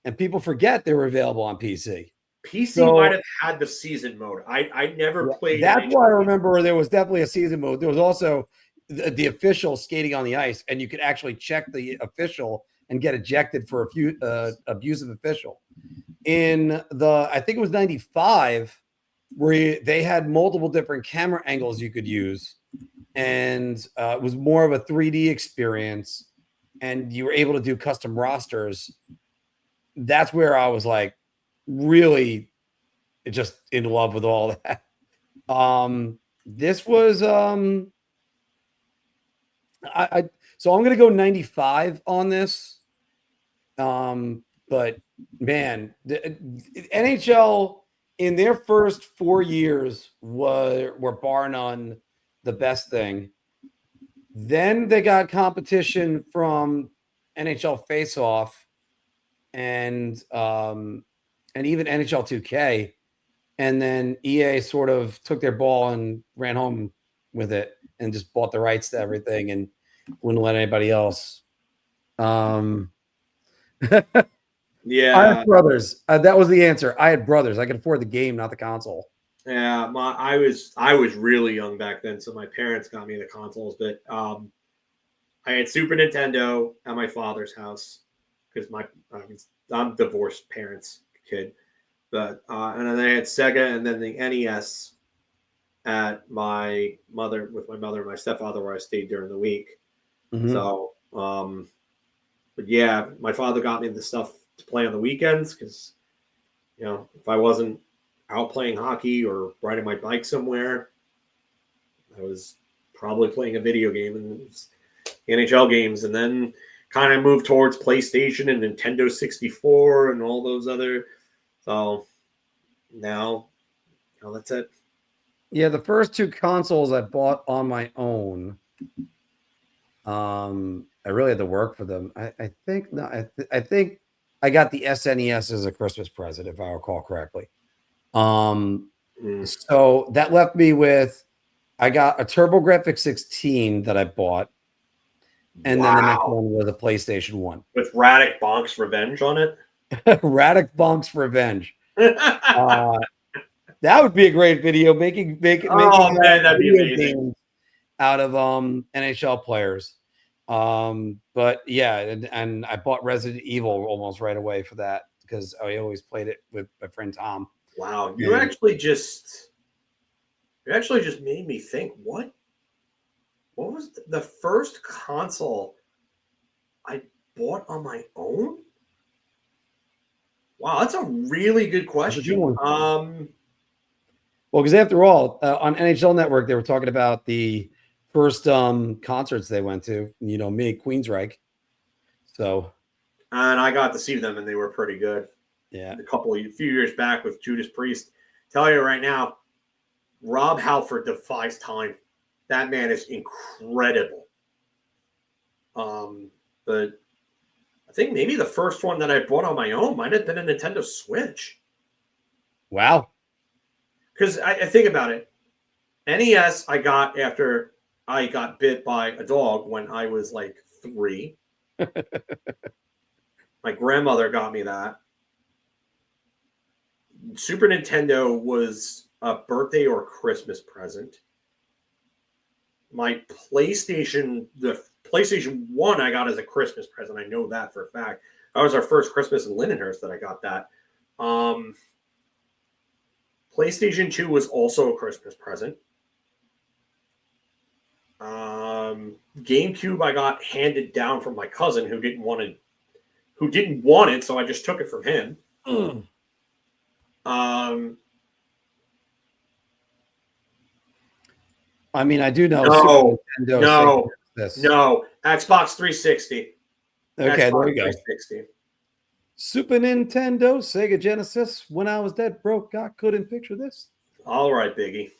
and people forget they were available on PC. PC might have had the season mode. I never played. That's why I remember there was definitely a season mode. There was also the official skating on the ice, and you could actually check the official and get ejected for a few abusive official. In I think it was 95, where they had multiple different camera angles you could use, and it was more of a 3D experience, and you were able to do custom rosters. That's where I was like really just in love with all that. This was so I'm gonna go 95 on this. But man, the NHL in their first 4 years were bar none the best thing. Then they got competition from NHL Faceoff and even NHL 2K, and then EA sort of took their ball and ran home with it and just bought the rights to everything and wouldn't let anybody else. Yeah, I had brothers. That was the answer. I had brothers. I could afford the game, not the console. Yeah, I was really young back then, so my parents got me the consoles. But I had Super Nintendo at my father's house because I'm divorced parents kid. But and then I had Sega, and then the NES at my mother and my stepfather, where I stayed during the week. Mm-hmm. So, but yeah, my father got me the stuff to play on the weekends because, you know, if I wasn't out playing hockey or riding my bike somewhere, I was probably playing a video game and NHL games. And then kind of moved towards PlayStation and Nintendo 64 and all those other. So now that's it. Yeah, the first 2 consoles I bought on my own. I really had to work for them. I think I got the SNES as a Christmas present, if I recall correctly. So that left me with, I got a TurboGrafx 16 that I bought, and then the next one was a PlayStation 1 with Radek Bonk's Revenge on it. Radek Bonk's Revenge. That would be a great video, making man, that'd be amazing. Out of NHL players. But yeah, and I bought Resident Evil almost right away for that because I always played it with my friend Tom. Wow, you actually just made me think. What was the first console I bought on my own? Wow, that's a really good question. Well, because after all, on NHL Network, they were talking about the first concerts they went to. You know, me, Queensryche. So, and I got to see them, and they were pretty good. Yeah, a few years back with Judas Priest. Tell you right now, Rob Halford defies time. That man is incredible. But I think maybe the first one that I bought on my own might have been a Nintendo Switch. Wow. Because I think about it. NES I got after I got bit by a dog when I was like 3. My grandmother got me that. Super Nintendo was a birthday or Christmas present. My PlayStation, the PlayStation 1 I got as a Christmas present. I know that for a fact. That was our first Christmas in Lindenhurst that I got that. PlayStation 2 was also a Christmas present. GameCube I got handed down from my cousin who didn't want it, so I just took it from him. I mean, I do know. No, Xbox 360. Okay, Xbox there you go. 360. Super Nintendo, Sega Genesis. When I was dead broke, I couldn't picture this. All right, Biggie.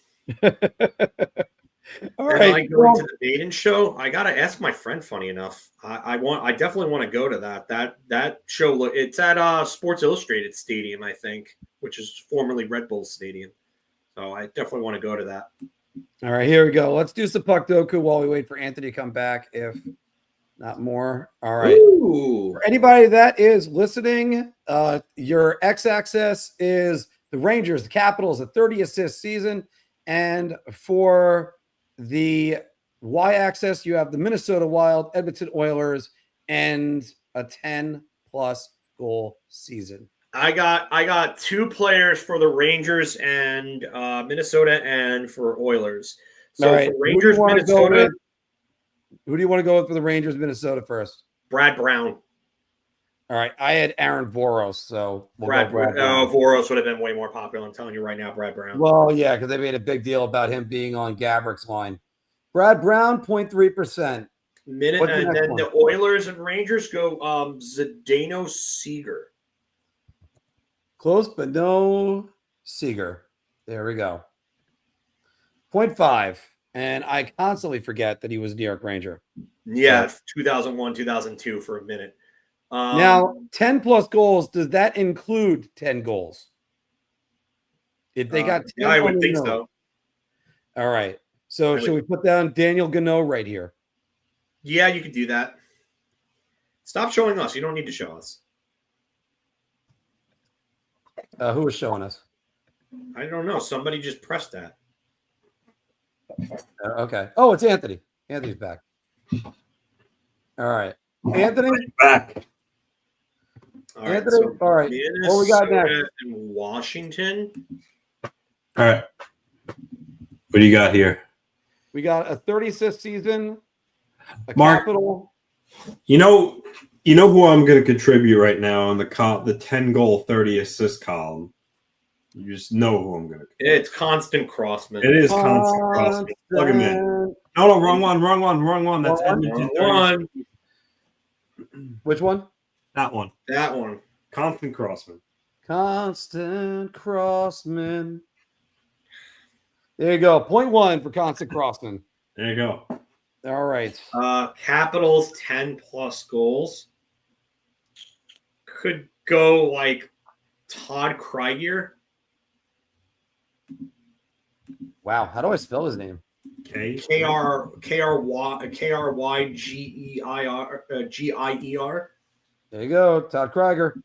All right. I going to the Maiden show. I gotta ask my friend. Funny enough, I definitely want to go to that. That show. It's at Sports Illustrated Stadium, I think, which is formerly Red Bull Stadium. So I definitely want to go to that. All right, here we go. Let's do some Puck Doku while we wait for Anthony to come back, if not more. All right. Ooh. For anybody that is listening, your X-axis is the Rangers, the Capitals, a 30-assist season. And for the Y-axis, you have the Minnesota Wild, Edmonton Oilers, and a 10-plus goal season. I got 2 players for the Rangers and Minnesota, and for Oilers. So right. for Rangers, Minnesota. Who do you want to go with for the Rangers, Minnesota first? Brad Brown. All right. I had Aaron Voros, so Brad Brown. Voros would have been way more popular. I'm telling you right now, Brad Brown. Well, yeah, because they made a big deal about him being on Gabrick's line. Brad Brown, 0.3%. And then the Oilers and Rangers go Zdeno Seeger. Close, but no Seeger. There we go. 0.5. And I constantly forget that he was a New York Ranger. Yeah, 2001, 2002 for a minute. Now, 10-plus goals, does that include 10 goals? If they got 10, yeah, I would think so. All right. So should we put down Daniel Gano right here? Yeah, you could do that. Stop showing us. You don't need to show us. Who was showing us? I don't know. Somebody just pressed that. Okay. Oh, it's Anthony. Anthony's back. All right. Anthony? Back. All right. Anthony? So all right. Minnesota What we got next? and Washington. All right. What do you got here? We got a 36th season. Mark, Capital. You know who I'm going to contribute right now on the 10-goal, 30-assist column. You just know who I'm going to. It's Constant Crossman. It is Constant Crossman. Plug him in. No, wrong one. That's Edmonton. Which one? That one. That one. Constant Crossman. Constant Crossman. There you go. 0.1 for Constant Crossman. There you go. All right. Capitals 10+ goals. Could go like Todd Krieger. Wow. How do I spell his name? K-R-Y-G-I-E-R. There you go. Todd Krieger.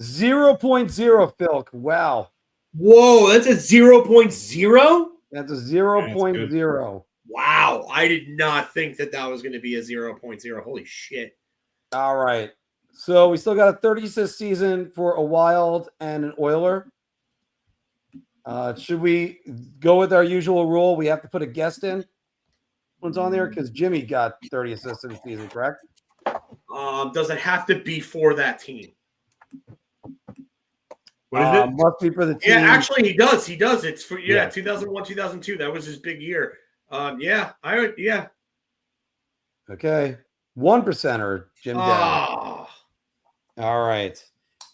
0.0, Filk. Wow. Whoa, that's a 0.0? That's a 0.0. Wow. I did not think that was going to be a 0.0. Holy shit. All right. So we still got a 30-assist season for a Wild and an Oiler. Should we go with our usual rule? We have to put a guest in. One's on there because Jimmy got 30 assists in the season, correct? Does it have to be for that team? What is it? Must be for the team. Yeah, actually, he does. He does. It's for 2001, 2002. That was his big year. Yeah. Okay. 1%er, Jim Down. All right.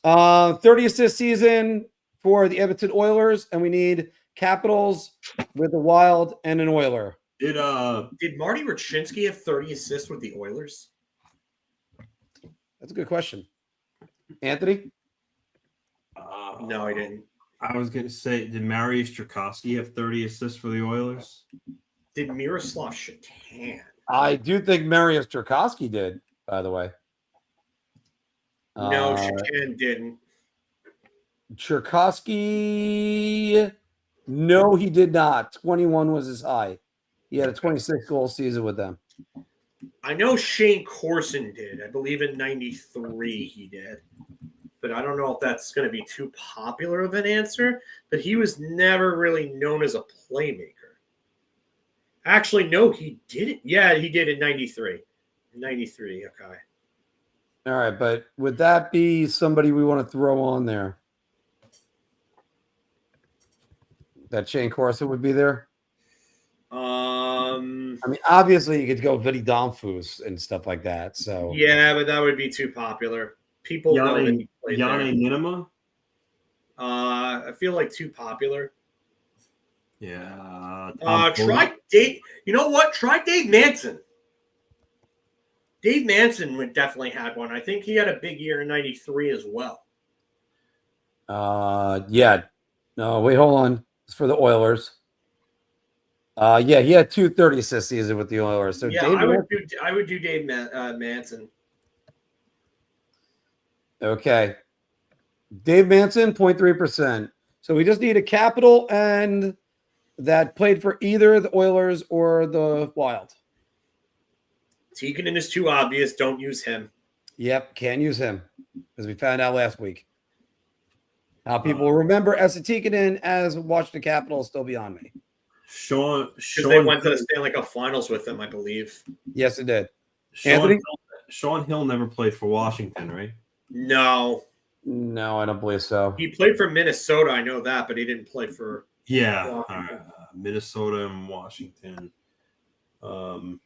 30 assist season for the Edmonton Oilers, and we need Capitals with a Wild and an Oiler. Did Marty Rutschinski have 30 assists with the Oilers? That's a good question. Anthony? No, he didn't. I was going to say, did Mariusz Czerkowski have 30 assists for the Oilers? Did Miroslav Shatan? I do think Mariusz Czerkowski did, by the way. No, Shatan didn't. Cherkasky, no, he did not. 21 was his high. He had a 26-goal season with them. I know Shane Corson did. I believe in 93 he did. But I don't know if that's going to be too popular of an answer. But he was never really known as a playmaker. Actually, no, he didn't. Yeah, he did in 93. 93, okay. All right, but would that be somebody we want to throw on there? That Shane Corson would be there? I mean, obviously you could go Vinny Domfus and stuff like that. So yeah, but that would be too popular. People know that he played there. Minima? I feel like too popular. Yeah. Try Dave. You know what? Try Dave Manson. Dave Manson would definitely had one. I think he had a big year in 93 as well. yeah. No, wait, hold on. It's for the Oilers. Yeah, he had 230 assist season with the Oilers. So yeah, Dave I would do Dave Manson. Okay. Dave Manson, 0.3%. So we just need a capital and that played for either the Oilers or the Wild. Tikkanen is too obvious. Don't use him. Yep, can't use him as we found out last week. How people remember Esa Tikkanen as Washington Capitals still beyond me. Sean they went to the Stanley Cup Finals with him, I believe. Yes, it did. Sean Hill never played for Washington, right? No, I don't believe so. He played for Minnesota. I know that, but he didn't play for. Yeah, Minnesota and Washington. Ken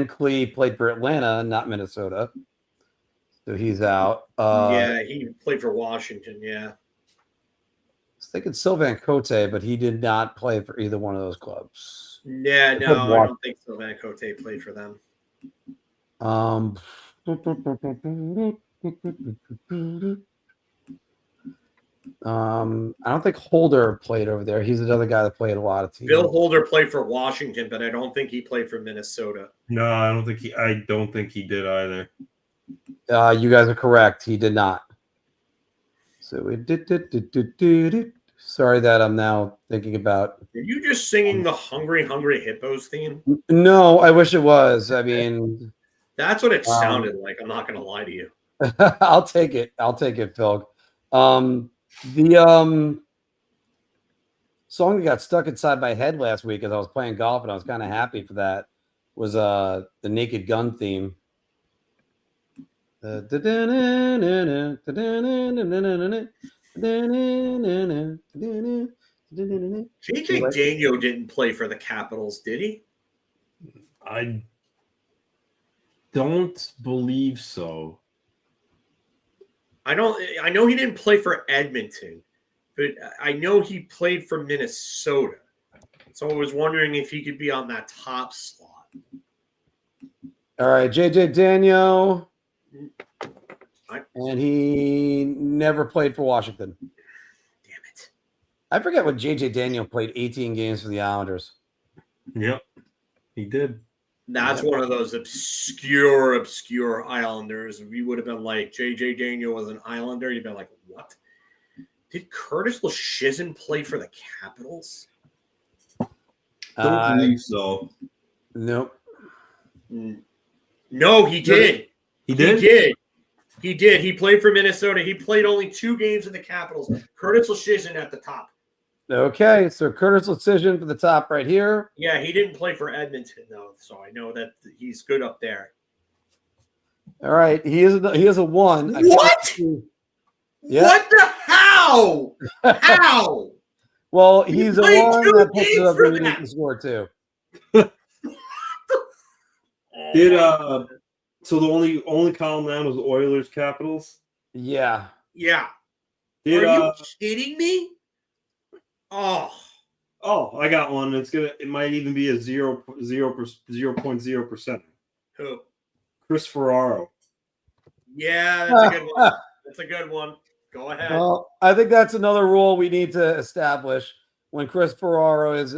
Klee played for Atlanta, not Minnesota. So he's out. Yeah, he played for Washington, yeah. I was thinking Sylvain Cote, but he did not play for either one of those clubs. Yeah, no, I don't think Sylvain Cote played for them. I don't think Holder played over there. He's another guy that played a lot of teams. Bill Holder played for Washington, but I don't think he played for Minnesota. No, I don't think he did either. You guys are correct. He did not. So we did. Sorry that I'm now thinking about. Are you just singing the Hungry Hungry Hippos theme? No, I wish it was. I mean, that's what it sounded like. I'm not going to lie to you. I'll take it. Phil. The song that got stuck inside my head last week as I was playing golf, and I was kind of happy for that, was the Naked Gun theme. JJ Daigneault didn't play for the Capitals, did he? I don't believe so. I know he didn't play for Edmonton, but I know he played for Minnesota. So I was wondering if he could be on that top slot. All right, JJ Daniel. And he never played for Washington. Damn it. I forget when JJ Daniel played 18 games for the Islanders. Yep, he did. That's one of those obscure Islanders. If you would have been like, JJ Daniel was an Islander, you'd been like, what? Did Curtis Leschyshyn play for the Capitals? Don't believe so. Nope. No, he did. He did? He did. He played for Minnesota. He played only 2 games in the Capitals. Curtis Leschyshyn at the top. Okay, so Curtis Leschyshyn for the top right here. Yeah, he didn't play for Edmonton, though, so I know that he's good up there. All right, he is a 1. What? Yeah. What the how? How? Well, he's a 1 that puts it up for and he that. can score too. Did so the only column down was Oilers Capitals? Yeah. Yeah. Did Are you kidding me? I got one. It might even be a 0.0%. Who? Chris Ferraro. Yeah, that's a good one. That's a good one. Go ahead. Well, I think that's another rule we need to establish. When Chris Ferraro is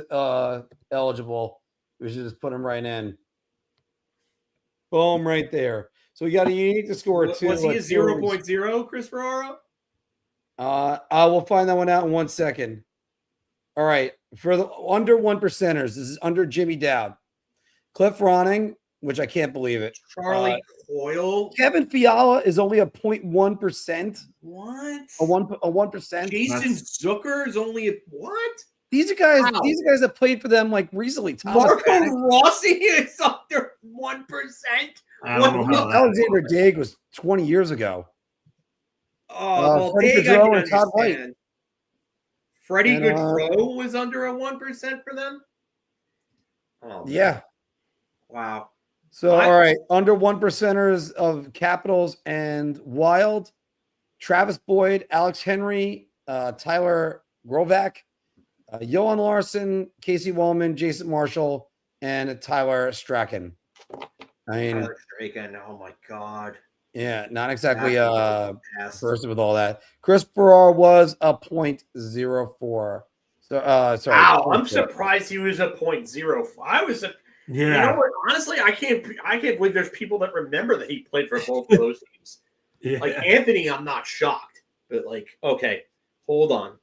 eligible, we should just put him right in. Boom, right there. So you need to score 2. Was he a 0.0, Chris Ferraro? I will find that one out in 1 second. All right. For the under 1%ers, this is under Jimmy Dowd. Cliff Ronning, which I can't believe it. Charlie Coyle. Kevin Fiala is only a 0.1%. What? A 1%. Jason Zucker is only a what? These are guys. Wow. These are guys that played for them like recently. Marco Rossi is under 1%. Alexander Daig was 20 years ago. Oh, Freddie Daig, I Gaudreau can and Todd White. understand. Freddie Gaudreau was under a 1% for them. Oh, Yeah. wow. So all right, under 1%ers of Capitals and Wild, Travis Boyd, Alex Henry, Tyler Grovak, Johan Larson, Casey Wellman, Jason Marshall, and Tyler Strachan. I mean, Tyler Strachan. Oh my God. Yeah, not exactly That's first with all that. Chris Ferraro was a 0.04. So sorry. Wow, I'm surprised he was a 0.05. I was a You know what? Honestly, I can't believe there's people that remember that he played for both of those teams. Yeah. Like Anthony, I'm not shocked, but like, okay, hold on.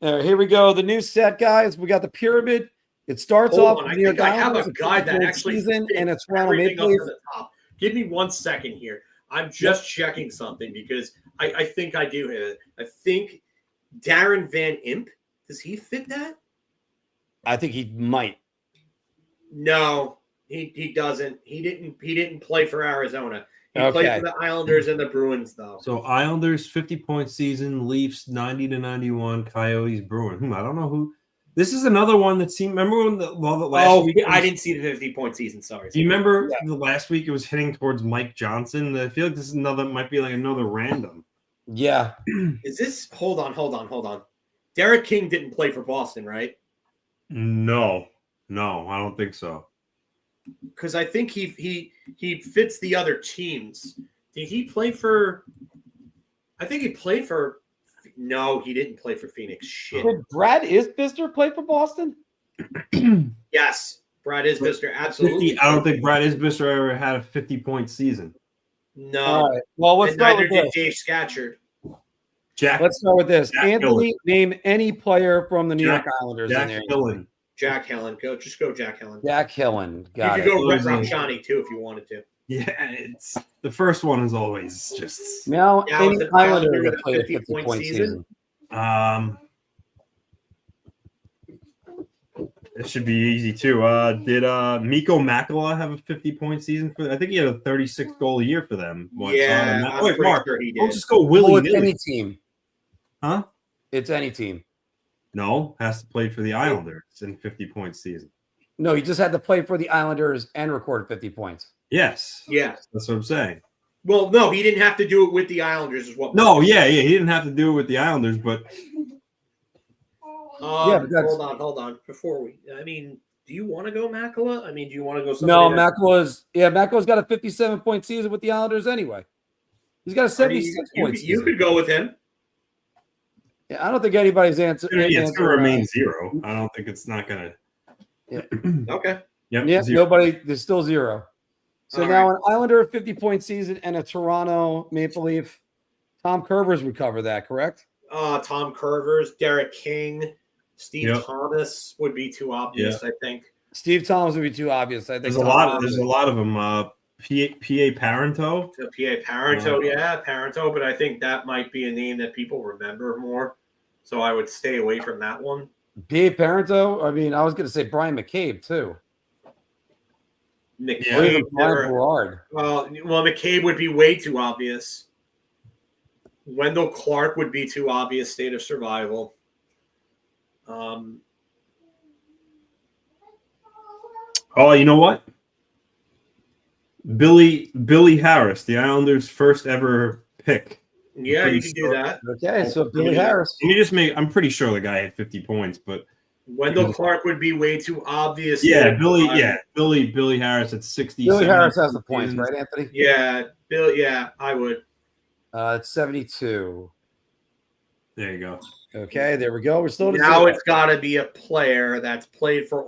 All right, here we go. The new set, guys. We got the pyramid. It starts Hold off. on. I New think York I have Islanders, a guy that actually season, fits and it's Toronto everything Maple up Leafs. to the top. Give me 1 second here. I'm just checking something because I think I do have it. I think Darren Van Imp, does he fit that? I think he might. No, he doesn't. He didn't play for Arizona. He Okay. played for the Islanders and the Bruins, though. So Islanders 50-point season, Leafs 90-91, Coyotes, Bruins. I don't know who. This is another one that seemed. Remember when the last week? I didn't see the 50-point season. Sorry. Do you remember the last week? It was hitting towards Mike Johnson. I feel like this is might be like another random. Yeah. Is this? Hold on. Derek King didn't play for Boston, right? No, I don't think so. Because I think he fits the other teams. Did he play for? I think he played for. No, he didn't play for Phoenix. Shit. Did Brad Isbister play for Boston? Yes, Brad Isbister, absolutely. I don't think Brad Isbister ever had a 50-point season. No. All right. Well, let's And start neither with did this. Dave Scatchard. Let's start with this. Jack Anthony, name any player from the New Jack- York Islanders Jack in there. Hillen. Jack Helen. Go Jack Helen. Jack Hillen. You Got could it. go Brett Ramchani too if you wanted to. Yeah, it's the first one is always just. Now, Yeah, any was it Islander Islander that with a played a 50-point 50-point season. It should be easy too. Did Mikko Makela have a 50-point season for? I think he had a 36-goal a year for them. Yeah, I'm wait, pretty Mark, sure he did. don't just go Well, willy it's any nilly, team. huh? It's any team. No, has to play for the Islanders in 50-point season. No, he just had to play for the Islanders and record 50 points. Yes. Yes. That's what I'm saying. Well, no, he didn't have to do it with the Islanders is what. No, yeah. He didn't have to do it with the Islanders, but Hold on. Before do you want to go Makala? Do you want to go No, Makala's got a 57-point season with the Islanders anyway. He's got a 76-point season. You could go with him. Yeah, I don't think anybody's answer. It's going to remain 0. I don't think it's not going to. Yeah. Okay. Yep. 0. Nobody. There's still 0. So All now right. an Islander 50-point season and a Toronto Maple Leaf. Tom Curvers would cover that, correct? Tom Curvers, Derek King, Steve Yep. Thomas would be too obvious. I think. Steve Thomas would be too obvious. I think There's a lot of them. P.A. Parento. So P.A. Parento, Parento, but I think that might be a name that people remember more. So I would stay away from that one. P.A. Parento. I was going to say Brian McCabe too. McCabe, Brian Berard. Well, McCabe would be way too obvious. Wendell Clark would be too obvious. State of Survival. Oh, you know what? Billy Harris, the Islanders' first ever pick. Yeah, you can do that. Okay, so Billy Harris. Let me just I'm pretty sure the guy had 50 points, but Wendell Clark would be way too obvious. Yeah, Billy Harris at 60. Billy Harris has the points, right, Anthony? Yeah, Bill. Yeah, I would. It's 72. There you go. Okay, there we go. We're still now. It's got to be a player that's played for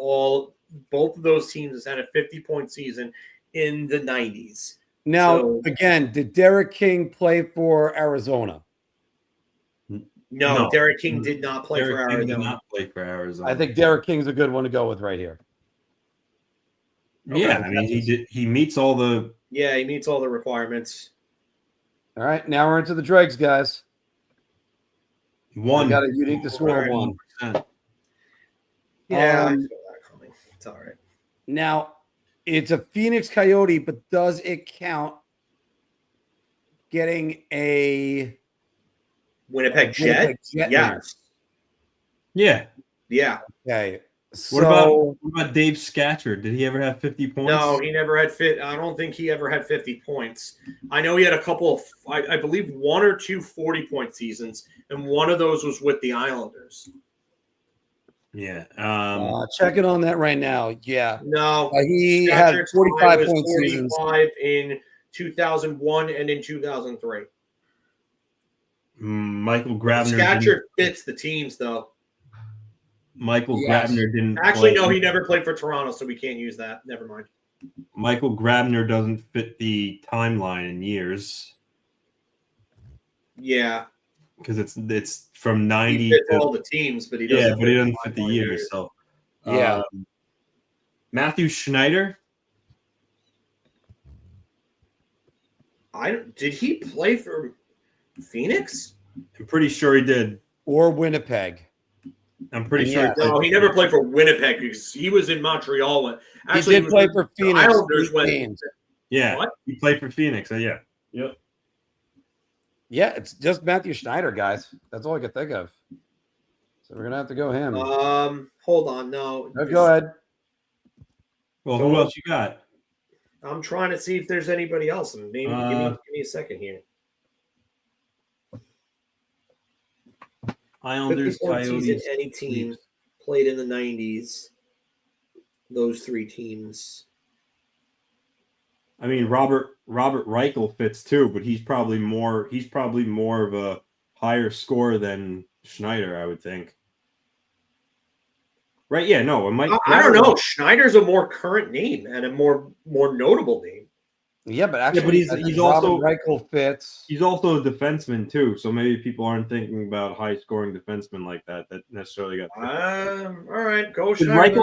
both of those teams has had a 50-point season in the 90s. Now, again, did Derek King play for Arizona? No, Derek King did not play for Arizona. King did not play for Arizona. I think Derek King's a good one to go with right here. Yeah, he meets all the. Yeah, he meets all the requirements. All right, now we're into the dregs, guys. One. We got a unique to score 1. Yeah, I feel that coming. It's all right. Now, it's a Phoenix Coyote, but does it count getting a Winnipeg Jet? Yes. Yeah. Yeah. Okay. What about Dave Scatcher? Did he ever have 50 points? No, he never had I don't think he ever had 50 points. I know he had a couple of, I believe, 1 or 2 40-point seasons, and one of those was with the Islanders. Yeah. Checking on that right now. Yeah. No. He had 45-point seasons. 45 in 2001 and in 2003. Michael Grabner. Scatcher fits the teams, though. Michael Grabner didn't. Actually, no, he never played for Toronto, so we can't use that. Never mind. Michael Grabner doesn't fit the timeline in years. Yeah. Because it's from 90 he fits to all the teams, but he doesn't. Yeah, but he doesn't fit the years. So yeah. Matthew Schneider. Did he play for Phoenix? I'm pretty sure he did. Or Winnipeg. I'm pretty sure. No, he never played for Winnipeg because he was in Montreal. Actually, he did play for Phoenix. Islanders yeah, what? He played for Phoenix. Yeah. Yep. Yeah, it's just Matthew Schneider, guys. That's all I could think of. So we're gonna have to go him. Hold on, no. Go ahead. Well, who else you got? I'm trying to see if there's anybody else. Maybe give me a second here. Islanders, Coyotes, any team played in the 90s. Those 3 teams. I mean, Robert Reichel fits too, but he's probably more of a higher score than Schneider, I would think. Right? Yeah, no, it might. I don't know. Schneider's a more current name and a more notable name. Yeah, but actually, he's also Reichel fits. He's also a defenseman too, so maybe people aren't thinking about high-scoring defensemen like that necessarily got. All right, go Schneider.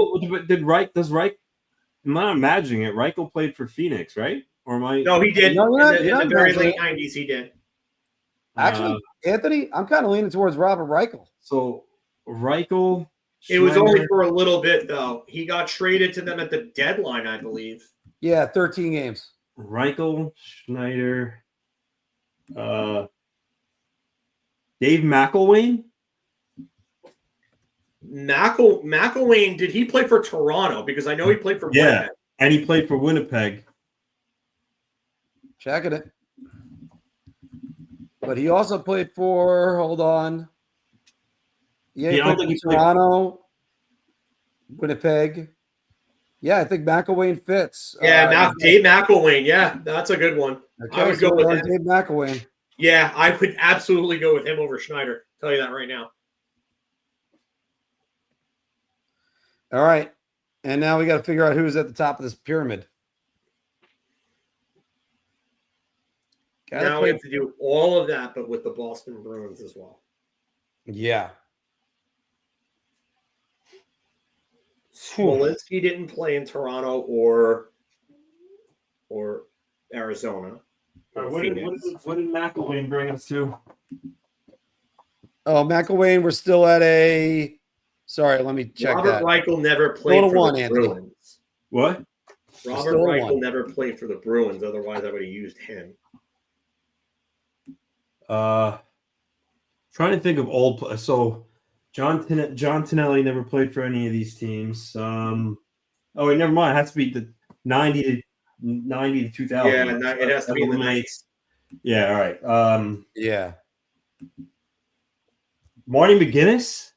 I'm not imagining it. Reichel played for Phoenix, right? Or am I? No, he did. No, in the very late 90s, he did. Actually, Anthony, I'm kind of leaning towards Robert Reichel. So Reichel. It was only for a little bit, though. He got traded to them at the deadline, I believe. Yeah, 13 games. Reichel, Schneider, Dave McElwain. McElwain, did he play for Toronto? Because I know he played for Winnipeg. And he played for Winnipeg. Checking it. But he also played for, hold on. Yeah, he played for Toronto, Winnipeg. Yeah, I think McElwain fits. Yeah, Dave McElwain. Yeah, that's a good one. Okay, I would go with him. Dave McElwain. Yeah, I would absolutely go with him over Schneider. Tell you that right now. All right. And now we got to figure out who's at the top of this pyramid. Now we have to do all of that, but with the Boston Bruins as well. Yeah. Smolinski didn't play in Toronto or Arizona. What did McElwain bring us to? Oh, McElwain, we're still at a. Sorry, let me check Robert that. Reichel never played for the Bruins. What? Robert Reichel never played for the Bruins. Otherwise, I would have used him. Trying to think of old. So, John Tonelli never played for any of these teams. Oh, wait, never mind. It has to be the 90 to 2000. Yeah, it has to be in the 90s. Yeah, all right. Yeah. Marty McGuinness?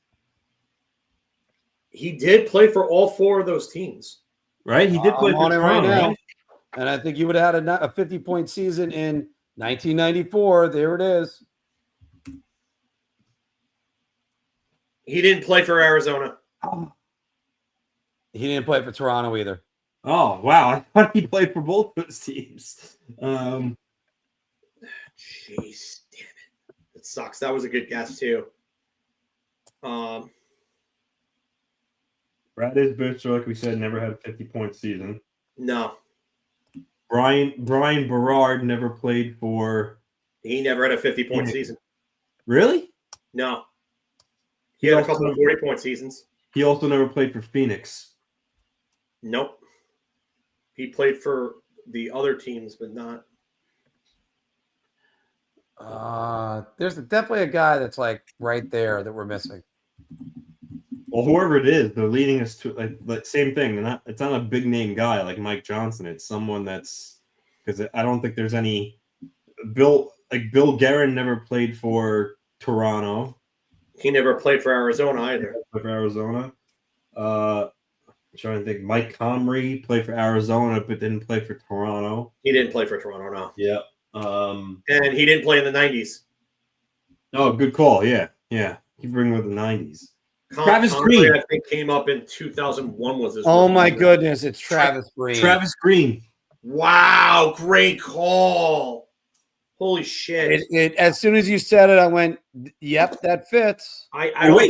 He did play for all four of those teams. Right? He did play for Toronto, right now. Right? And I think you would have had a 50-point season in 1994. There it is. He didn't play for Arizona. He didn't play for Toronto either. Oh, wow. I thought he played for both those teams. Jeez, damn it. It sucks. That was a good guess, too. Brad Isbitzer, like we said, never had a 50-point season. No. Brian Berard never played for... He never had a 50-point season. Really? No. He had a couple of 40-point seasons. He also never played for Phoenix. Nope. He played for the other teams, but not. There's definitely a guy that's like right there that we're missing. Well, whoever it is, they're leading us to like same thing. It's not a big name guy like Mike Johnson. It's someone that's because I don't think there's any Bill Guerin never played for Toronto. He never played for Arizona either. For Arizona. I'm trying to think. Mike Comrie played for Arizona but didn't play for Toronto. He didn't play for Toronto, no. Yeah. And he didn't play in the 90s. Oh, good call. Yeah. Yeah. Keep bringing with the 90s. Travis Green, I think, came up in 2001. Was his? Oh my goodness! It's Travis Green. Travis Green. Wow, great call! Holy shit! As soon as you said it, I went, "Yep, that fits." I don't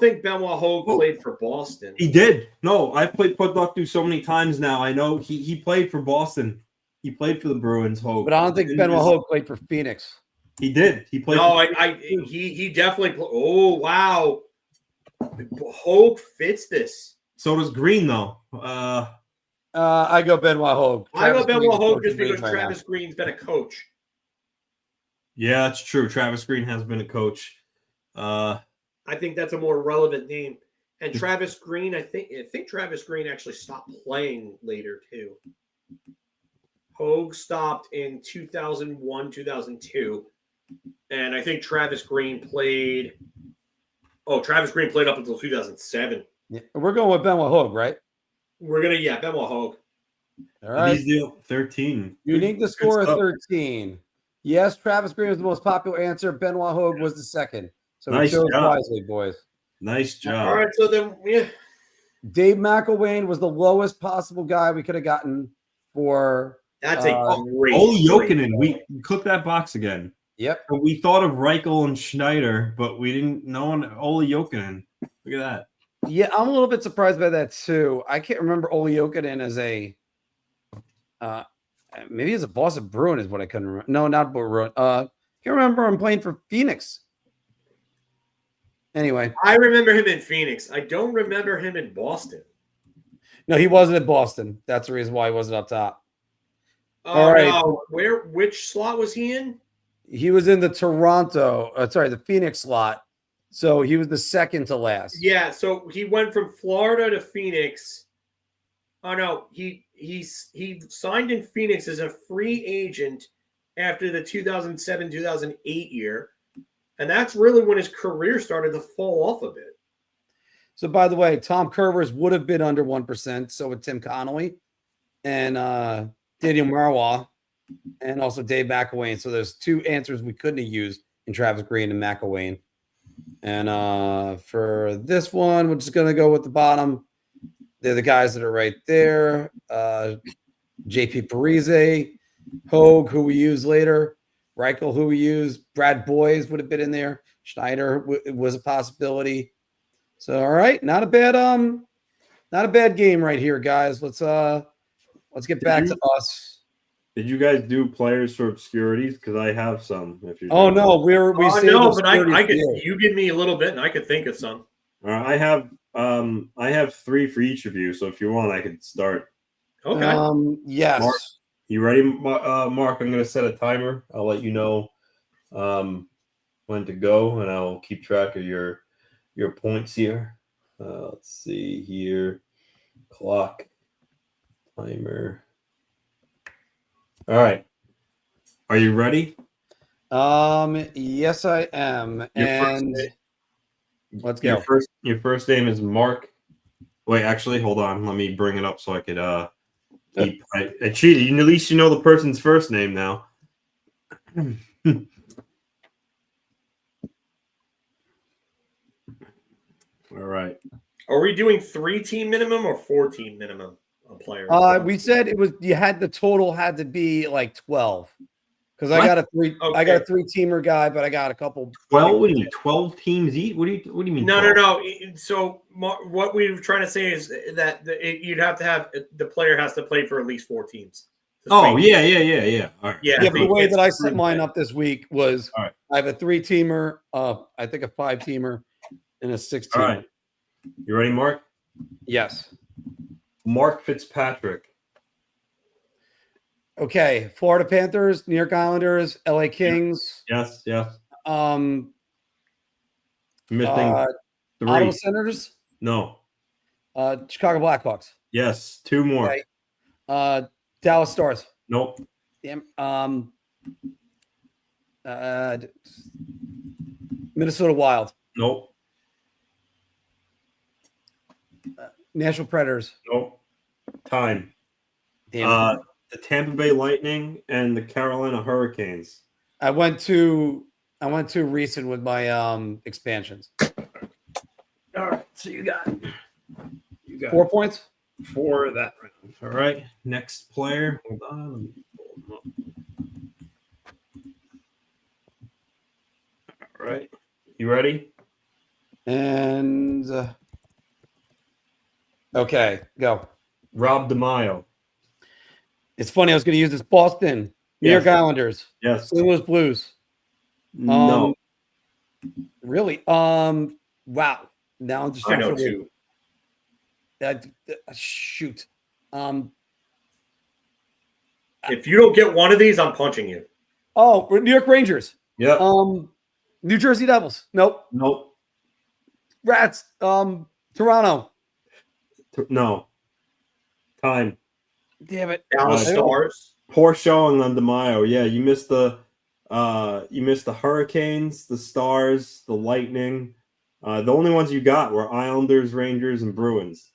think Benoit Hogue played for Boston. He did. No, I played Putluck through so many times now. I know he played for Boston. He played for the Bruins. Hogue, but I don't think Benoit Hogue played for Phoenix. He did. He played. No, he definitely. Oh wow, Hogue fits this. So does Green though. I go Benoit Hogue. I go Benoit Hogue just because Travis Green's been a coach. Yeah, that's true. Travis Green has been a coach. I think that's a more relevant name. And Travis Green, I think Travis Green actually stopped playing later too. Hogue stopped in 2001, 2002. And I think Travis Green played. Oh, Travis Green played up until 2007. Yeah, we're going with Benoit Hogue, right? We're gonna, Benoit Hogue. All right. He's 13. You need the score of 13. Yes, Travis Green was the most popular answer. Benoit Hogue was the second. So we chose wisely, boys. Nice job. All right, so then Dave McElwain was the lowest possible guy we could have gotten for. That's a great. Ole Jokinen. We click that box again. Yep. But we thought of Reichel and Schneider, but we didn't know Ole Jokinen. Look at that. Yeah, I'm a little bit surprised by that too. I can't remember Ole Jokinen as a maybe as a Boston Bruin is what I couldn't remember. No, not Bruin. Can't remember him playing for Phoenix. Anyway. I remember him in Phoenix. I don't remember him in Boston. No, he wasn't in Boston. That's the reason why he wasn't up top. All right. No. Which slot was he in? He was in the the Phoenix slot. So he was the second to last. Yeah, so he went from Florida to Phoenix. Oh no, he signed in Phoenix as a free agent after the 2007-2008 year, and that's really when his career started to fall off a bit. So, by the way, Tom Curvers would have been under 1%. So would Tim Connolly and Daniel Marwa, and also Dave McElwain. So there's two answers we couldn't have used in Travis Green and McElwain. And for this one, we're just going to go with the bottom. They're the guys that are right there. JP Parise, Hogue, who we use later, Reichel, who we use, Brad Boys would have been in there. Schneider was a possibility. So, all right, not a bad game right here, guys. Let's get back to us. Did you guys do players for obscurities? Because I have some. If you no, we no, but I could. You give me a little bit, and I could think of some. I have 3 for each of you. So if you want, I could start. Okay. Yes. Mark, you ready, Mark? I'm going to set a timer. I'll let you know when to go, and I'll keep track of your points here. Let's see here. Clock. Timer. All right. Are you ready? Yes, I am. Let's go. Your first name is Mark. Wait, actually, hold on. Let me bring it up so I could I cheated. At least you know the person's first name now. All right. Are we doing 3-team minimum or 4-team minimum on players? We said it was the total had to be like 12. Because I got a 3-teamer guy, but I got a couple. 12? What do you mean? 12 teams each? What do you mean? No. So what we were trying to say is that you'd have to have the player has to play for at least 4 teams. Oh, yeah. All right. Yeah, but the way that I set mine up this week was I have a 3-teamer, I think a 5-teamer, and a 6-teamer. All right. You ready, Mark? Yes. Mark Fitzpatrick. Okay. Florida Panthers, New York Islanders, LA Kings. Yes. Missing 3. Ottawa Senators? No. Chicago Blackhawks. Yes. 2 more. Okay. Dallas Stars. Nope. Damn. Minnesota Wild. Nope. Nashville Predators. Nope. Time. Damn. The Tampa Bay Lightning and the Carolina Hurricanes. I went too recent with my expansions. All right. So you got 4 points? 4 of that round. All right. Next player. Hold on. Let me pull them up. All right. You ready? And okay, go. Rob DeMaio. It's funny. I was going to use this. Boston, New York Islanders. Yes. St. Louis Blues. No. Really? Wow. Now I'm just. I know too. Shoot. If you don't get one of these, I'm punching you. Oh, New York Rangers. Yep. New Jersey Devils. Nope. Rats. Toronto. No. Time. Damn it. Dallas Stars. Poor showing on DeMaio. Yeah, you missed the Hurricanes, the Stars, the Lightning. The only ones you got were Islanders, Rangers, and Bruins.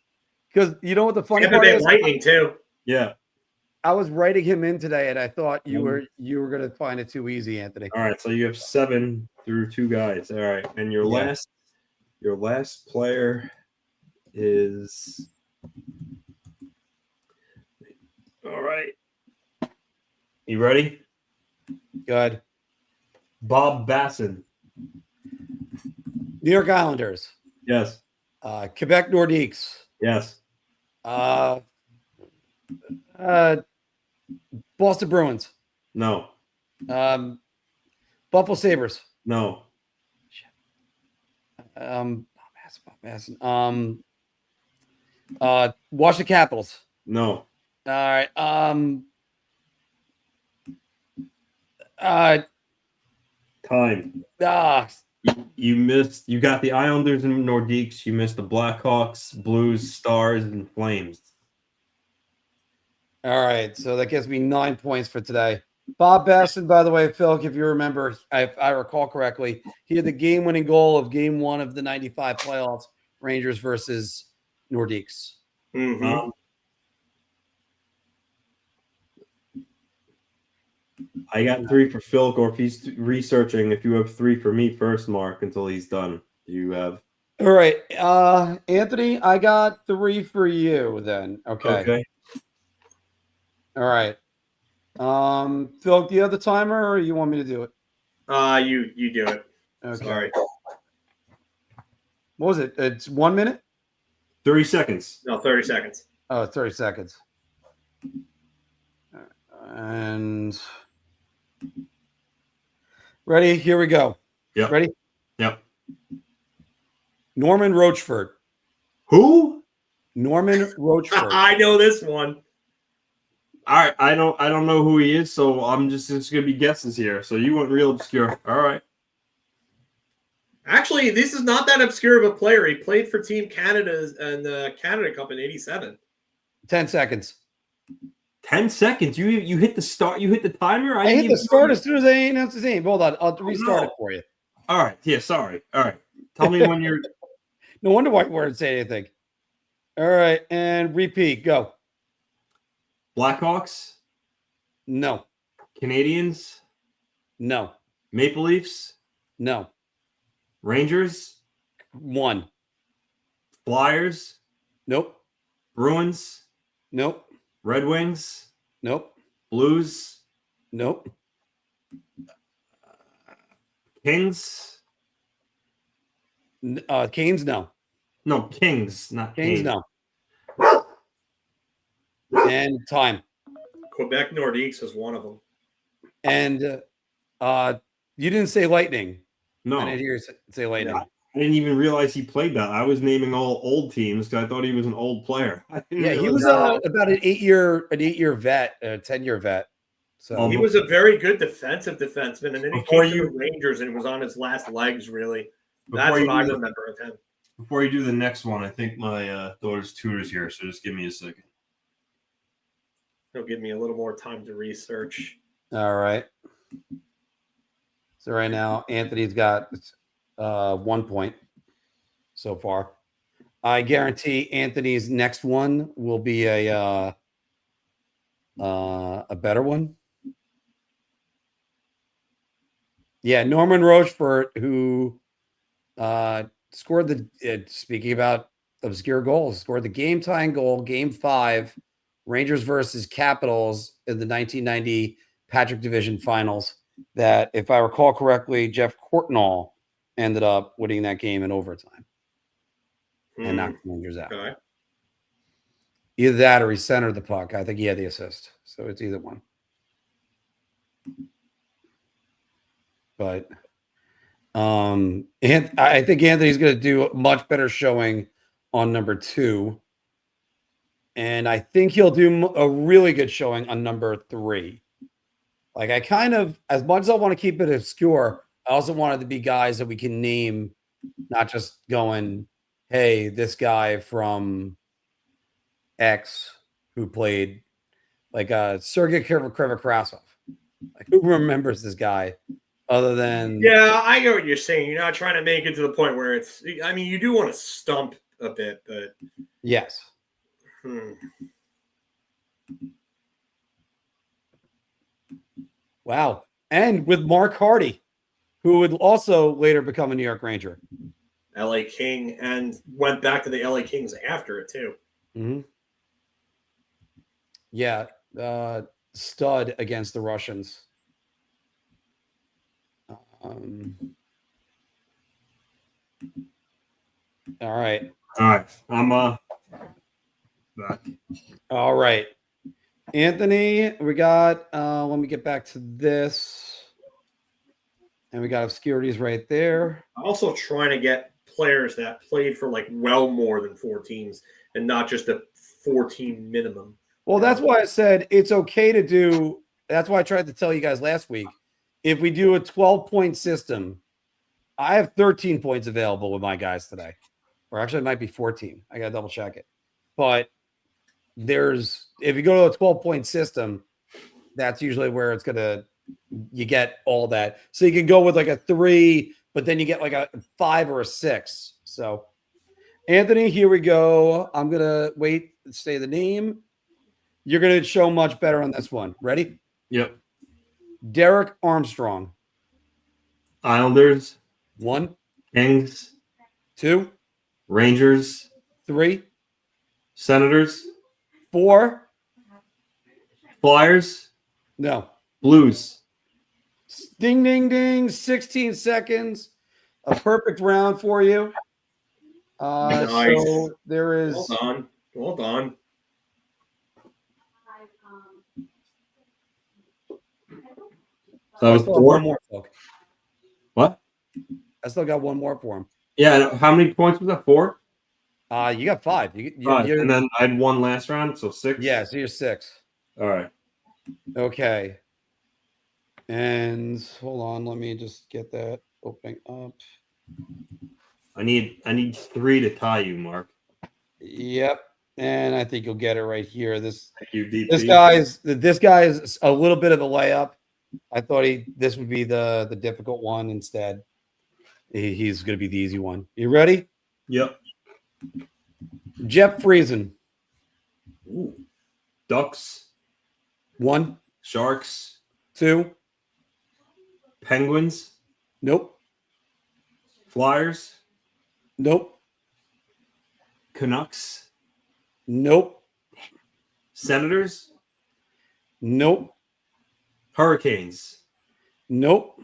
Because you know what the funny Tampa part Bay is? Lightning too. Yeah. I was writing him in today, and I thought you were going to find it too easy, Anthony. All right, so you have 7 through 2 guys. All right, and your last player is. All right. You ready? Good. Bob Basson. New York Islanders. Yes. Quebec Nordiques. Yes. Boston Bruins. No. Buffalo Sabres. No. Bob Basson. Washington Capitals. No. All right. Time. You missed. You got the Islanders and Nordiques. You missed the Blackhawks, Blues, Stars, and Flames. All right, so that gives me 9 points for today. Bob Basson, by the way, Phil, if you remember, if I recall correctly, he had the game-winning goal of Game 1 of the '95 playoffs, Rangers versus Nordiques. Mm-hmm. I got 3 for Filk, or if he's researching, if you have 3 for me first, Mark, until he's done. You have. All right, Anthony, I got 3 for you then. Okay. All right. Phil, do you have the timer, or you want me to do it? You do it. Okay. Sorry. What was it? It's 1 minute? 30 seconds. No, 30 seconds. Oh, 30 seconds. And ready? Here we go. Yep. Ready? Yep. Norman Rochford. Who? Norman Rochford. I know this one. All right, I don't know who he is, so I'm just gonna be guesses here. So you went real obscure. All right. Actually, this is not that obscure of a player. He played for Team Canada and the Canada Cup in '87. 10 seconds. 10 seconds. You hit the start. You hit the timer. I hit the start as soon as I announced his name. Hold on, I'll restart it for you. All right. Yeah. Sorry. All right. Tell me when you're. No wonder why you weren't saying anything. All right, and repeat. Go. Blackhawks? No. Canadians? No. Maple Leafs? No. Rangers? 1. Flyers? Nope. Bruins? Nope. Red Wings? Nope. Blues? Nope. Kings? Canes, no. No, Kings, not Kings, Canes. no. And time. Quebec Nordiques is one of them. And you didn't say Lightning. No. I didn't hear you say Lightning. I didn't even realize he played that. I was naming all old teams because I thought he was an old player. Yeah, he was about an 8-year vet, a 10-year vet. So he was a very good defensive defenseman, and then he came to the Rangers and was on his last legs. Really, that's what I remember of him. Before you do the next one, I think my daughter's tutor's here, so just give me a second. It'll give me a little more time to research. All right. So right now, Anthony's got 1 point so far. I guarantee Anthony's next one will be a better one. Yeah, Norman Rochford, who scored the speaking about obscure goals, scored the game-tying goal, Game 5, Rangers versus Capitals in the 1990 Patrick Division Finals. That, if I recall correctly, Jeff Courtnall ended up winning that game in overtime and knocked the Rangers out. Okay. Either that or he centered the puck. I think he had the assist, so it's either one. But and I think Anthony's going to do a much better showing on number 2. And I think he'll do a really good showing on number 3. Like, I kind of, as much as I want to keep it obscure, I also wanted to be guys that we can name, not just going, hey, this guy from X who played, like Sergei Krivokrasov. Like, who remembers this guy other than... Yeah, I get what you're saying. You're not trying to make it to the point where it's... I mean, you do want to stump a bit, but... Yes. Wow. And with Mark Hardy, who would also later become a New York Ranger. LA King, and went back to the LA Kings after it, too. Mm-hmm. Yeah. Stud against the Russians. All right. All right. I'm back. All right. Anthony, we got let me get back to this. And we got obscurities right there. Also trying to get players that played for like well more than 4 teams and not just a 4-team minimum. Well, that's why I said it's okay to do. That's why I tried to tell you guys last week. If we do a 12-point system I have 13 points available with my guys today. Or actually, it might be 14. I got to double check it. But if you go to a 12-point system, that's usually where you get all that. So you can go with like a 3, but then you get like a 5 or a 6. So, Anthony, here we go. I'm going to wait and say the name. You're going to show much better on this one. Ready? Yep. Derek Armstrong. Islanders. 1. Kings. 2. Rangers. 3. Senators. 4. Flyers. No. Blues. Ding, ding, ding. 16 seconds. A perfect round for you. Nice. So there is. Hold on. That was 4 more. Folk. What? I still got one more for him. Yeah. How many points was that? 4? You got 5. And then I had 1 last round, so 6. Yeah, so you're 6. All right. Okay. And hold on, let me just get that opening up. I need 3 to tie you, Mark. Yep. And I think you'll get it right here. This DP. this guy is a little bit of a layup. I thought this would be the difficult one. Instead, he's going to be the easy one. You ready? Yep. Jeff Friesen. Ooh. Ducks. 1. Sharks. 2. Penguins. Nope. Flyers. Nope. Canucks. Nope. Senators. Nope. Hurricanes. Nope.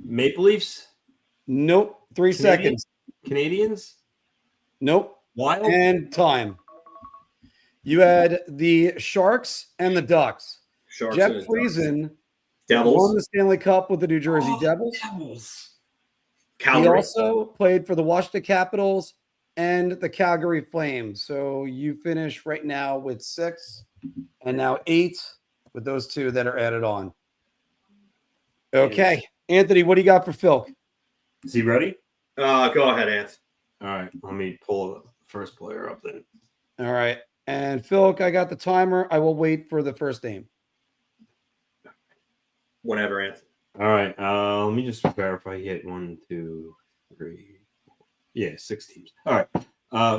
Maple Leafs. Nope. 3 seconds. Canadians. Nope. Wild. And time. You had the Sharks and the Ducks. Sharks Jeff and the Friesen Devils. won the Stanley Cup with the New Jersey Devils. Calgary. He also played for the Washington Capitals and the Calgary Flames. So you finish right now with 6 and now 8 with those 2 that are added on. Okay. Anthony, what do you got for Phil? Is he ready? Go ahead, Ant. All right. Let me pull the first player up then. All right. And Phil, I got the timer. I will wait for the first name. Whatever, Ant. All right. Let me just verify he hit 1, 2, 3, 4. Yeah, 6 teams. All right.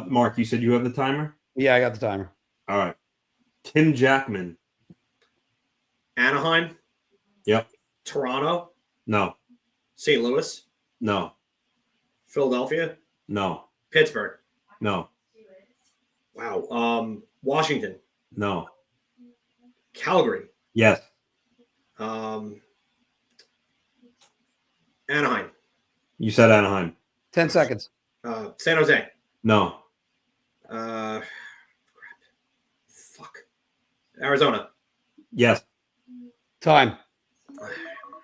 Mark, you said you have the timer? Yeah, I got the timer. All right. Tim Jackman. Anaheim. Yep. Toronto. No. St. Louis. No. Philadelphia. No. Pittsburgh. No. Wow. Washington. No. Calgary. Yes. Anaheim. You said Anaheim. 10 seconds. San Jose. No. Fuck. Arizona. Yes. Time.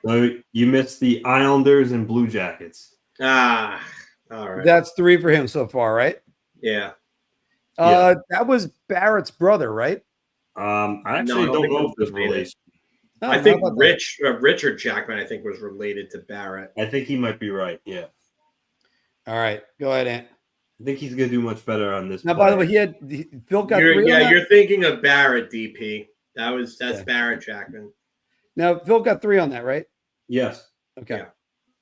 So you missed the Islanders and Blue Jackets. All right. That's 3 for him so far, right? Yeah. That was Barrett's brother, right? I actually don't know if there's relation. Oh, I think Richard Jackman, I think, was related to Barrett. I think he might be right. Yeah. All right. Go ahead, Ant. I think he's going to do much better on this. Now, by the way, Phil got 3. You're thinking of Barrett, DP. That's Barrett Jackman. Now, Phil got 3 on that, right? Yes. Okay. Yeah.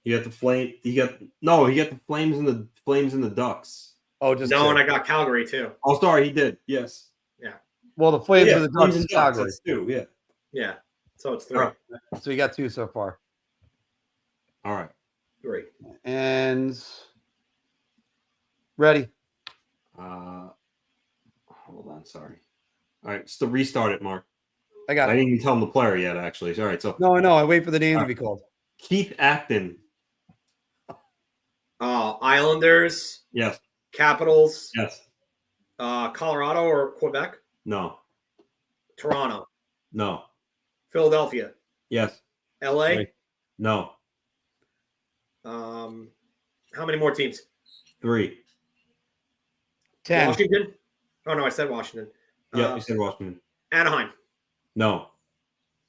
He got the flame. He got the Flames and the Ducks. Oh, just no, 2. and I got Calgary too. Oh, sorry, he did. Yes. Yeah. Well, the Flames Yeah, and the Ducks Flames is and Ducks, Calgary. that's 2. Yeah. Yeah. So it's 3. All right. So you got 2 so far. All right. 3. And ready. Hold on. Sorry. All right. So restart it, Mark. I got I it. didn't even tell him the player yet, actually. All right. So No, I wait for the name to be called. Keith Acton. Islanders. Yes. Capitals. Yes. Colorado or Quebec. No. Toronto. No. Philadelphia. Yes. LA. No. How many more teams? 3. 10. Washington. Oh no, I said Washington. Yeah, you said Washington. Anaheim. No.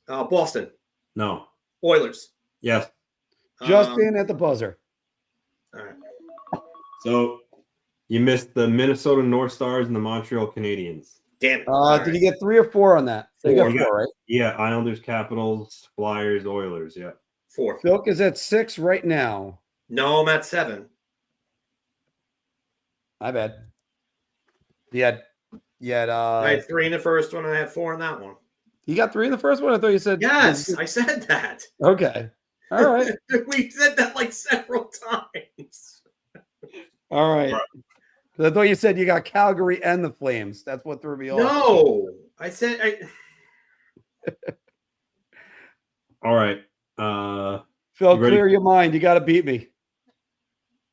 Boston. No. Oilers. Yes. Justin at the buzzer. All right. So you missed the Minnesota North Stars and the Montreal Canadiens. Damn it. Did you get 3 or 4 on that? So you got 4, right? Yeah, Islanders, Capitals, Flyers, Oilers. Yeah. 4. Filk is at 6 right now. No, I'm at 7. I bet. You had I had 3 in the first one, and I had 4 in that one. You got 3 in the first one? I thought you said Yes, I said that. Okay. All right. We said that like several times. All right. I thought you said you got Calgary and the Flames. That's what threw me off. No, I said All right. Phil, clear your mind. You got to beat me.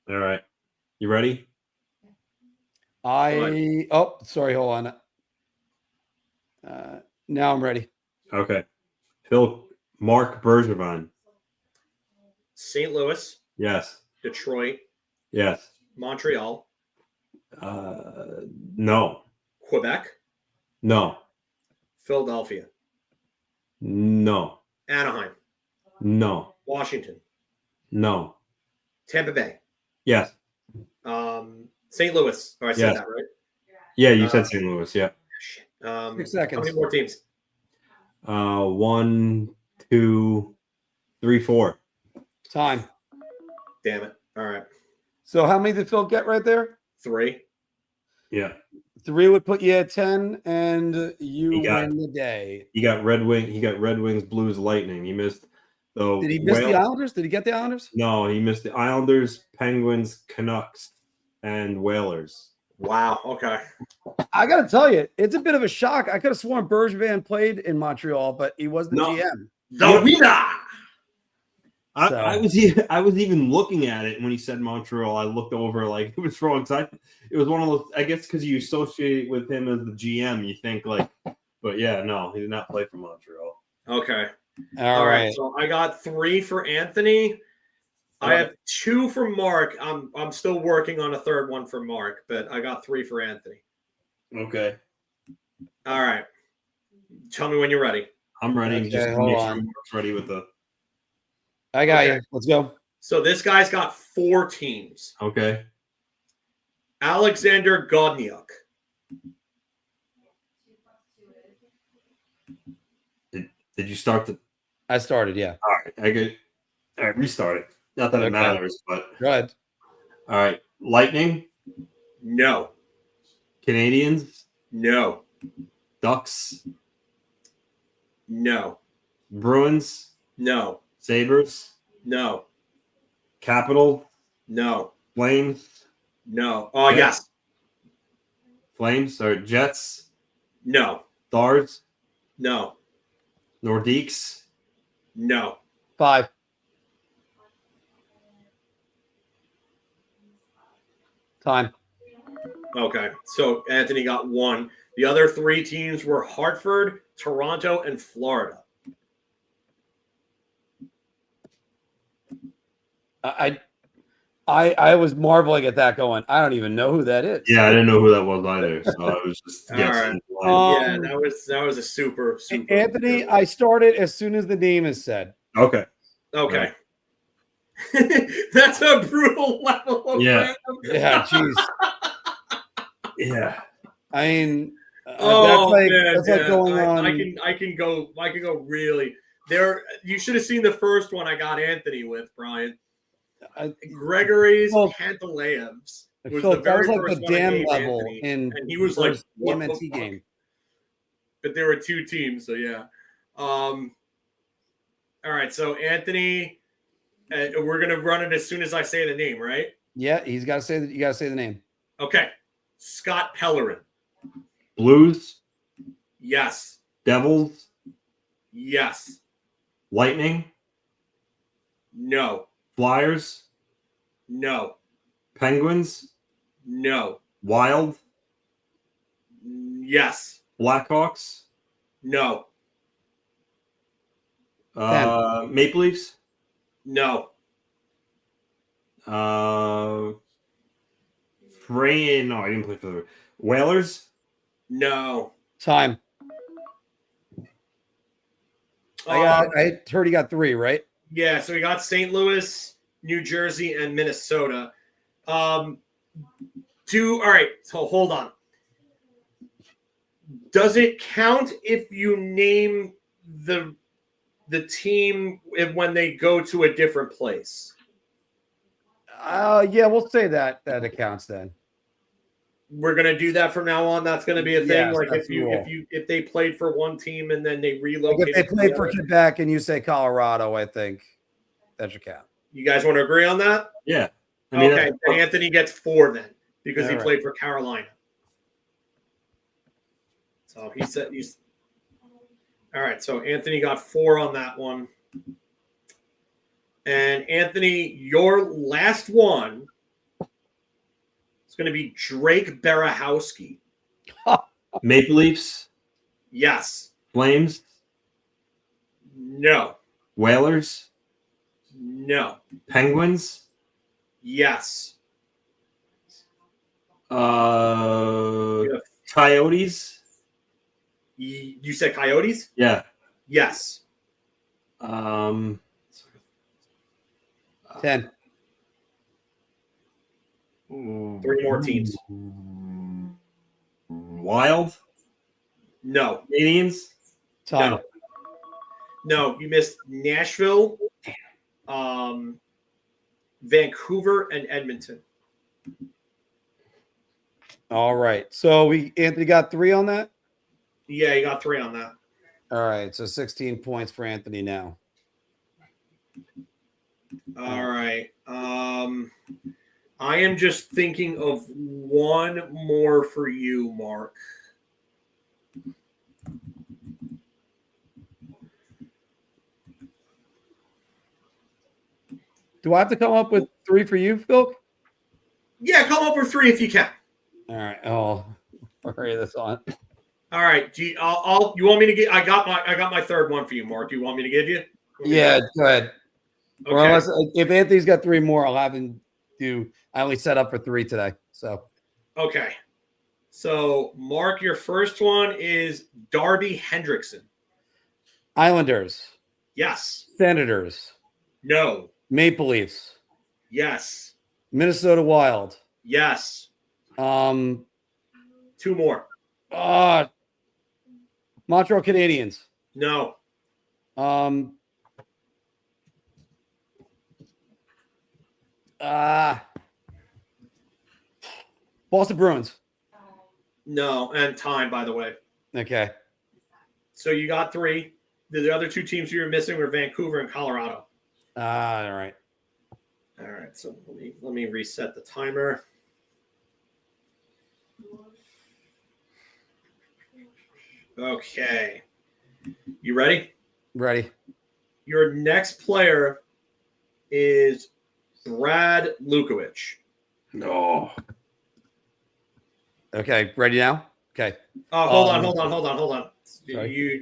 All right. You ready? Sorry. Hold on. Now I'm ready. Okay. Mark Bergevin. St. Louis. Yes. Detroit. Yes. Montreal. No. Quebec. No. Philadelphia. No. Anaheim. No. Washington. No. Tampa Bay. Yes. St. Louis. Oh, I said Yes. that, right? Yeah, you said St. Louis. Yeah. 6 seconds. How many more teams? 1, 2, 3, 4. Time. Damn it. All right. So how many did Phil get right there? 3. Yeah. 3 would put you at 10, and you got- win the day. He got Red Wings, Blues, Lightning. He missed the. Did he miss the Islanders? Did he get the Islanders? No, he missed the Islanders, Penguins, Canucks, and Whalers. Wow. Okay. I got to tell you, it's a bit of a shock. I could have sworn Bergevin played in Montreal, but he was the GM. The winner. I was even looking at it when he said Montreal. I looked over like it was wrong. It was one of those. I guess because you associate with him as the GM, you think like. But yeah, no, he did not play for Montreal. Okay. All right. So I got 3 for Anthony. I have 2 for Mark. I'm still working on a third one for Mark, but I got 3 for Anthony. Okay. All right. Tell me when you're ready. I'm ready. Okay, just hold make on. sure Mark's ready with the. I got you. Let's go. So this guy's got 4 teams. Okay. Alexander Godniuk. Did you start the? I started, yeah. All right. All right, restart it. Not that it matters, but go ahead. All right. Lightning. No. Canadians. No. Ducks. No. Bruins. No. Sabres. No. Capital. No. Flames. No. Oh, Jets. yes. Flames or Jets. No. Stars. No. Nordiques. No. 5. Time. Okay. So Anthony got 1. The other 3 teams were Hartford, Toronto, and Florida. I was marveling at that going, I don't even know who that is. Yeah, I didn't know who that was either. So I was just All guessing. right. Yeah, that was a super. Anthony, I started as soon as the name is said. Okay. Okay. That's a brutal level of Yeah. random. Yeah, jeez. Yeah. I mean, Oh man, that's like going on. I can go really there. You should have seen the first one I got Anthony with, Brian. Gregory's Pantaleevs was Phil, the very that was first like one the I damn gave level Anthony, in and he was like what the MNT fuck? game. But there were 2 teams, so yeah. All right, so Anthony, we're gonna run it as soon as I say the name, right? Yeah, he's got to say that. You got to say the name. Okay, Scott Pellerin. Blues. Yes. Devils. Yes. Lightning. No. Flyers. No. Penguins. No. Wild. Yes. Blackhawks. No. Maple Leafs. No. No, I didn't play for the Whalers. No. Time. I heard he got 3, right? Yeah, so we got St. Louis, New Jersey, and Minnesota. All right, so hold on. Does it count if you name the team when they go to a different place? Yeah, we'll say that accounts then. We're gonna do that from now on. That's gonna be a thing. Yes, like that's if they played for one team and then they Like relocated. if they played for Quebec and you say Colorado, I think that should count. You guys want to agree on that? Yeah. I mean, okay. Then Anthony gets 4 then because he All right. played for Carolina. So he said he's all right. So Anthony got 4 on that one. And Anthony, your last one is going to be Drake Berehowski. Maple Leafs, Yes. Flames, No. Whalers, No. Penguins, Yes. Coyotes. You said Coyotes? Yeah. Yes. 10. Three more teams. Wild, No. Canadians. Time. No, you missed Nashville, Vancouver, and Edmonton. All right. So Anthony got 3 on that? Yeah, you got 3 on that. All right. So 16 points for Anthony now. All right. I am just thinking of one more for you, Mark. Do I have to come up with 3 for you, Phil? Yeah, come up with 3 if you can. All right. Oh, hurry this on. All right. You want me to get? I got my third one for you, Mark. Do you want me to give you? Yeah, go ahead. Okay. Or unless, if Anthony's got 3 more, I'll have him do. I only set up for 3 today. So Okay. So, Mark, your first one is Darby Hendrickson. Islanders, Yes. Senators, No. Maple Leafs, Yes. Minnesota Wild. Yes. 2 more. Montreal Canadiens. No. Boston Bruins. No. And time, by the way. Okay. So you got 3. The other 2 teams you were missing were Vancouver and Colorado. All right. All right. So let me reset the timer. Okay. You ready? Ready. Your next player is Brad Lukowicz. No. Okay. Ready now? Okay. Hold on. Sorry.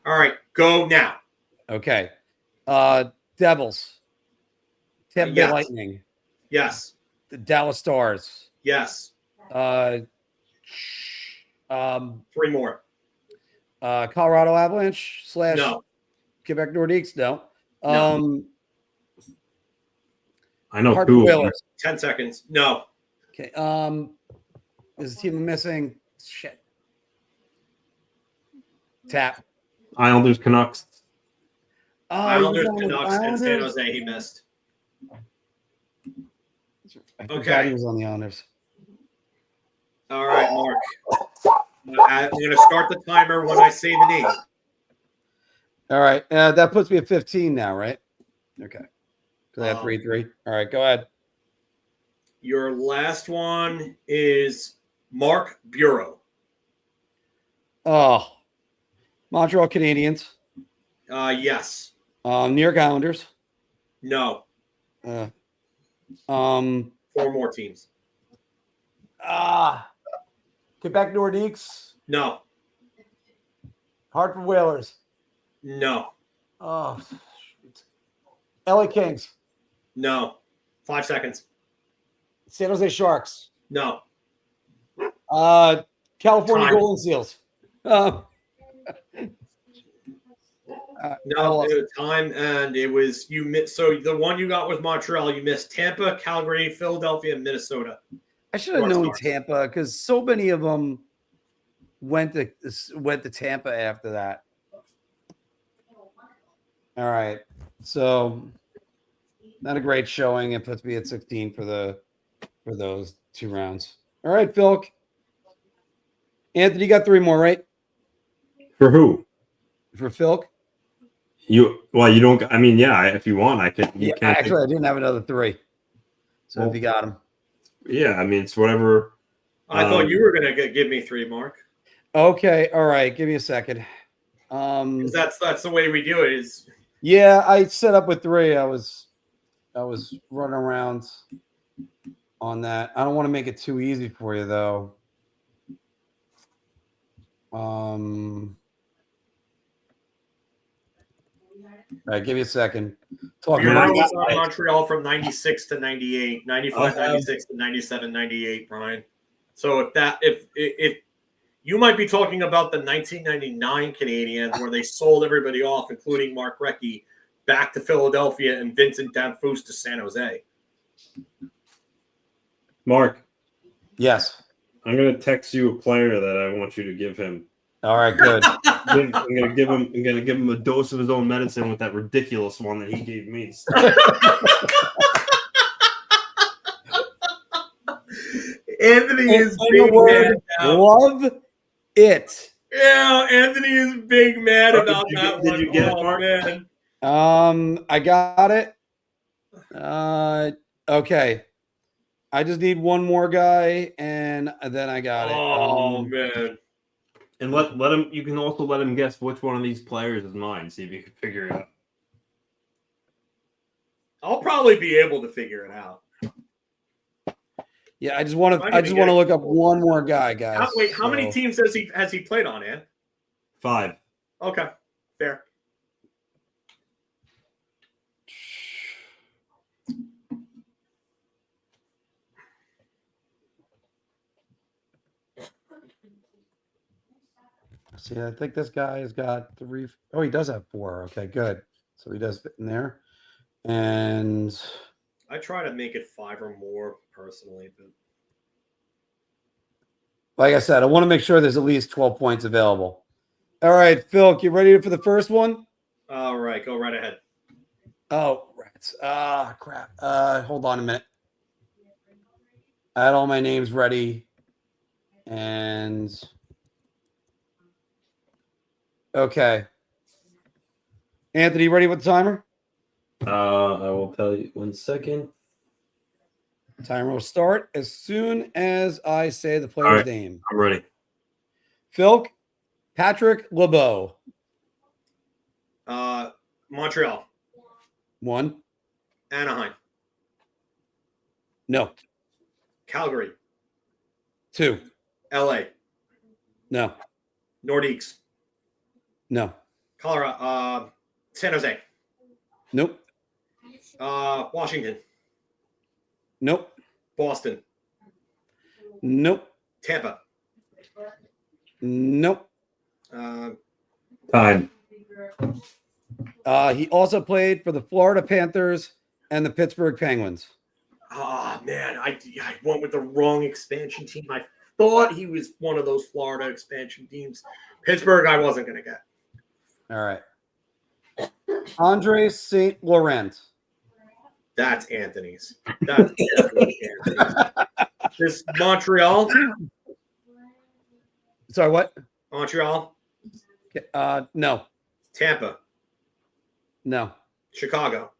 All right, go now. Okay. Devils. Tampa Bay Yes. Lightning. Yes. The Dallas Stars. Yes. 3 more. Colorado Avalanche / No. Quebec Nordiques. No. No. I know Hartford 2 of them. Whalers. 10 seconds. No. Okay. There's a team I'm missing. Shit. Tap. Islanders, Canucks. Islanders, you know, Canucks, and San Islanders? Jose. He missed. I forgot Okay. he was on the Islanders. All right, Mark. I'm going to start the timer when I say the name. All right. That puts me at 15 now, right? Okay. So I have 3-3. All right. Go ahead. Your last one is Mark Bureau. Oh, Montreal Canadiens. Yes. New York Islanders. No. 4 more teams. Quebec Nordiques. No. Hartford Whalers. No. Oh, shoot. LA Kings. No. 5 seconds. San Jose Sharks. No. California Time. Golden Seals. I No, it was time, and it was you missed. So the one you got was Montreal. You missed Tampa, Calgary, Philadelphia, and Minnesota. I should have known Tampa because so many of them went to Tampa after that. All right, so not a great showing. It puts me at 16 for those 2 rounds. All right, Phil. Anthony, you got 3 more, right? For who? For Phil? You don't. I mean, yeah. If you want, I can. You can't. Actually, I didn't have another 3. So if you got them, yeah. I mean, it's whatever. I thought you were gonna give me 3, Mark. Okay. All right. Give me a second. 'Cause that's the way we do it. Is yeah, I set up with 3. I was running around on that. I don't want to make it too easy for you though. All right, give me a second. Bureau was on Montreal from 96 to 98, 95, 96 to 97, 98, Brian. So if you might be talking about the 1999 Canadiens where they sold everybody off, including Mark Recchi, back to Philadelphia and Vincent Danfus to San Jose. Mark. Yes. I'm gonna text you a player that I want you to give him. All right, good. I'm gonna give him a dose of his own medicine with that ridiculous one that he gave me. Anthony is big mad now. Love it. Yeah, Anthony is big mad about that one. Did you get it, Mark? Man. I got it. Okay. I just need one more guy, and then I got it. Oh man! And let him. You can also let him guess which one of these players is mine. See if you can figure it out. I'll probably be able to figure it out. Yeah, I just want to look up one more guy, guys. How many teams has he played on, Ed? 5. Okay, fair. See, I think this guy has got 3. Oh, he does have 4. Okay, good. So he does fit in there. And I try to make it 5 or more personally, but like I said, I want to make sure there's at least 12 points available. All right, Phil, you ready for the first one? All right, go right ahead. Oh, rats. Crap. Hold on a minute. I had all my names ready. And okay. Anthony, ready with the timer? I will tell you 1 second. Timer will start as soon as I say the player's name. I'm ready. Phil, Patrick LeBeau. Montreal. 1. Anaheim. No. Calgary. 2. LA. No. Nordiques. No. Colorado. San Jose. Nope. Washington. Nope. Boston. Nope. Tampa. Nope. Time. He also played for the Florida Panthers and the Pittsburgh Penguins. Oh, man. I went with the wrong expansion team. I thought he was one of those Florida expansion teams. Pittsburgh, I wasn't going to get. All right. Andre St. Laurent. That's Anthony's. That's definitely Anthony's. This Montreal. Sorry, what? Montreal. No. Tampa. No. Chicago.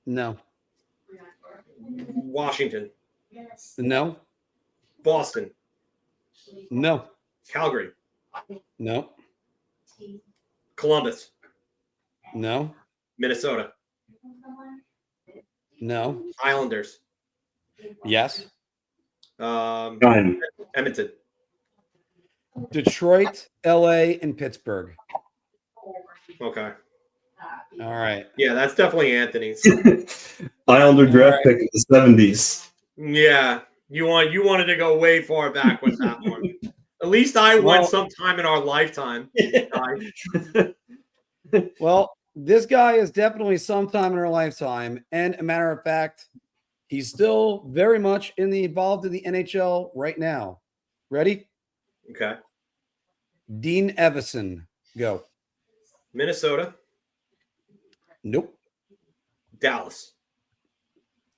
No. Washington. No. Boston. No. Calgary. No. Columbus. No. Minnesota. No. Islanders. Yes. Edmonton. Detroit, LA, and Pittsburgh. Okay. All right. Yeah, that's definitely Anthony's. Islander draft pick of the 70s. Yeah. You wanted to go way far back with that one. At least I went sometime in our lifetime. Well, this guy is definitely sometime in our lifetime. And a matter of fact, he's still very much involved in the NHL right now. Ready? Okay. Dean Evison. Go. Minnesota. Nope. Dallas.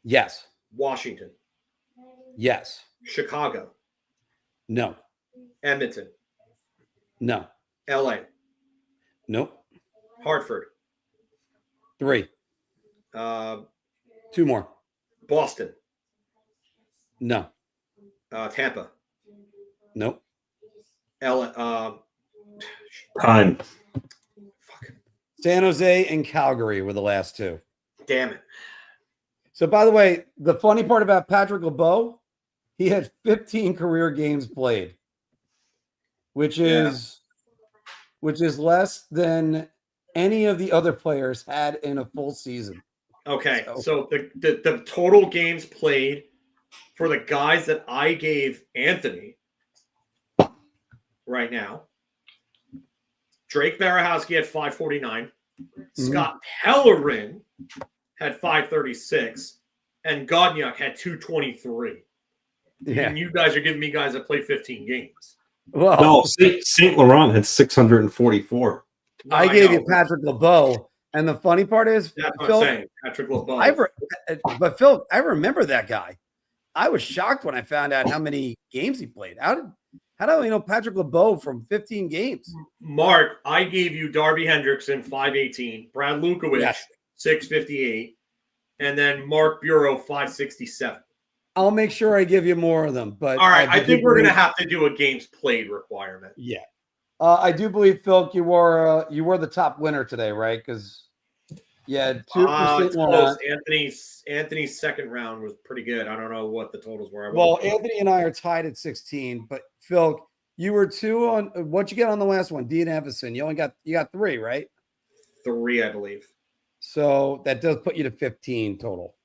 Yes. Washington. Yes. Chicago. No. Edmonton. No. LA. Nope. Hartford. 3. 2 more. Boston. No. Tampa. Nope. LA. Time. San Jose and Calgary were the last 2. Damn it. So, by the way, the funny part about Patrick LeBeau, he had 15 career games played, which is less than any of the other players had in a full season. Okay, so the total games played for the guys that I gave Anthony right now, Drake Barahowski had 549, Scott Pellerin had 536, and Godnyuk had 223. Yeah. And you guys are giving me guys that play 15 games. Well, No, St. Laurent had 644. I gave you Patrick LeBeau, and the funny part is, That's what Phil, I'm saying. Patrick LeBeau. but Phil, I remember that guy. I was shocked when I found out how many games he played. How do you know Patrick LeBeau from 15 games? Mark, I gave you Darby Hendrickson 518, Brad Lukowicz 658, and then Mark Bureau 567. I'll make sure I give you more of them. But all right, I think we're going to have to do a games played requirement. Yeah, I do believe, Phil, you were the top winner today, right? Because yeah, 2%. Anthony's second round was pretty good. I don't know what the totals were. Well, Anthony and I are tied at 16, but Phil, you were 2 on. What'd you get on the last one? Dean Evison. You got 3, right? 3, I believe. So that does put you to 15 total.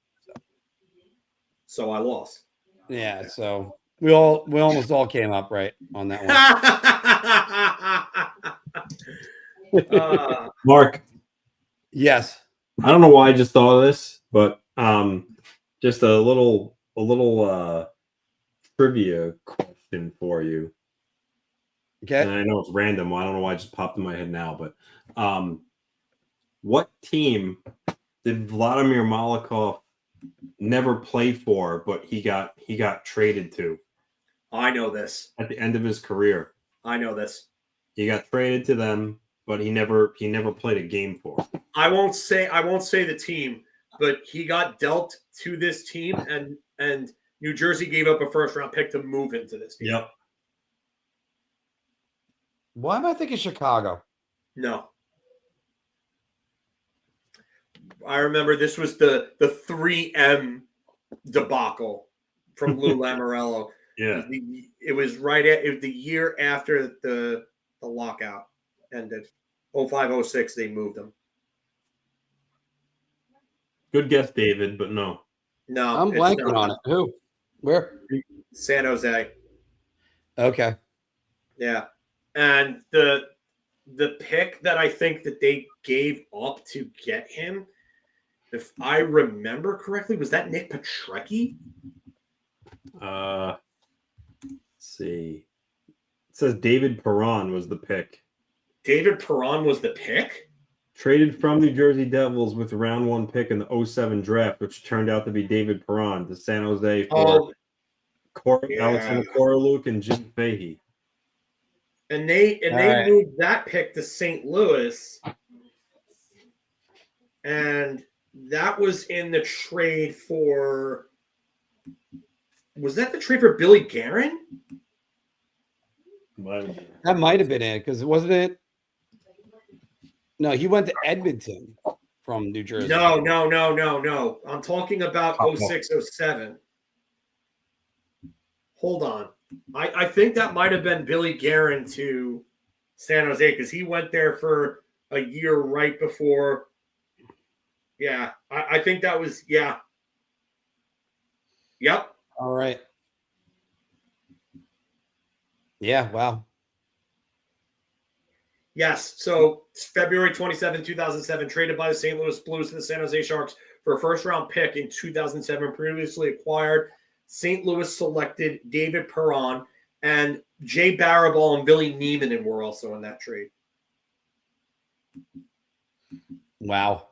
So I lost. Yeah. So we almost all came up right on that one. Mark. Yes. I don't know why I just thought of this, but just a little trivia question for you. Okay. And I know it's random. I don't know why it just popped in my head now, but what team did Vladimir Malakov never play for, but he got traded to? I know this. At the end of his career. I know this. He got traded to them, but he never played a game for. I won't say the team, but he got dealt to this team, and New Jersey gave up a first round pick to move into this team. Yep. Why am I thinking Chicago? No. I remember this was the 3M debacle from Lou Lamoriello. Yeah. It was the year after the lockout ended. 05-06, they moved him. Good guess, David, but no. No. I'm blanking on it. Who? Where? San Jose. Okay. Yeah. And the pick that I think that they gave up to get him, if I remember correctly, was that Nick Petrecki? Let's see. It says David Perron was the pick. David Perron was the pick? Traded from New Jersey Devils with the round 1 pick in the 07 draft, which turned out to be David Perron to San Jose for Alexander Koroluk and Jim Fahey. And they moved that pick to St. Louis. And that was in the trade for – was that the trade for Billy Guerin? That might have been it, because wasn't it? No, he went to Edmonton from New Jersey. No. I'm talking about 06-07. Hold on. I think that might have been Billy Guerin to San Jose, because he went there for a year right before. Yeah, I think that was, yeah. Yep. All right. Yeah, wow. Yes. So February 27, 2007, traded by the St. Louis Blues to the San Jose Sharks for a first-round pick in 2007. Previously acquired, St. Louis selected David Perron, and Jay Barabal and Billy Neiman were also in that trade. Wow.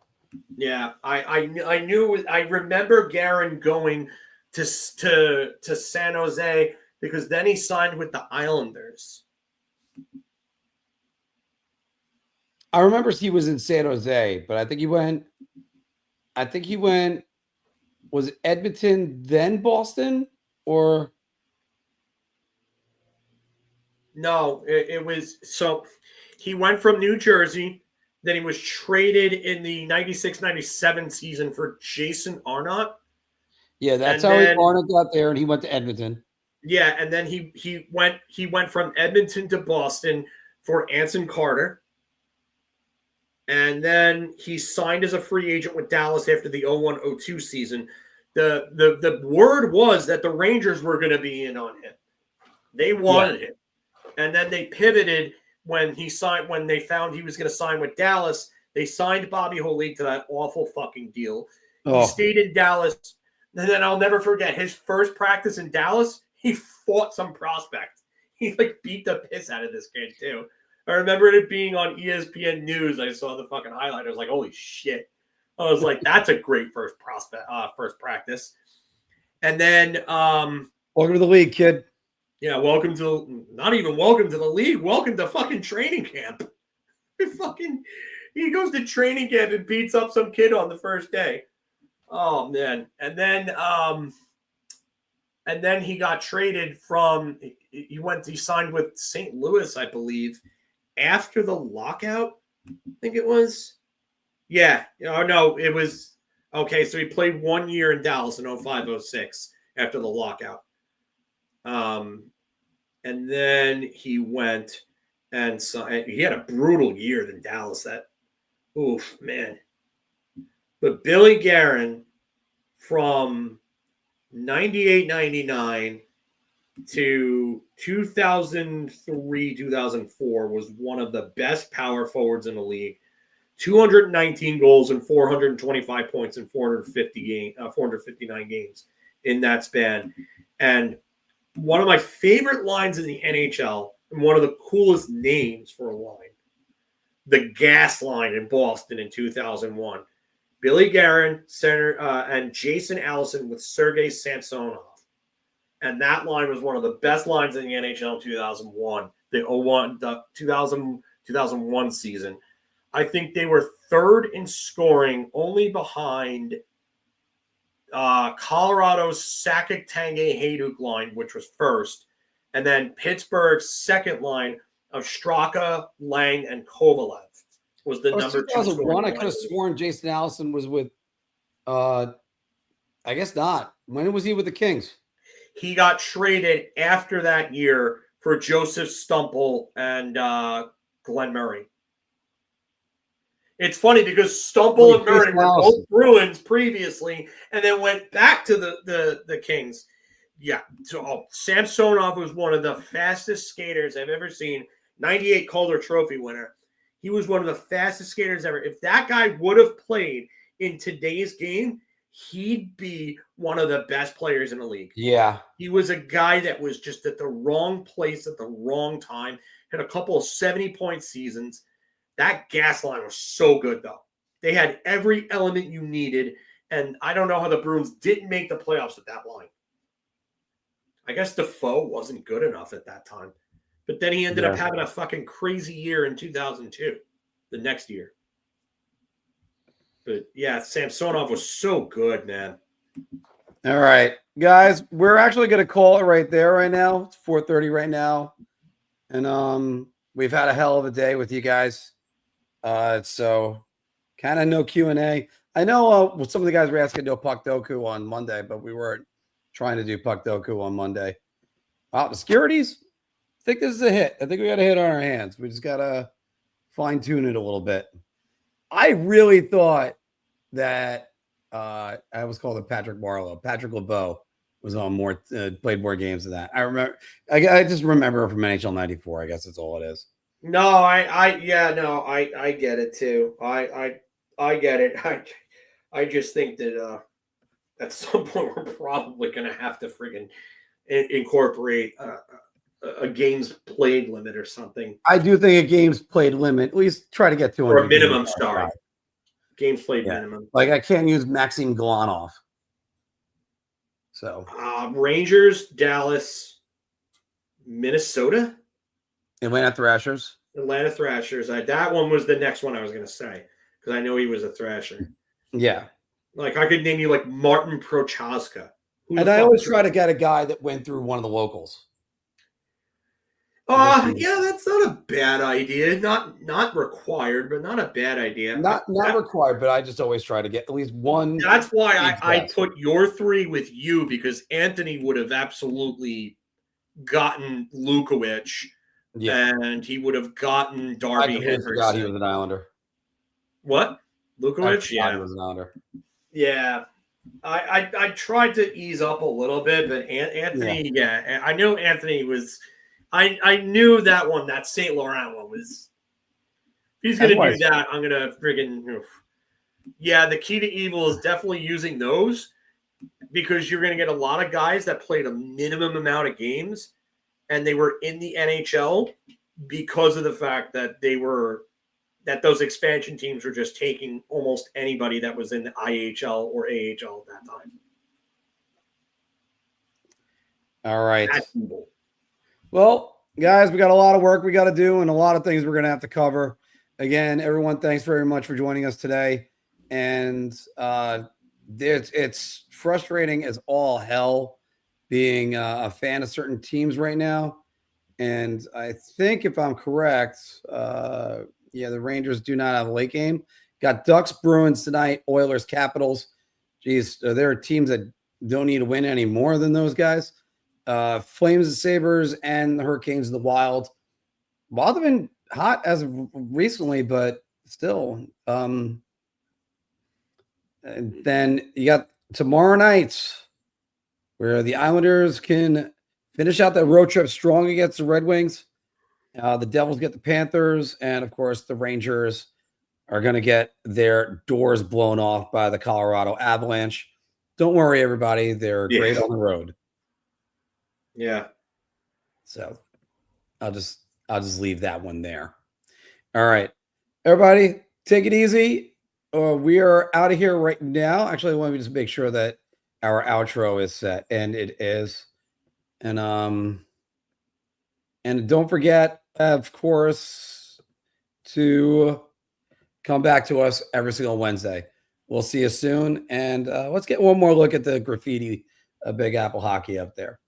Yeah, I knew. I remember Guerin going to San Jose because then he signed with the Islanders. I remember he was in San Jose, but I think he went. Was it Edmonton then Boston or? No, it was so he went from New Jersey. Then he was traded in the 96-97 season for Jason Arnott. Yeah, that's how Arnott got there, and he went to Edmonton. Yeah, and then he went from Edmonton to Boston for Anson Carter. And then he signed as a free agent with Dallas after the 01-02 season. The word was that the Rangers were going to be in on him. They wanted him. And then they pivoted when they found he was going to sign with Dallas. They signed Bobby Holik to that awful fucking deal. He stayed in Dallas. And then I'll never forget his first practice in Dallas. He fought some prospect. He beat the piss out of this kid too. I remember it being on ESPN News. I saw the fucking highlight. I was like, holy shit. I was like, that's a great first practice. And then welcome to the league, kid. Yeah, not even welcome to the league. Welcome to fucking training camp. He goes to training camp and beats up some kid on the first day. Oh man. And then he got traded from he signed with St. Louis, I believe, after the lockout. I think it was. Yeah. Oh no, it was okay. So he played 1 year in Dallas in 05-06 after the lockout. And then he went and he had a brutal year in Dallas. Oof, man. But Billy Guerin from 98-99 to 2003-2004 was one of the best power forwards in the league. 219 goals and 425 points in 459 games in that span. And one of my favorite lines in the NHL and one of the coolest names for a line, the gas line in Boston in 2001. Billy Guerin, center, and Jason Allison with Sergei Samsonov. And that line was one of the best lines in the NHL in 2001, the 2001 season. I think they were third in scoring, only behind Colorado's Sakic, Tanguay, Hayduk line, which was first, and then Pittsburgh's second line of Straka, Lang, and Kovalev was the number 2001. I could have sworn Jason Allison was with. I guess not. When was he with the Kings? He got traded after that year for Joseph Stumple and Glenn Murray. It's funny because Stumple and Murray were both Bruins previously and then went back to the Kings. Yeah. So Samsonov was one of the fastest skaters I've ever seen. 98 Calder Trophy winner. He was one of the fastest skaters ever. If that guy would have played in today's game, he'd be one of the best players in the league. Yeah. He was a guy that was just at the wrong place at the wrong time. Had a couple of 70-point seasons. That gas line was so good, though. They had every element you needed, and I don't know how the Bruins didn't make the playoffs with that line. I guess Defoe wasn't good enough at that time. But then he ended up having a fucking crazy year in 2002, the next year. But, yeah, Samsonov was so good, man. All right, guys, we're actually going to call it right there right now. It's 4:30 right now. And we've had a hell of a day with you guys. So kind of no Q&A. I know some of the guys were asking to do Puck Doku on Monday, but we weren't trying to do Puck Doku on Monday. Wow, the Securities, I think this is a hit. I think we got a hit on our hands. We just got to fine-tune it a little bit. I really thought that I was called it Patrick Barlow. Patrick LeBeau was on played more games than that. I remember. I just remember from NHL '94. I guess that's all it is. No, I get it too. I get it. I just think that at some point we're probably going to have to friggin' incorporate a games played limit or something. I do think a games played limit, at least try to get 200. Or a minimum, games played minimum. Like I can't use Maxim Golanov. So Rangers, Dallas, Minnesota, Atlanta Thrashers. That one was the next one I was going to say because I know he was a Thrasher. Yeah. Like I could name you like Martin Prochaska. And I always try to get a guy that went through one of the locals. Yeah, that's not a bad idea. Not required, but not a bad idea. Not required, but I just always try to get at least one. That's why I put your three with you because Anthony would have absolutely gotten Lukowicz, and he would have gotten Darby Henderson. I forgot he was an Islander. What? Lukowicz? Yeah, he was an Islander. Yeah. I tried to ease up a little bit, but Anthony, I know Anthony was. I knew that one, that St. Laurent one was. If he's going to do that, I'm going to friggin'. Yeah, the key to evil is definitely using those because you're going to get a lot of guys that played a minimum amount of games and they were in the NHL because of the fact that those expansion teams were just taking almost anybody that was in the IHL or AHL at that time. All right. Well, guys, we got a lot of work we got to do and a lot of things we're going to have to cover. Again, everyone, thanks very much for joining us today. And it's frustrating as all hell being a fan of certain teams right now. And I think if I'm correct, the Rangers do not have a late game. Got Ducks, Bruins tonight, Oilers, Capitals. Geez, there are teams that don't need to win any more than those guys. Flames and Sabres and the Hurricanes of the Wild. Wild have been hot as of recently, but still. And then you got tomorrow night where the Islanders can finish out that road trip strong against the Red Wings. The Devils get the Panthers, and of course the Rangers are going to get their doors blown off by the Colorado Avalanche. Don't worry, everybody. They're great on the road. Yeah. So I'll just leave that one there. All right. Everybody, take it easy. We are out of here right now. Actually, I want to just make sure that our outro is set, and it is. And don't forget, of course, to come back to us every single Wednesday. We'll see you soon. And let's get one more look at the graffiti of Big Apple Hockey up there.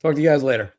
Talk to you guys later.